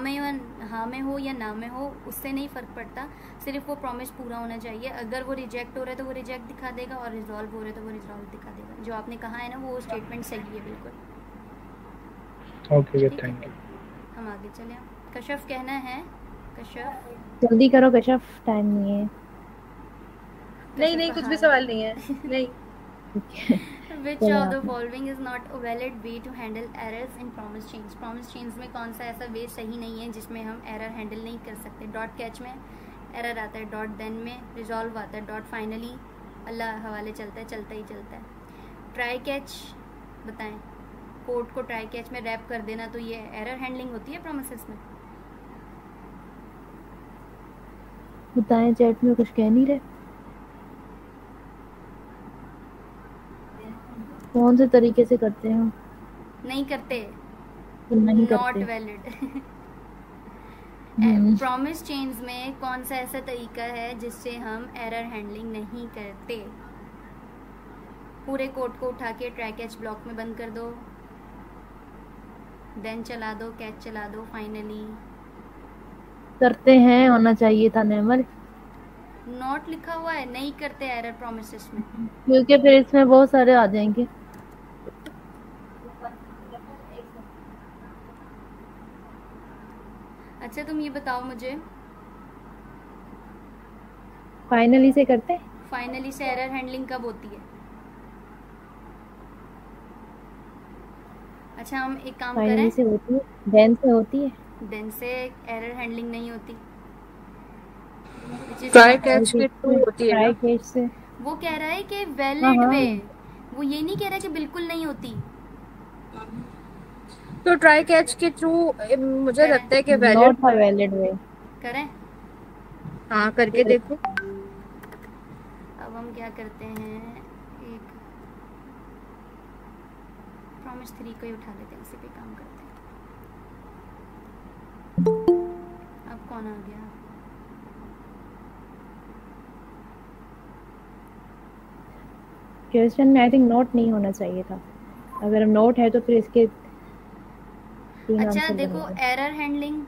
Speaker 1: में हो या ना में हो उससे नहीं फ़र्क पड़ता, सिर्फ वो प्रॉमिस पूरा होना चाहिए। अगर वो रिजेक्ट हो रहा है तो वो रिजेक्ट दिखा देगा, और रिजॉल्व हो रहा है तो वो रिजॉल्व दिखा देगा। जो आपने कहा है ना वो स्टेटमेंट सही है बिल्कुल।
Speaker 6: ओके,
Speaker 1: ठीक
Speaker 6: थैंक
Speaker 1: है,
Speaker 6: यू।
Speaker 1: हम आगे चले। कश्यप कहना है, कश्यप।
Speaker 3: जल्दी करो कश्यप, टाइम नहीं है।
Speaker 7: नहीं कुछ भी सवाल नहीं है। नहीं
Speaker 1: Which
Speaker 3: चलो
Speaker 1: of the
Speaker 3: आप
Speaker 1: following is not a valid way to handle errors in promise chains? promise chains में कौन सा ऐसा वे सही नहीं है जिसमें हम एरर हैंडल नहीं कर सकते? डॉट कैच में एरर आता है, डॉट देन में रिजॉल्व आता है, डॉट फाइनली अल्लाह हवाले चलता ही चलता है। ट्राई कैच बताएं, कोड को ट्राई कैच में रैप कर देना तो ये एरर हैंडलिंग होती है प्रोमिसेस में?
Speaker 3: बताएं, चैट में कुछ कह नहीं रहे। कौन से तरीके से करते हैं हम?
Speaker 1: नहीं करते,
Speaker 3: नहीं
Speaker 1: नॉट
Speaker 3: करते।
Speaker 1: वैलिड। प्रॉमिस चेन्स में कौन सा ऐसा तरीका है जिससे हम एरर हैंडलिंग नहीं करते? पूरे कोड को उठा के ट्राई कैच ब्लॉक में बंद कर दो, देन चला दो, कैच चला दो, फाइनली
Speaker 3: करते हैं, होना चाहिए था नेमर,
Speaker 1: नॉट लिखा हुआ है। नहीं करते एरर प्रोमिसेस में,
Speaker 3: क्योंकि फिर इसमें बहुत सारे आ जाएंगे।
Speaker 1: अच्छा तुम ये बताओ मुझे,
Speaker 3: फाइनली से करते हैं।
Speaker 1: फाइनली से एरर हैंडलिंग कब होती है? अच्छा हम एक काम
Speaker 3: फाइनली
Speaker 1: करें,
Speaker 3: से होती है, देन से होती है।
Speaker 1: देन से एरर हैंडलिंग नहीं होती,
Speaker 4: ट्राई कैच के थ्रू होती है
Speaker 3: ट्राई
Speaker 4: ना?
Speaker 3: कैच से
Speaker 1: वो कह रहा है कि
Speaker 3: हाँ
Speaker 1: वैलिड
Speaker 3: हाँ,
Speaker 1: वे, वो ये नहीं कह रहा कि बिल्कुल नहीं होती।
Speaker 4: तो ट्राई कैच के थ्रू मुझे
Speaker 1: करें।
Speaker 4: लगता है कि
Speaker 3: नॉट
Speaker 4: वैलिड
Speaker 3: अ वैलिड वे।
Speaker 1: करें,
Speaker 4: हाँ करके देखो।
Speaker 1: अब हम क्या करते हैं, एक प्रॉमिस 3 को ही उठा लेते हैं, इसी पे काम करते हैं। अब कौन आ गया?
Speaker 3: क्वेश्चन में आई थिंक नोट नहीं होना चाहिए था। अगर नोट है तो फिर इसके 3
Speaker 1: अच्छा
Speaker 3: आंसर
Speaker 1: देखो,
Speaker 3: बनेंगे।
Speaker 1: एरर हैंडलिंग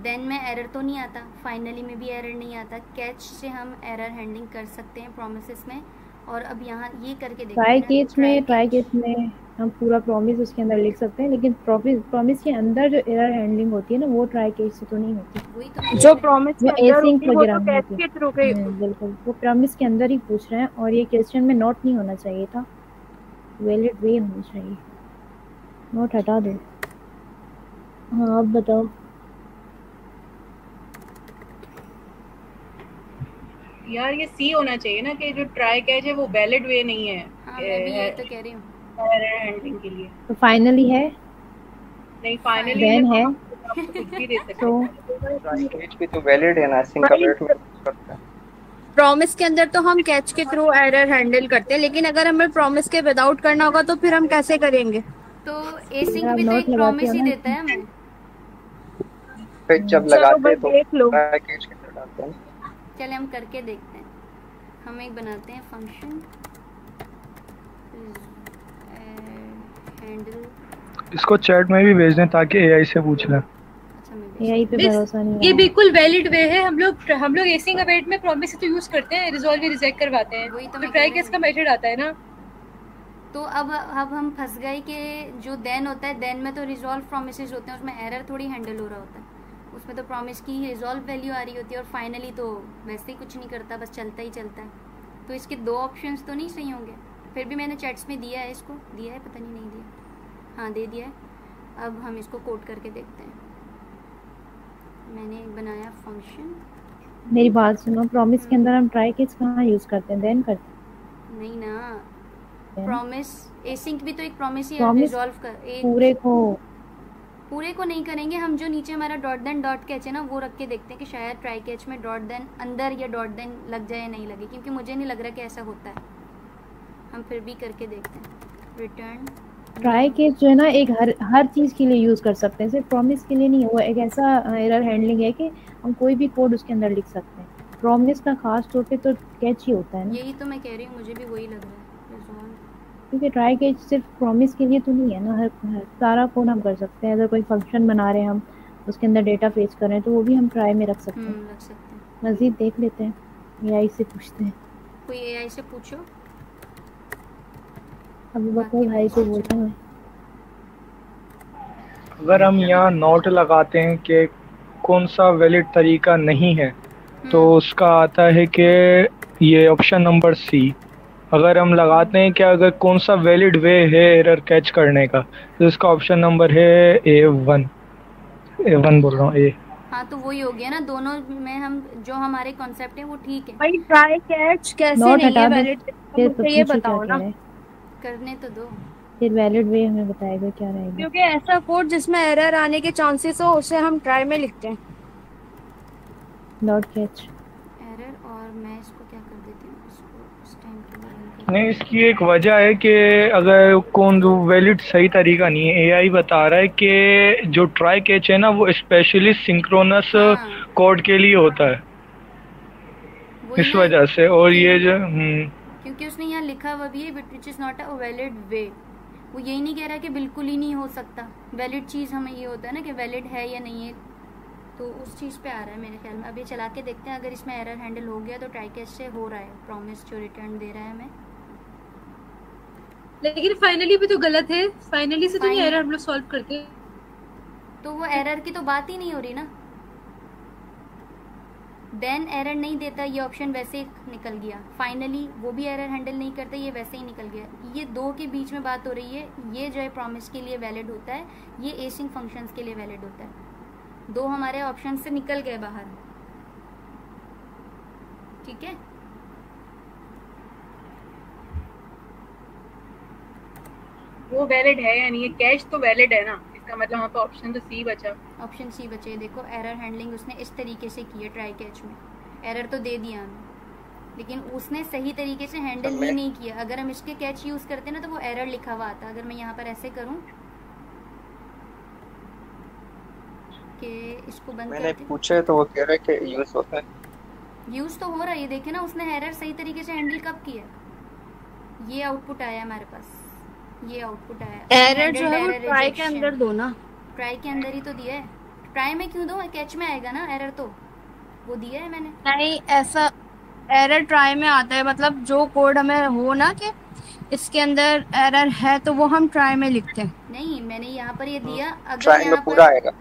Speaker 1: देन में एरर तो नहीं आता, फाइनली में भी एरर नहीं आता, कैच से हम एरर हैंडलिंग कर सकते हैं प्रोमिसेस में। और अब यहाँ ये करके देखते
Speaker 3: ट्राई
Speaker 1: हैं ना,
Speaker 3: केस में हम पूरा प्रॉमिस उसके अंदर लिख सकते हैं, लेकिन प्रॉमिस के अंदर जो एरर हैंडलिंग होती है ना, वो ट्राई केस से तो नहीं होती।
Speaker 1: वही तो
Speaker 4: जो प्रॉमिस के
Speaker 3: वो
Speaker 4: अंदर
Speaker 3: एसिंक
Speaker 4: होती है वो
Speaker 3: वगैरह
Speaker 4: तो
Speaker 3: में
Speaker 4: कैच
Speaker 3: होती
Speaker 4: के थ्रू के
Speaker 3: है। बिल्कुल, वो प्रॉमिस के अंदर ही पूछ रहे हैं, और ये क्वेश्चन में नोट नहीं होना चाहिए था, वैलिड वे होना चाहिए। नोट हटा दो। हाँ अब बताओ।
Speaker 7: यार ये सी होना चाहिए ना कि जो ट्राई कैच है वो वैलिड वे नहीं है
Speaker 1: हाँ मैं भी यही तो कह रही हूँ।
Speaker 7: एरर हैंडलिंग के लिए।
Speaker 3: तो फाइनली है,
Speaker 7: नहीं फाइनली
Speaker 3: देन है,
Speaker 7: आपको कुछ भी दे सकते
Speaker 3: तो
Speaker 7: हैं।
Speaker 5: ट्राई कैच भी तो वैलिड है ना, सिंगल में करता है।
Speaker 4: प्रॉमिस के अंदर तो हम कैच के थ्रू एरर हैंडल करते हैं, लेकिन अगर हमें प्रॉमिस के विदाउट करना होगा तो फिर हम कैसे करेंगे?
Speaker 1: तो एसिंक
Speaker 3: आप
Speaker 1: भी तो
Speaker 3: नोट
Speaker 1: एक
Speaker 3: लगाते
Speaker 1: प्रॉमिस
Speaker 3: हो
Speaker 1: ही
Speaker 3: ना।
Speaker 1: देता है हमें।
Speaker 5: फिर जब
Speaker 4: चलो
Speaker 5: लगाते
Speaker 4: बस
Speaker 5: हैं तो
Speaker 4: देख लो।
Speaker 5: ट्राई कैच के अंदर डालते हैं।
Speaker 1: चले हम करके देखते हैं। हम एक बनाते हैं फंक्शन हैंडल।
Speaker 6: इसको चैट में भी भेज दें ताकि एआई से पूछ लें।
Speaker 1: अच्छा मैं
Speaker 3: यही पे भरोसा नहीं
Speaker 7: ये
Speaker 3: है।
Speaker 7: बिल्कुल वैलिड वे है। हम लोग एसिंग अवेट में प्रॉमिस तो यूज करते हैं, रिजॉल्व भी रिजेक्ट करवाते हैं।
Speaker 1: वही तो
Speaker 7: तो
Speaker 1: मैं
Speaker 7: ट्राई
Speaker 1: कह रही
Speaker 7: केस का मेथड आता है ना।
Speaker 1: तो अब हम फंस गए कि जो देन होता है, देन में तो रिजॉल्व प्रोमिसेस होते हैं, उसमें एरर थोड़ी हैंडल हो रहा होता है, उसमें तो प्रॉमिस की रिजॉल्व वैल्यू आ रही होती है, और फाइनली तो वैसे ही कुछ नहीं करता, बस चलता ही चलता है। तो इसके 2 ऑप्शंस तो नहीं सही होंगे। फिर भी मैंने चैट्स में दिया है, इसको दिया है, पता नहीं दिया, हाँ दे दिया है। अब हम इसको कोड करके देखते हैं। मैंने एक बनाया फंक्शन।
Speaker 3: मेरी बात सुनो, प्रॉमिस के अंदर हम ट्राई केस कहाँ यूज करते हैं? देन करते हैं।
Speaker 1: नहीं ना, प्रॉमिस एसिंक भी तो एक प्रॉमिस ही है,
Speaker 3: प्रॉमिस
Speaker 1: रिजॉल्व कर एक पूरे को नहीं करेंगे हम। जो नीचे हमारा डॉट देन डॉट कैच है ना, वो रख के देखते हैं कि शायद ट्राई कैच में डॉट देन अंदर या डॉट देन लग जाए या नहीं लगे, क्योंकि मुझे नहीं लग रहा कि ऐसा होता है। हम फिर भी करके देखते हैं। रिटर्न
Speaker 3: ट्राई केस जो है ना, एक हर चीज के लिए यूज कर सकते हैं, सिर्फ प्रॉमिस के लिए नहीं है। वो एक ऐसा एरर हैंडलिंग है कि हम कोई भी कोड उसके अंदर लिख सकते हैं। प्रॉमिस का खास तौर पे तो कैच ही होता है ना,
Speaker 1: यही तो मैं कह रही हूँ, मुझे भी वही लग रहा है। रिजॉल्व
Speaker 3: क्योंकि ट्राई केस सिर्फ प्रॉमिस के लिए तो नहीं है ना। हर सारा कोड हम कर सकते हैं। अगर कोई फंक्शन बना रहे हैं हम, उसके अंदर डेटा फेच कर रहे हैं, तो वो भी हम ट्राई में रख सकते हैं।
Speaker 1: रख सकते हैं।
Speaker 3: मजीद देख लेते हैं, एआई से पूछते हैं।
Speaker 1: कोई एआई से पूछो।
Speaker 3: अभी बकर भाई को बोलते हैं।
Speaker 6: अगर हम यहाँ नोट लगाते हैं कि कौन सा वैलिड तरीका नहीं है, तो उसका आता है कि ये ऑप्शन नंबर सी। अगर हम लगाते हैं कि अगर कौन सा वैलिड वे है एरर कैच करने का, तो इसका ऑप्शन नंबर है A1 बोल रहा हूँ ए।
Speaker 1: हाँ तो वही हो गया ना, दोनों में हम जो हमारे कॉन्सेप्ट है वो ठीक है।
Speaker 4: भाई ट्राई कैच कैसे नहीं है वैलिड, मुझे ये बताओ ना।
Speaker 1: करने तो दो,
Speaker 3: फिर वैलिड वे हमें बताएगा क्या रहेगा।
Speaker 4: क्योंकि ऐसा कोड जिसमें एरर आने के चांसेस हो उसे हम ट्राई में लिखते हैं।
Speaker 3: नॉट कैच
Speaker 1: एरर, और मैं इसको क्या कर देती हूँ, इसको इस टाइम के लिए
Speaker 6: नहीं, इसकी एक वजह है कि अगर कौन वैलिड सही तरीका नहीं है, एआई बता रहा है कि जो ट्राई कैच है ना वो स्पेशली सिंक्रोनस कोड के लिए होता है, इस वजह से। और ये जो
Speaker 1: क्योंकि उसने यहाँ लिखा हुआ भी है which is not a valid way, वो यही नहीं कह रहा कि बिल्कुल ही नहीं हो सकता। वैलिड चीज़ हमें ये होता है ना कि वैलिड है या नहीं है, तो उस चीज़ पे आ रहा है मेरे ख्याल में। अब ये चला के देखते हैं, अगर इसमें एरर हैंडल हो गया तो ट्राई कैच से हो रहा है प्रॉमिस जो रिटर्न दे रहा है हमें।
Speaker 7: लेकिन फाइनली भी तो गलत है, फाइनली से तो नहीं एरर हम लोग सॉल्व करते,
Speaker 1: तो वो एरर की तो बात ही नहीं हो रही ना। देन एरर नहीं देता, ये ऑप्शन वैसे ही निकल गया। फाइनली वो भी एरर हैंडल नहीं करता, ये वैसे ही निकल गया। ये दो के बीच में बात हो रही है, ये जो है प्रॉमिस के लिए वैलिड होता है, ये एसिंग फंक्शंस के लिए वैलिड होता है। दो हमारे ऑप्शन से निकल गए बाहर, ठीक है।
Speaker 7: वो वैलिड है या नहीं है, कैश तो वैलिड है ना, इसका मतलब वहाँ पे ऑप्शन तो सी बचा।
Speaker 1: ऑप्शन सी बचे, देखो एरर हैंडलिंग उसने इस तरीके से की है ट्राई कैच में, एरर तो दे दिया हमें, लेकिन उसने सही तरीके से हैंडल ही नहीं किया। अगर हम इसके कैच यूज करते ना तो वो एरर लिखा हुआ आता। अगर मैं यहाँ पर ऐसे करूँ कि इसको बंद
Speaker 5: मैंने पूछा तो वो कह रहा है कि यूज होता है,
Speaker 1: यूज तो हो रहा है। ये देखे ना, उसने एरर सही तरीके से हैंडल कब किया, ये आउटपुट आया हमारे पास, ये आउटपुट आया।
Speaker 4: एरर जो है वो ट्राई के अंदर दो ना,
Speaker 1: ट्राई के अंदर ही तो दिया है। ट्राई में क्यों दो, कैच में आएगा ना एरर, तो वो दिया है मैंने।
Speaker 4: नहीं, ऐसा एरर ट्राई में आता है, मतलब जो कोड हमें हो ना कि इसके अंदर एरर है तो वो हम ट्राई में लिखते हैं।
Speaker 1: नहीं, मैंने यहाँ पर ये दिया, अगर
Speaker 5: ट्राई में पूरा आएगा,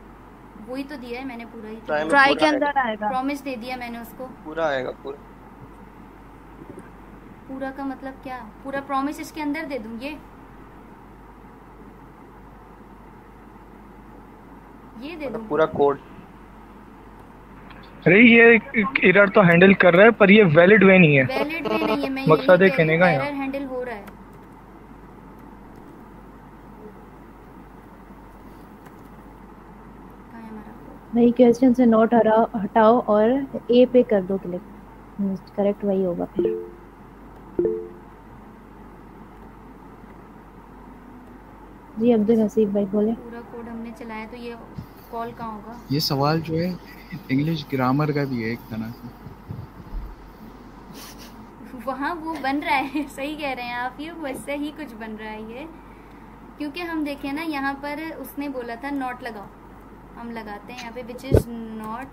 Speaker 1: वही तो दिया है मैंने, पूरा ही
Speaker 4: ट्राई के अंदर आएगा।
Speaker 1: प्रॉमिस दे दिया मैंने उसको,
Speaker 5: पूरा आएगा।
Speaker 1: पूरा का मतलब क्या, पूरा प्रॉमिस इसके अंदर दे दूं, ये दे दूं
Speaker 5: पूरा कोड।
Speaker 6: अरे ये एरर तो हैंडल कर रहा है, पर ये वैलिड वे नहीं है।
Speaker 1: वैलिड वे नहीं है, मैं
Speaker 6: मकसद है कहने का
Speaker 1: एरर हैंडल हो रहा है।
Speaker 3: वही क्वेश्चन से नोट हटाओ और ए पे कर दो क्लिक, करेक्ट वही होगा फिर। जी अब्दुल हसीब भाई बोले।
Speaker 1: पूरा कोड हमने चलाया तो ये कॉल कहाँ होगा?
Speaker 10: ये सवाल जो है इंग्लिश ग्रामर का भी है एक तरह से,
Speaker 1: वहाँ वो बन रहा है। सही कह रहे हैं आप, ये वैसे ही कुछ बन रहा है ये, क्योंकि हम देखें ना यहाँ पर उसने बोला था नॉट लगाओ, हम लगाते हैं यहाँ पे which is not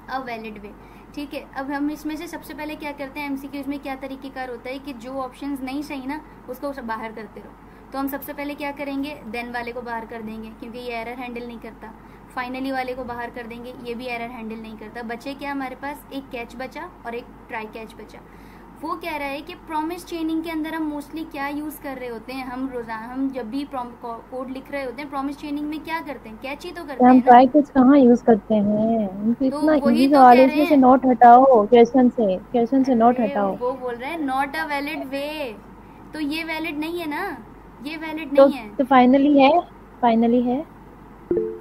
Speaker 1: a valid way, ठीक है। अब हम इसमें से सबसे पहले क्या करते हैं, एमसीक्यूज में क्या तरीकेकार होता है कि जो ऑप्शंस नहीं सही ना उसको बाहर करते रहो। तो हम सबसे पहले क्या करेंगे, देन वाले को बाहर कर देंगे क्योंकि ये एरर हैंडल नहीं करता। फाइनली वाले को बाहर कर देंगे, ये भी एरर हैंडल नहीं करता। बचे क्या हमारे पास, एक कैच बचा और एक ट्राई कैच बचा। वो कह रहा है कि प्रॉमिस चेनिंग के अंदर हम मोस्टली क्या यूज़ कर रहे होते हैं, हम रोजाना हम जब भी कोड लिख रहे होते हैं प्रॉमिस चेनिंग में क्या करते हैं, कैच ही तो करते हैं।
Speaker 3: हम ट्राई कैच कहाँ यूज करते हैं, उनको इतना इजी सवाल है, इसमें से नोट हटाओ, क्वेश्चन से नोट हटाओ।
Speaker 1: वो बोल रहे हैं नॉट अ वैलिड वे, तो ये वैलिड नहीं है ना, ये वैलिड नहीं है।
Speaker 3: तो फाइनली है,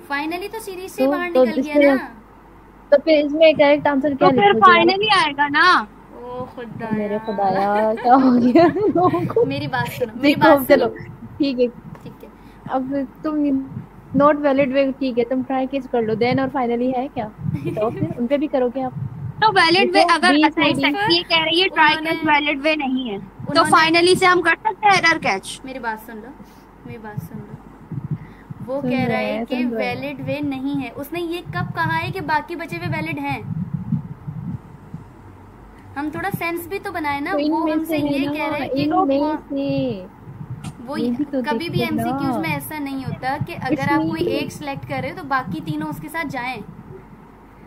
Speaker 1: फाइनली तो सीरीज से बाहर निकल गया ना।
Speaker 3: तो फिर इसमें करेक्ट आंसर क्या लिखोगे?
Speaker 4: तो फिर फाइनली आएगा ना।
Speaker 1: ओ खुदा,
Speaker 3: मेरे खुदाया क्या हो गया लोगों को।
Speaker 1: मेरी बात सुनो, मेरी बात
Speaker 3: चलो ठीक है। अब तुम नॉट वैलिड वे, ठीक है, तुम ट्राई कैच कर लो, देन और फाइनली है क्या, तो फिर उन पे भी करोगे आप।
Speaker 4: तो वैलिड वे अगर ये कह रही है ट्राई कैच वैलिड वे नहीं है, तो फाइनली से हम कर सकते हैं एरर कैच।
Speaker 1: मेरी बात सुन लो, वो कह रहा है कि वैलिड वे नहीं है। उसने ये कब कहा है कि बाकी बचे हुए वैलिड हैं? हम थोड़ा सेंस भी तो बनाए ना। वो हमसे ये कह रहे हैं कि वो कभी भी एमसीक्यूज में ऐसा नहीं होता कि अगर आप कोई एक सिलेक्ट कर रहे हो तो बाकी तीनों उसके साथ जाएं।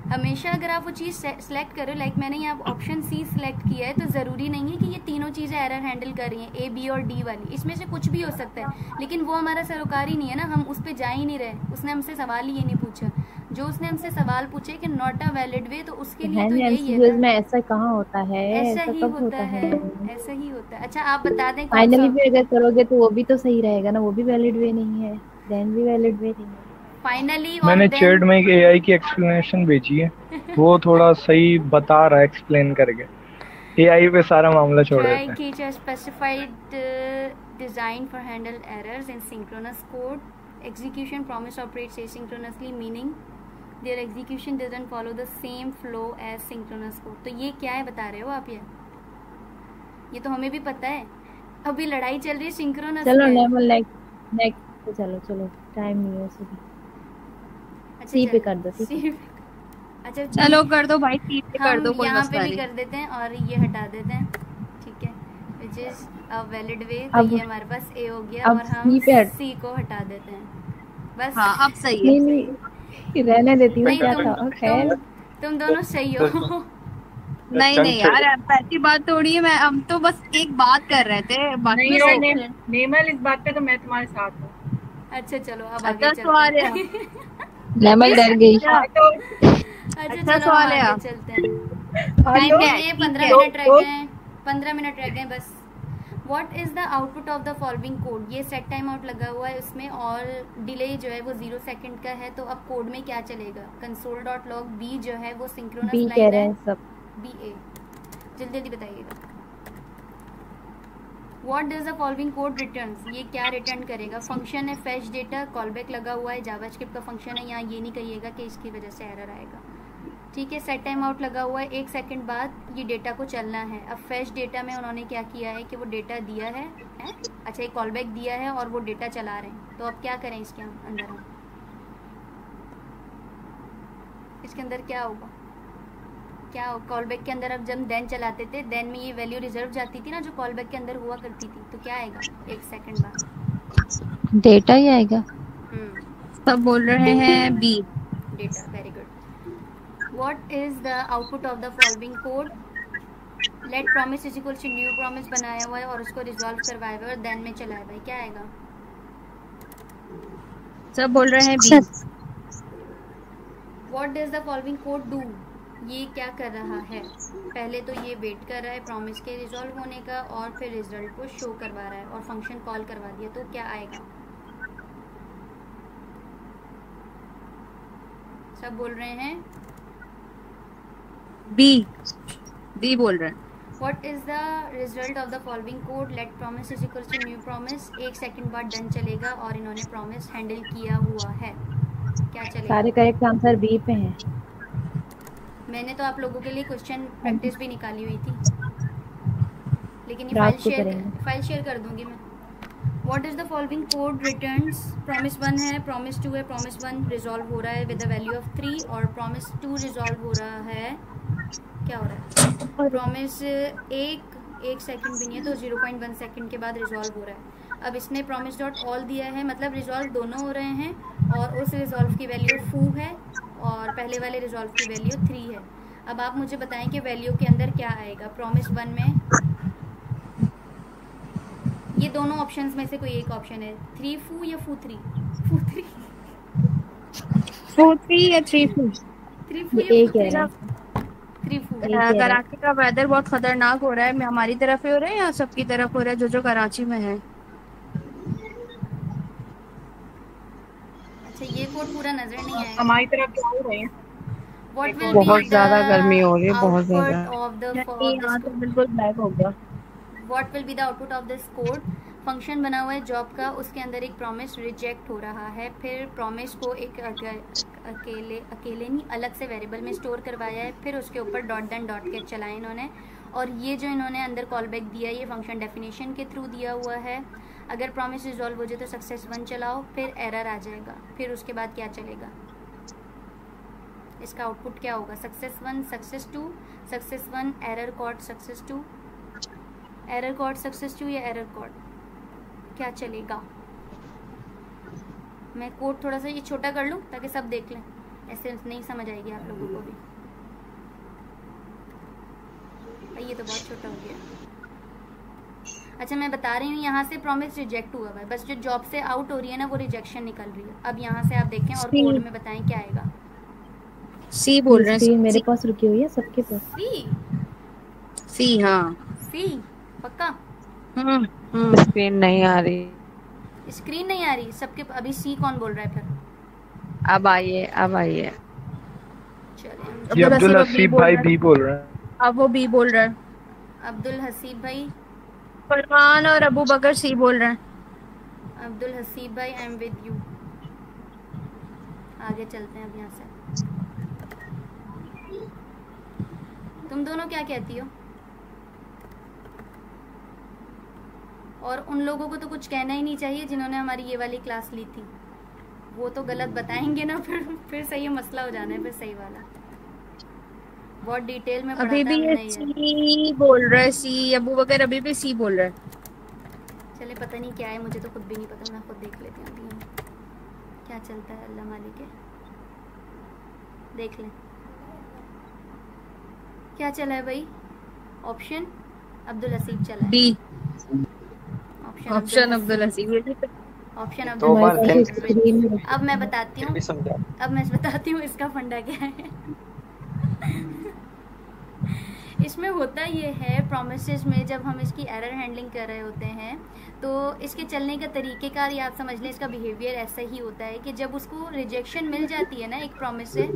Speaker 1: हमेशा अगर आप वो चीज़ सेलेक्ट करो, लाइक मैंने यहाँ ऑप्शन सी सिलेक्ट किया है, तो ज़रूरी नहीं है कि ये तीनों चीज़ें एरर हैंडल कर रही हैं, ए बी और डी वाली। इसमें से कुछ भी हो सकता है, लेकिन वो हमारा सरोकार ही नहीं है ना, हम उस पर जा ही नहीं रहे। उसने हमसे सवाल ही ये नहीं पूछा। जो उसने हमसे सवाल पूछे कि नॉट अ वैलिड वे, तो उसके लिए तो यही है ना।
Speaker 3: ऐसा कहाँ होता है?
Speaker 1: ऐसा ही होता है, ऐसा ही होता है। अच्छा आप बता दें
Speaker 3: फाइनली भी अगर करोगे तो वो भी तो सही रहेगा ना, वो भी वैलिड वे नहीं है, देन भी वैलिड वे नहीं है।
Speaker 1: फाइनली
Speaker 6: मैंने चैट में एक एआई की एक्सप्लेनेशन भेजी है, वो थोड़ा सही बता रहा है एक्सप्लेन करके। एआई पे सारा मामला छोड़ देते हैं।
Speaker 1: Try specified design for handle errors in synchronous code. Execution promise operates asynchronously, meaning their execution doesn't follow the same flow as synchronous code. तो ये क्या है बता रहे हो आप? ये तो हमें भी पता है, अभी लड़ाई चल रही है सिंक्रोनस।
Speaker 3: चलो नेक्स्ट चलो टाइम नहीं है सभी। सी पे कर दो।
Speaker 4: अच्छा चलो कर दो भाई, सी पे कर दो, कोई
Speaker 1: यहाँ
Speaker 4: मसला
Speaker 1: पे भी
Speaker 4: नहीं।
Speaker 1: कर देते हैं और ये हटा देते हैं, ठीक है, which is a valid way। तो ये हमारे पास ए हो गया और हम सी को हटा देते हैं बस।
Speaker 4: हाँ अब सही है।
Speaker 3: नहीं रहने देती हूँ, क्या था खैर।
Speaker 1: तुम दोनों सही हो।
Speaker 4: नहीं यार ऐसी बात थोड़ी है। मैं हम तो बस एक बात कर रहे थे, बाकी
Speaker 7: नेमल इस बात पे तो मैं तुम्हारे साथ हूँ।
Speaker 1: अच्छा चलो अब आगे
Speaker 4: अच्छा सवाल है।
Speaker 3: नेमल डर गई।
Speaker 1: अच्छा चलो आगे चलते हैं। टाइम है 15 मिनट रह गए हैं, 15 मिनट रह गए बस। What is the output of the following code? ये सेट टाइम आउट लगा हुआ है उसमें और डिले जो है वो 0 सेकंड का है। तो अब कोड में क्या चलेगा? console.log b जो है वो सिंक्रोनस लाइन है। बी ए जल्दी बताइएगा। What does the following code returns? ये क्या रिटर्न करेगा? फंक्शन है fetch data, कॉलबैक लगा हुआ है, जावास्क्रिप्ट का फंक्शन है। यहाँ ये नहीं कहिएगा कि इसकी वजह से एरर आएगा, ठीक है। सेट टाइम आउट लगा हुआ है, 1 सेकंड बाद ये डेटा को चलना है। अब फैच डेटा में उन्होंने क्या किया है कि वो डेटा दिया है, अच्छा एक कॉलबैक दिया है और वो डेटा चला रहे हैं। तो अब क्या करें इसके अंदर? हम इसके अंदर क्या होगा? क्या कॉलबैक के अंदर अब जब देन चलाते थे, देन में ये वैल्यू रिजर्व जाती थी ना जो कॉलबैक के अंदर हुआ करती थी। तो क्या आएगा 1 सेकंड बाद?
Speaker 9: डेटा ही आएगा।
Speaker 4: सब बोल रहे हैं B
Speaker 1: data. Very good. What is the output of the following code? Let promise is equal to new promise बनाया हुआ है और उसको रिजॉल्व करवाया हुआ है और देन में चलाया हुआ है। क्या आएगा?
Speaker 4: सब बोल रहे हैं B.
Speaker 1: What does the following code do? ये क्या कर रहा है? पहले तो ये वेट कर रहा है प्रॉमिस के रिजॉल्व होने का और फिर रिजल्ट को शो करवा रहा है और फंक्शन कॉल करवा दिया। तो क्या आएगा? सब बोल रहे हैं
Speaker 4: बी बोल रहे हैं।
Speaker 1: What is the result of the following code? Let promise is equal to new promise। 1 second बाद डन चलेगा और इन्होंने प्रॉमिस हैंडल किया हुआ है। क्या चलेगा?
Speaker 3: सारे करेक्ट आंसर बी पे हैं।
Speaker 1: मैंने तो आप लोगों के लिए क्वेश्चन प्रैक्टिस भी निकाली हुई थी, लेकिन ये फाइल शेयर कर दूंगी मैं। What is the following code returns? promise 1 है, promise 2 है। promise 1 रिजॉल्व हो रहा है विद द वैल्यू ऑफ 3 और promise 2 रिजॉल्व हो रहा है, क्या हो रहा है? promise 1 सेकंड भी नहीं है तो 0.1 सेकंड के बाद रिजॉल्व हो रहा है। अब इसने promise डॉट ऑल दिया है, मतलब रिजॉल्व दोनों हो रहे हैं और उस रिजॉल्व की वैल्यू फू है और पहले वाले रिजॉल्व की वैल्यू 3 है। अब आप मुझे बताएं कि वैल्यू के अंदर क्या आएगा promise 1 में। ये दोनों ऑप्शंस में से कोई एक ऑप्शन है, 3 फू या फू 3? फू 3
Speaker 4: या 3 फू?
Speaker 1: 3 फू या 3 फू।
Speaker 4: कराची का वेदर बहुत खतरनाक हो रहा है। हमारी तरफ ही हो रहा है या सबकी तरफ हो रहा है जो कराची में है?
Speaker 1: अच्छा ये कोड पूरा नजर नहीं आया।
Speaker 7: हमारी तरफ क्या हो रहे हैं?
Speaker 8: बहुत ज्यादा गर्मी हो रही है, बहुत ज्यादा।
Speaker 4: यहाँ तो बिल्कुल ब्लैक हो गया।
Speaker 1: What will be the output of this code? Function बना हुआ है जॉब का, उसके अंदर एक प्रॉमिस रिजेक्ट हो रहा है, फिर प्रॉमिस को एक अकेले नहीं अलग से वेरिएबल में स्टोर करवाया है, फिर उसके ऊपर डॉट देन डॉट के चलाए इन्होंने। और ये जो इन्होंने अंदर कॉल बैक दिया है ये फंक्शन डेफिनेशन के थ्रू दिया हुआ है। अगर प्रॉमिस रिजॉल्व हो जाए तो सक्सेस 1 चलाओ, फिर एरर आ जाएगा, फिर उसके बाद क्या चलेगा, इसका आउटपुट क्या होगा, success 1 success 2, success 1 error code success 2, error code success 2 या एरर कॉड, क्या चलेगा। मैं कोड थोड़ा सा ये छोटा कर लूँ ताकि सब देख लें, ऐसे नहीं समझ आएगी आप लोगों को भी। ये तो बहुत छोटा हो गया। अच्छा मैं बता रही हूँ, यहाँ से प्रॉमिस रिजेक्ट हुआ है, बस जो जॉब से आउट हो रही है ना वो रिजेक्शन निकल रही है। अब यहाँ से आप देखें और कोड में बताएं क्या आएगा।
Speaker 8: सी बोल रहे हैं,
Speaker 3: मेरे पास रुकी हुई है सबके पास।
Speaker 8: सी हाँ
Speaker 1: सी पक्का।
Speaker 11: स्क्रीन नहीं आ रही,
Speaker 1: स्क्रीन नहीं आ रही सबके। अभी सी कौन बोल रहा है फिर?
Speaker 11: अब आइए, अब आइए।
Speaker 6: ये अब्दुल हसीब भाई बी बोल रहा है।
Speaker 8: अब वो बी बोल रहा है।
Speaker 1: अब्दुल हसीब भाई।
Speaker 8: फरमान और अबू बकर सी बोल रहे हैं।
Speaker 1: अब्दुल हसीब भाई आई एम विद यू। आगे चलते हैं अब यहाँ से। तुम दोनों क्या कहती हो? और उन लोगों को तो कुछ कहना ही नहीं चाहिए जिन्होंने हमारी ये वाली क्लास ली थी, वो तो गलत बताएंगे ना, फिर सही मसला हो जाना है, फिर सही वाला बहुत डिटेल में
Speaker 8: अभी भी ये सी बोल रहा है। सी अबू बकर अभी भी सी बोल रहा है।
Speaker 1: चले पता नहीं क्या है, मुझे तो खुद भी नहीं पता, मैं खुद देख लेती हूँ अभी क्या चलता है। अल्लाह मालिक है, देख लें क्या चला है भाई। ऑप्शन अब्दुल हसीब चला है।
Speaker 8: D option Abdul Haseeb.
Speaker 1: Option Abdul Haseeb. अब मैं बताती हूँ इसका फंडा क्या है। इसमें होता ये है, प्रोमिसेस में जब हम इसकी एरर हैंडलिंग कर रहे होते हैं तो इसके चलने का तरीक़ेकार या आप समझ लें इसका बिहेवियर ऐसा ही होता है कि जब उसको रिजेक्शन मिल जाती है ना एक प्रॉमिस से।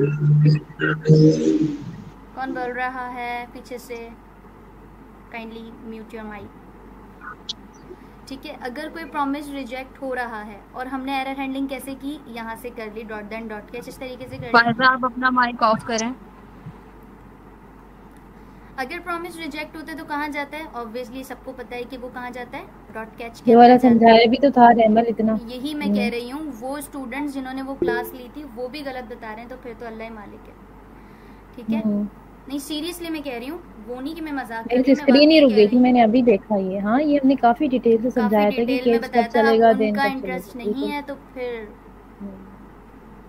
Speaker 1: कौन बोल रहा है पीछे से? Kindly mute your mic. ठीक है, अगर कोई प्रॉमिस रिजेक्ट हो रहा है और हमने एरर हैंडलिंग कैसे की, यहाँ से कर ली, डॉट देन डॉट कैच, इस तरीके से कर ली।
Speaker 8: आप अपना माइक ऑफ करें।
Speaker 1: अगर प्रॉमिस रिजेक्ट होता है तो कहाँ जाता है? ऑब्वियसली सबको पता है कि वो कहाँ जाता है, डॉट कैच के।
Speaker 3: ये वाला समझाया भी तो था रेमल इतना।
Speaker 1: यही मैं कह रही हूँ, वो स्टूडेंट्स जिन्होंने वो क्लास ली थी वो भी गलत बता रहे हैं, तो फिर तो अल्लाह ही मालिक है। ठीक है, नहीं सीरियसली मैं कह रही हूँ, वो नहीं कि मैं मजाक कर रही हूँ।
Speaker 3: स्क्रीन ही रुक गई थी, मैंने अभी देखा ये। हाँ ये हमने काफी डिटेल से समझाया था कि कैच कब चलेगा, देन
Speaker 1: उनका इंटरेस्ट नहीं है तो फिर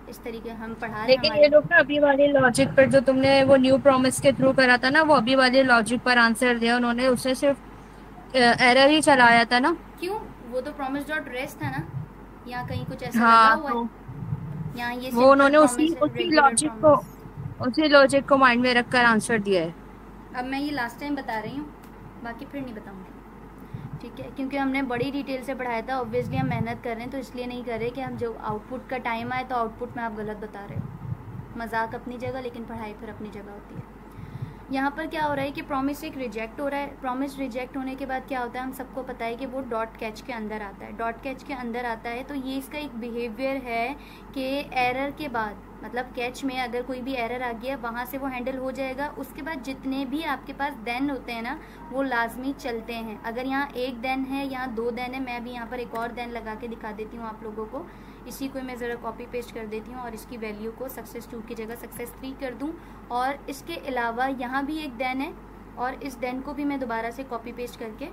Speaker 1: इस तरीके हम पढ़ा रहे हैं।
Speaker 8: लेकिन ये लोग ना अभी वाले लॉजिक पर जो तुमने वो न्यू प्रॉमिस के थ्रू करा था ना, वो अभी वाले लॉजिक पर आंसर दिया उन्होंने, उससे सिर्फ एरर ही चलाया था ना।
Speaker 1: क्यों? वो तो प्रॉमिस डॉट रेस्ट था ना, यहाँ कहीं कुछ ऐसा
Speaker 8: हाँ,
Speaker 1: लगा हुआ है। यहाँ ये
Speaker 8: वो उन्होंने उसी लॉजिक को माइंड में रखकर आंसर दिया है।
Speaker 1: अब मैं ये लास्ट टाइम बता रही हूँ, बाकी फिर नहीं बताऊंगी। ठीक है, क्योंकि हमने बड़ी डिटेल से पढ़ाया था। ऑब्वियसली हम मेहनत कर रहे हैं तो इसलिए नहीं कर रहे कि हम जो आउटपुट का टाइम आए तो आउटपुट में आप गलत बता रहे हो। मजाक अपनी जगह, लेकिन पढ़ाई फिर अपनी जगह होती है। यहाँ पर क्या हो रहा है कि प्रॉमिस एक रिजेक्ट हो रहा है। प्रॉमिस रिजेक्ट होने के बाद क्या होता है, हम सबको पता है कि वो डॉट कैच के अंदर आता है। डॉट कैच के अंदर आता है तो ये इसका एक बिहेवियर है कि एरर के बाद, मतलब कैच में अगर कोई भी एरर आ गया वहाँ से वो हैंडल हो जाएगा। उसके बाद जितने भी आपके पास देन होते हैं ना, वो लाजमी चलते हैं। अगर यहाँ एक देन है, यहाँ 2 देन है, मैं अभी यहाँ पर एक और देन लगा के दिखा देती हूँ आप लोगों को। इसी को मैं ज़रा कॉपी पेस्ट कर देती हूँ और इसकी वैल्यू को सक्सेस 2 की जगह सक्सेस 3 कर दूँ। और इसके अलावा यहाँ भी एक देन है और इस देन को भी मैं दोबारा से कॉपी पेस्ट करके,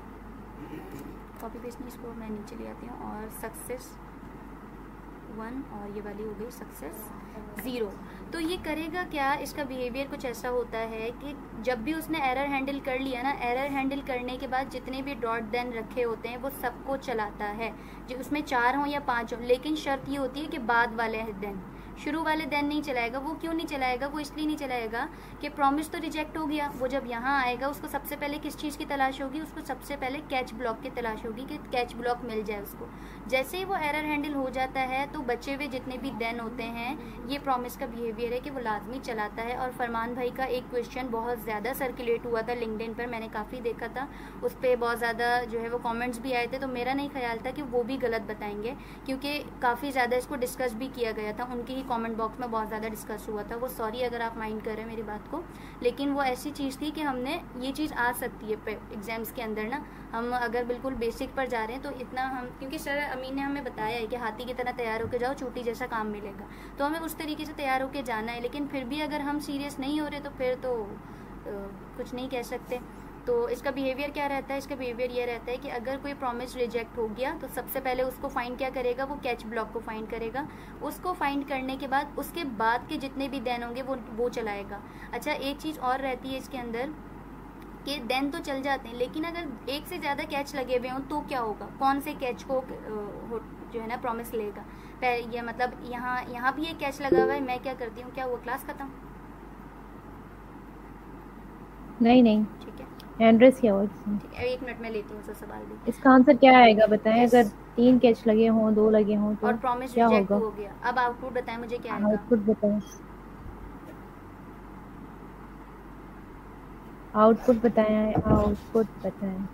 Speaker 1: कॉपी पेस्ट नहीं, इसको मैं नीचे ले आती हूँ और सक्सेस 1 और ये वाली हो गई सक्सेस 0। तो ये करेगा क्या, इसका बिहेवियर कुछ ऐसा होता है कि जब भी उसने एरर हैंडल कर लिया ना, एरर हैंडल करने के बाद जितने भी डॉट देन रखे होते हैं वो सबको चलाता है, जो उसमें 4 हों या 5 हों। लेकिन शर्त ये होती है कि बाद वाले देन, शुरू वाले देन नहीं चलाएगा। वो क्यों नहीं चलाएगा? वो इसलिए नहीं चलाएगा कि प्रॉमिस तो रिजेक्ट हो गया, वो जब यहाँ आएगा उसको सबसे पहले किस चीज़ की तलाश होगी, उसको सबसे पहले कैच ब्लॉक की तलाश होगी कि कैच ब्लॉक मिल जाए उसको। जैसे ही वो एरर हैंडल हो जाता है तो बचे हुए जितने भी देन होते हैं, ये प्रॉमिस का बिहेवियर है कि वो लाजमी चलाता है। और फरमान भाई का एक क्वेश्चन बहुत ज़्यादा सर्कुलेट हुआ था लिंक्डइन पर, मैंने काफ़ी देखा था, उस पर बहुत ज़्यादा जो है वो कमेंट्स भी आए थे। तो मेरा नहीं ख्याल था कि वो भी गलत बताएंगे, क्योंकि काफ़ी ज़्यादा इसको डिस्कस भी किया गया था। उनकी ही कमेंट बॉक्स में बहुत ज़्यादा डिस्कस हुआ था, वो सॉरी अगर आप माइंड कर रहे हैं मेरी बात को, लेकिन वो ऐसी चीज़ थी कि हमने ये चीज़ आ सकती है एग्जाम्स के अंदर ना, हम अगर बिल्कुल बेसिक पर जा रहे हैं तो इतना हम, क्योंकि सर अमीन ने हमें बताया है कि हाथी की तरह तैयार होकर जाओ, चोटी जैसा काम मिलेगा, तो हमें उस तरीके से तैयार होकर जाना है। लेकिन फिर भी अगर हम सीरियस नहीं हो रहे तो फिर तो कुछ नहीं कह सकते। तो इसका बिहेवियर क्या रहता है, इसका बिहेवियर ये रहता है कि अगर कोई प्रॉमिस रिजेक्ट हो गया तो सबसे पहले उसको फाइंड क्या करेगा, वो कैच ब्लॉक को फाइंड करेगा। उसको फाइंड करने के बाद उसके बाद के जितने भी देन होंगे वो चलाएगा। अच्छा, एक चीज़ और रहती है इसके अंदर कि देन तो चल जाते हैं, लेकिन अगर एक से ज़्यादा कैच लगे हुए हों तो क्या होगा, कौन से कैच को जो है ना प्रॉमिस लेगा। ये मतलब यहाँ भी एक कैच लगा हुआ है, मैं क्या करती हूँ, क्या वो क्लास खत्म?
Speaker 3: नहीं
Speaker 1: ठीक है,
Speaker 3: एड्रेस क्या हुआ
Speaker 1: ठीक है, 1 मिनट में लेती हूँ सवाल भी।
Speaker 3: इसका आंसर क्या आएगा बताएं? अगर 3 कैच लगे हों, 2 लगे हों तो
Speaker 1: और प्रॉमिस
Speaker 3: क्या
Speaker 1: रिजेक्ट
Speaker 3: होगा?
Speaker 1: हो गया। अब आउटपुट बताएं मुझे क्या आएगा।
Speaker 3: आउटपुट बताएं, आउटपुट बताएं, आउटपुट बताएं।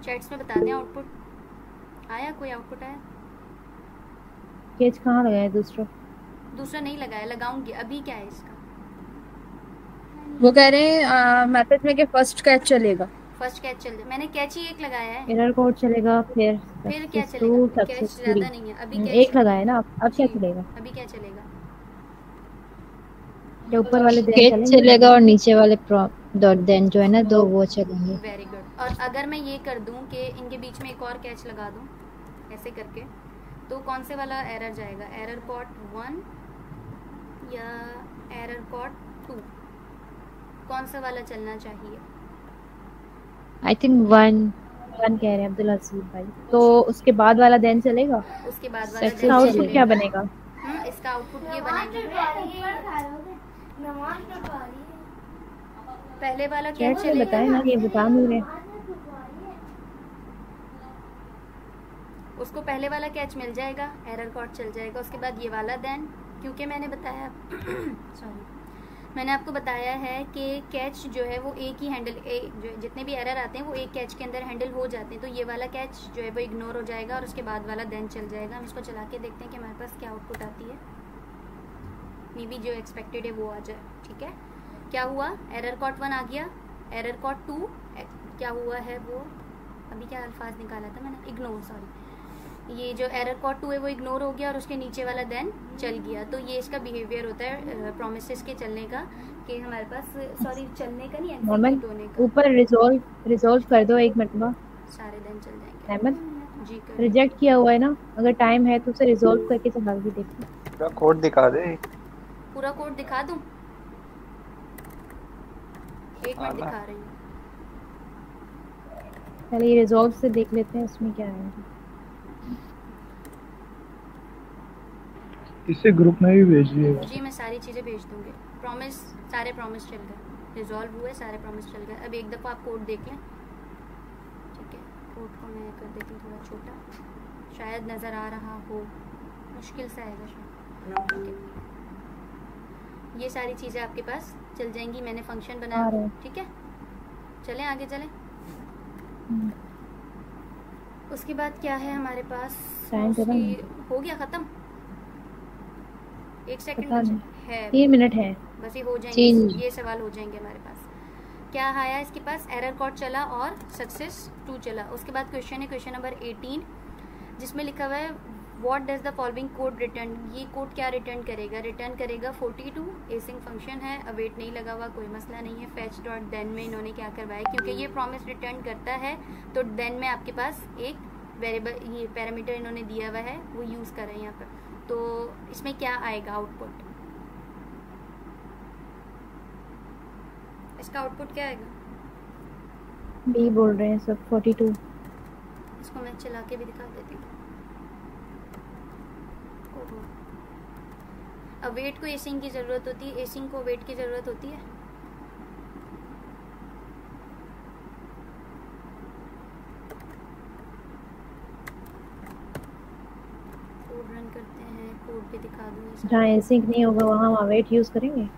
Speaker 1: चैट्स में बता दें आउटपुट आया, कोई आउटपुट आया?
Speaker 3: कैच कहाँ लगाया? दूसरा
Speaker 1: नहीं लगाया, लगाऊंगी। अभी क्या है इसका?
Speaker 8: वो कह रहे हैं मैसेज में कि फर्स्ट कैच चलेगा।
Speaker 1: फर्स्ट कैच चल जाए, मैंने कैच ही एक लगाया है।
Speaker 3: एरर कोड चलेगा, फिर
Speaker 1: क्या चलेगा? कैच ज्यादा नहीं है अभी, कैच
Speaker 3: एक लगाया ना, अब क्या चलेगा?
Speaker 1: अभी क्या चलेगा?
Speaker 3: जो ऊपर वाले
Speaker 9: कैच चलेगा और नीचे वाले डॉट देन जो है ना, 2 वो चलेंगे।
Speaker 1: Very good. और अगर मैं ये कर दूं कि इनके बीच में एक और कैच लगा दूं ऐसे करके, तो कौन से वाला एरर जाएगा? एरर कोड 1 या एरर कोड 2, कौन सा वाला चलना चाहिए?
Speaker 9: आई थिंक 1
Speaker 3: कह रहे हैं अब्दुल हसीब भाई। तो उसके बाद वाला देन चलेगा,
Speaker 1: उसके बाद वाला
Speaker 3: देन आउटपुट क्या बनेगा?
Speaker 1: इसका आउटपुट ये बनेगा। पहले वाला क्या चलेगा?
Speaker 3: बताएं ना, ये बता नहीं रहे।
Speaker 1: उसको पहले वाला कैच मिल जाएगा, एरर कोड चल जाएगा, उसके बाद ये वाला देन, क्योंकि मैंने बताया सॉरी मैंने आपको बताया है कि कैच जो है वो एक ही हैंडल, जो जितने भी एरर आते हैं वो एक कैच के अंदर हैंडल हो जाते हैं। तो ये वाला कैच जो है वो इग्नोर हो जाएगा और उसके बाद वाला देन चल जाएगा। हम इसको चला के देखते हैं कि हमारे पास क्या आउटपुट आती है। मे बी जो एक्सपेक्टेड है वो आ जाए। ठीक है, क्या हुआ? एरर कोड 1 आ गया, एरर कोड 2 क्या हुआ है वो अभी क्या अल्फाज निकाला था मैंने, इग्नोर, सॉरी, ये जो एरर कोड 2 है वो इग्नोर हो गया और उसके नीचे वाला देन चल गया। तो ये इसका बिहेवियर होता है प्रोमिसेस के चलने का, कि हमारे पास, सॉरी चलने का नहीं, एग्जीक्यूट होने का।
Speaker 3: ऊपर रिजॉल्व कर दो, 1 मिनट में
Speaker 1: सारे देन चल जाएंगे।
Speaker 3: अहमद
Speaker 1: जी कर
Speaker 3: रिजेक्ट किया हुआ है ना, अगर टाइम है तो उसे रिजॉल्व करके चला के देखो।
Speaker 5: पूरा कोड दिखा दे,
Speaker 1: पूरा कोड दिखा दूं? 1 मिनट दिखा रही हूँ।
Speaker 3: पहले ये रिजॉल्व से देख लेते हैं इसमें क्या है।
Speaker 6: इसे ग्रुप में भी भेजिएगा।
Speaker 1: जी मैं सारी चीज़ें भेज दूंगी। प्रॉमिस, सारे प्रॉमिस चल गए, रिजॉल्व हुए, सारे प्रॉमिस चल गए। अब एक दफ़ा आप कोड देख लें। ठीक है, कोड को मैं कर देती हूँ थोड़ा छोटा, शायद नज़र आ रहा हो, मुश्किल से आएगा शायद। ठीक है, ये सारी चीज़ें आपके पास चल जाएंगी, मैंने फंक्शन बनाया। ठीक है, चलें आगे चलें। उसके बाद क्या है हमारे पास? हो गया ख़त्म, 1 सेकंड है,
Speaker 3: 3 मिनट है
Speaker 1: बस, ये हो जाएंगे, ये सवाल हो जाएंगे हमारे पास। क्या आया इसके पास? एरर कोड चला और सक्सेस 2 चला। उसके बाद क्वेश्चन है, क्वेश्चन नंबर 18, जिसमें लिखा हुआ है what does the following code return. ये कोड क्या रिटर्न करेगा? रिटर्न करेगा 42। एसिंग फंक्शन है, अवेट नहीं लगा हुआ, कोई मसला नहीं है। फेच डॉट देन में इन्होंने क्या करवाया, क्योंकि ये प्रॉमिस रिटर्न करता है तो देन में आपके पास एक वेरिएबल, ये पैरामीटर इन्होंने दिया हुआ है, वो यूज़ कर रहे हैं यहाँ पर। तो इसमें क्या आएगा आउटपुट? इसका आउटपुट क्या आएगा?
Speaker 3: बी बोल रहे हैं सब, 42।
Speaker 1: इसको मैं चला के भी दिखा देती हूँ। अब वेट को एसिंग की ज़रूरत होती है, एसिंग को वेट की ज़रूरत होती है। कोड रन करते हैं, कोड भी दिखा दूँ।
Speaker 3: जहाँ एसिंग नहीं होगा वहाँ हम अवेट यूज़ करेंगे?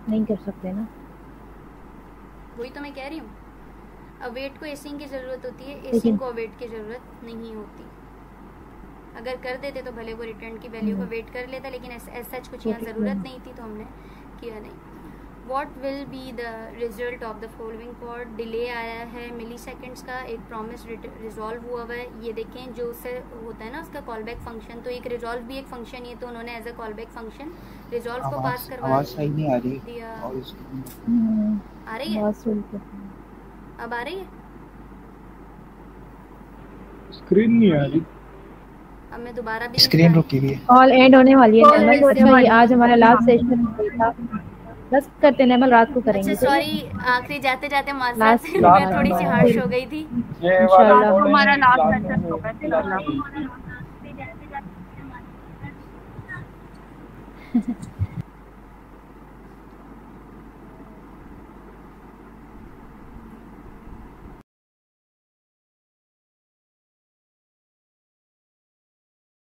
Speaker 3: नहीं कर सकते ना।
Speaker 1: वही तो मैं कह रही हूँ, अवेट को एसिंग की ज़रूरत होती है, एसिंग को अवेट की ज़रूरत नहीं होती। अगर कर देते तो भले वो रिटर्न की वैल्यू को वेट कर लेता, लेकिन ऐसा सच कुछ यहाँ ज़रूरत नहीं थी तो हमने किया नहीं। What will be the result of the following for, delay आया है मिली सेकेंड्स का, एक प्रॉमिस रिजॉल्व हुआ हुआ है। ये देखें जो उससे होता है ना उसका कॉल बैक फंक्शन, तो एक रिजॉल्व भी एक फंक्शन ही है, तो उन्होंने as a call back function resolve को पास करवा
Speaker 2: आवाज सही नहीं आ रही
Speaker 1: दिया।
Speaker 2: और
Speaker 1: आ रही है, अब आ रही है,
Speaker 6: स्क्रीन नहीं आ रही।
Speaker 1: अब मैं दोबारा भी
Speaker 2: स्क्रीन रुकी हुई है।
Speaker 3: कॉल एंड होने वाली है नैमल, आज हमारा लास्ट सेशन था, बस करते नैमल, रात को करेंगे।
Speaker 1: अच्छा सॉरी, आखिरी जाते जाते माजरत से मैं थोड़ी सी हार्श हो गई थी।
Speaker 6: इंशाल्लाह
Speaker 8: हमारा लास्ट सेशन होगा।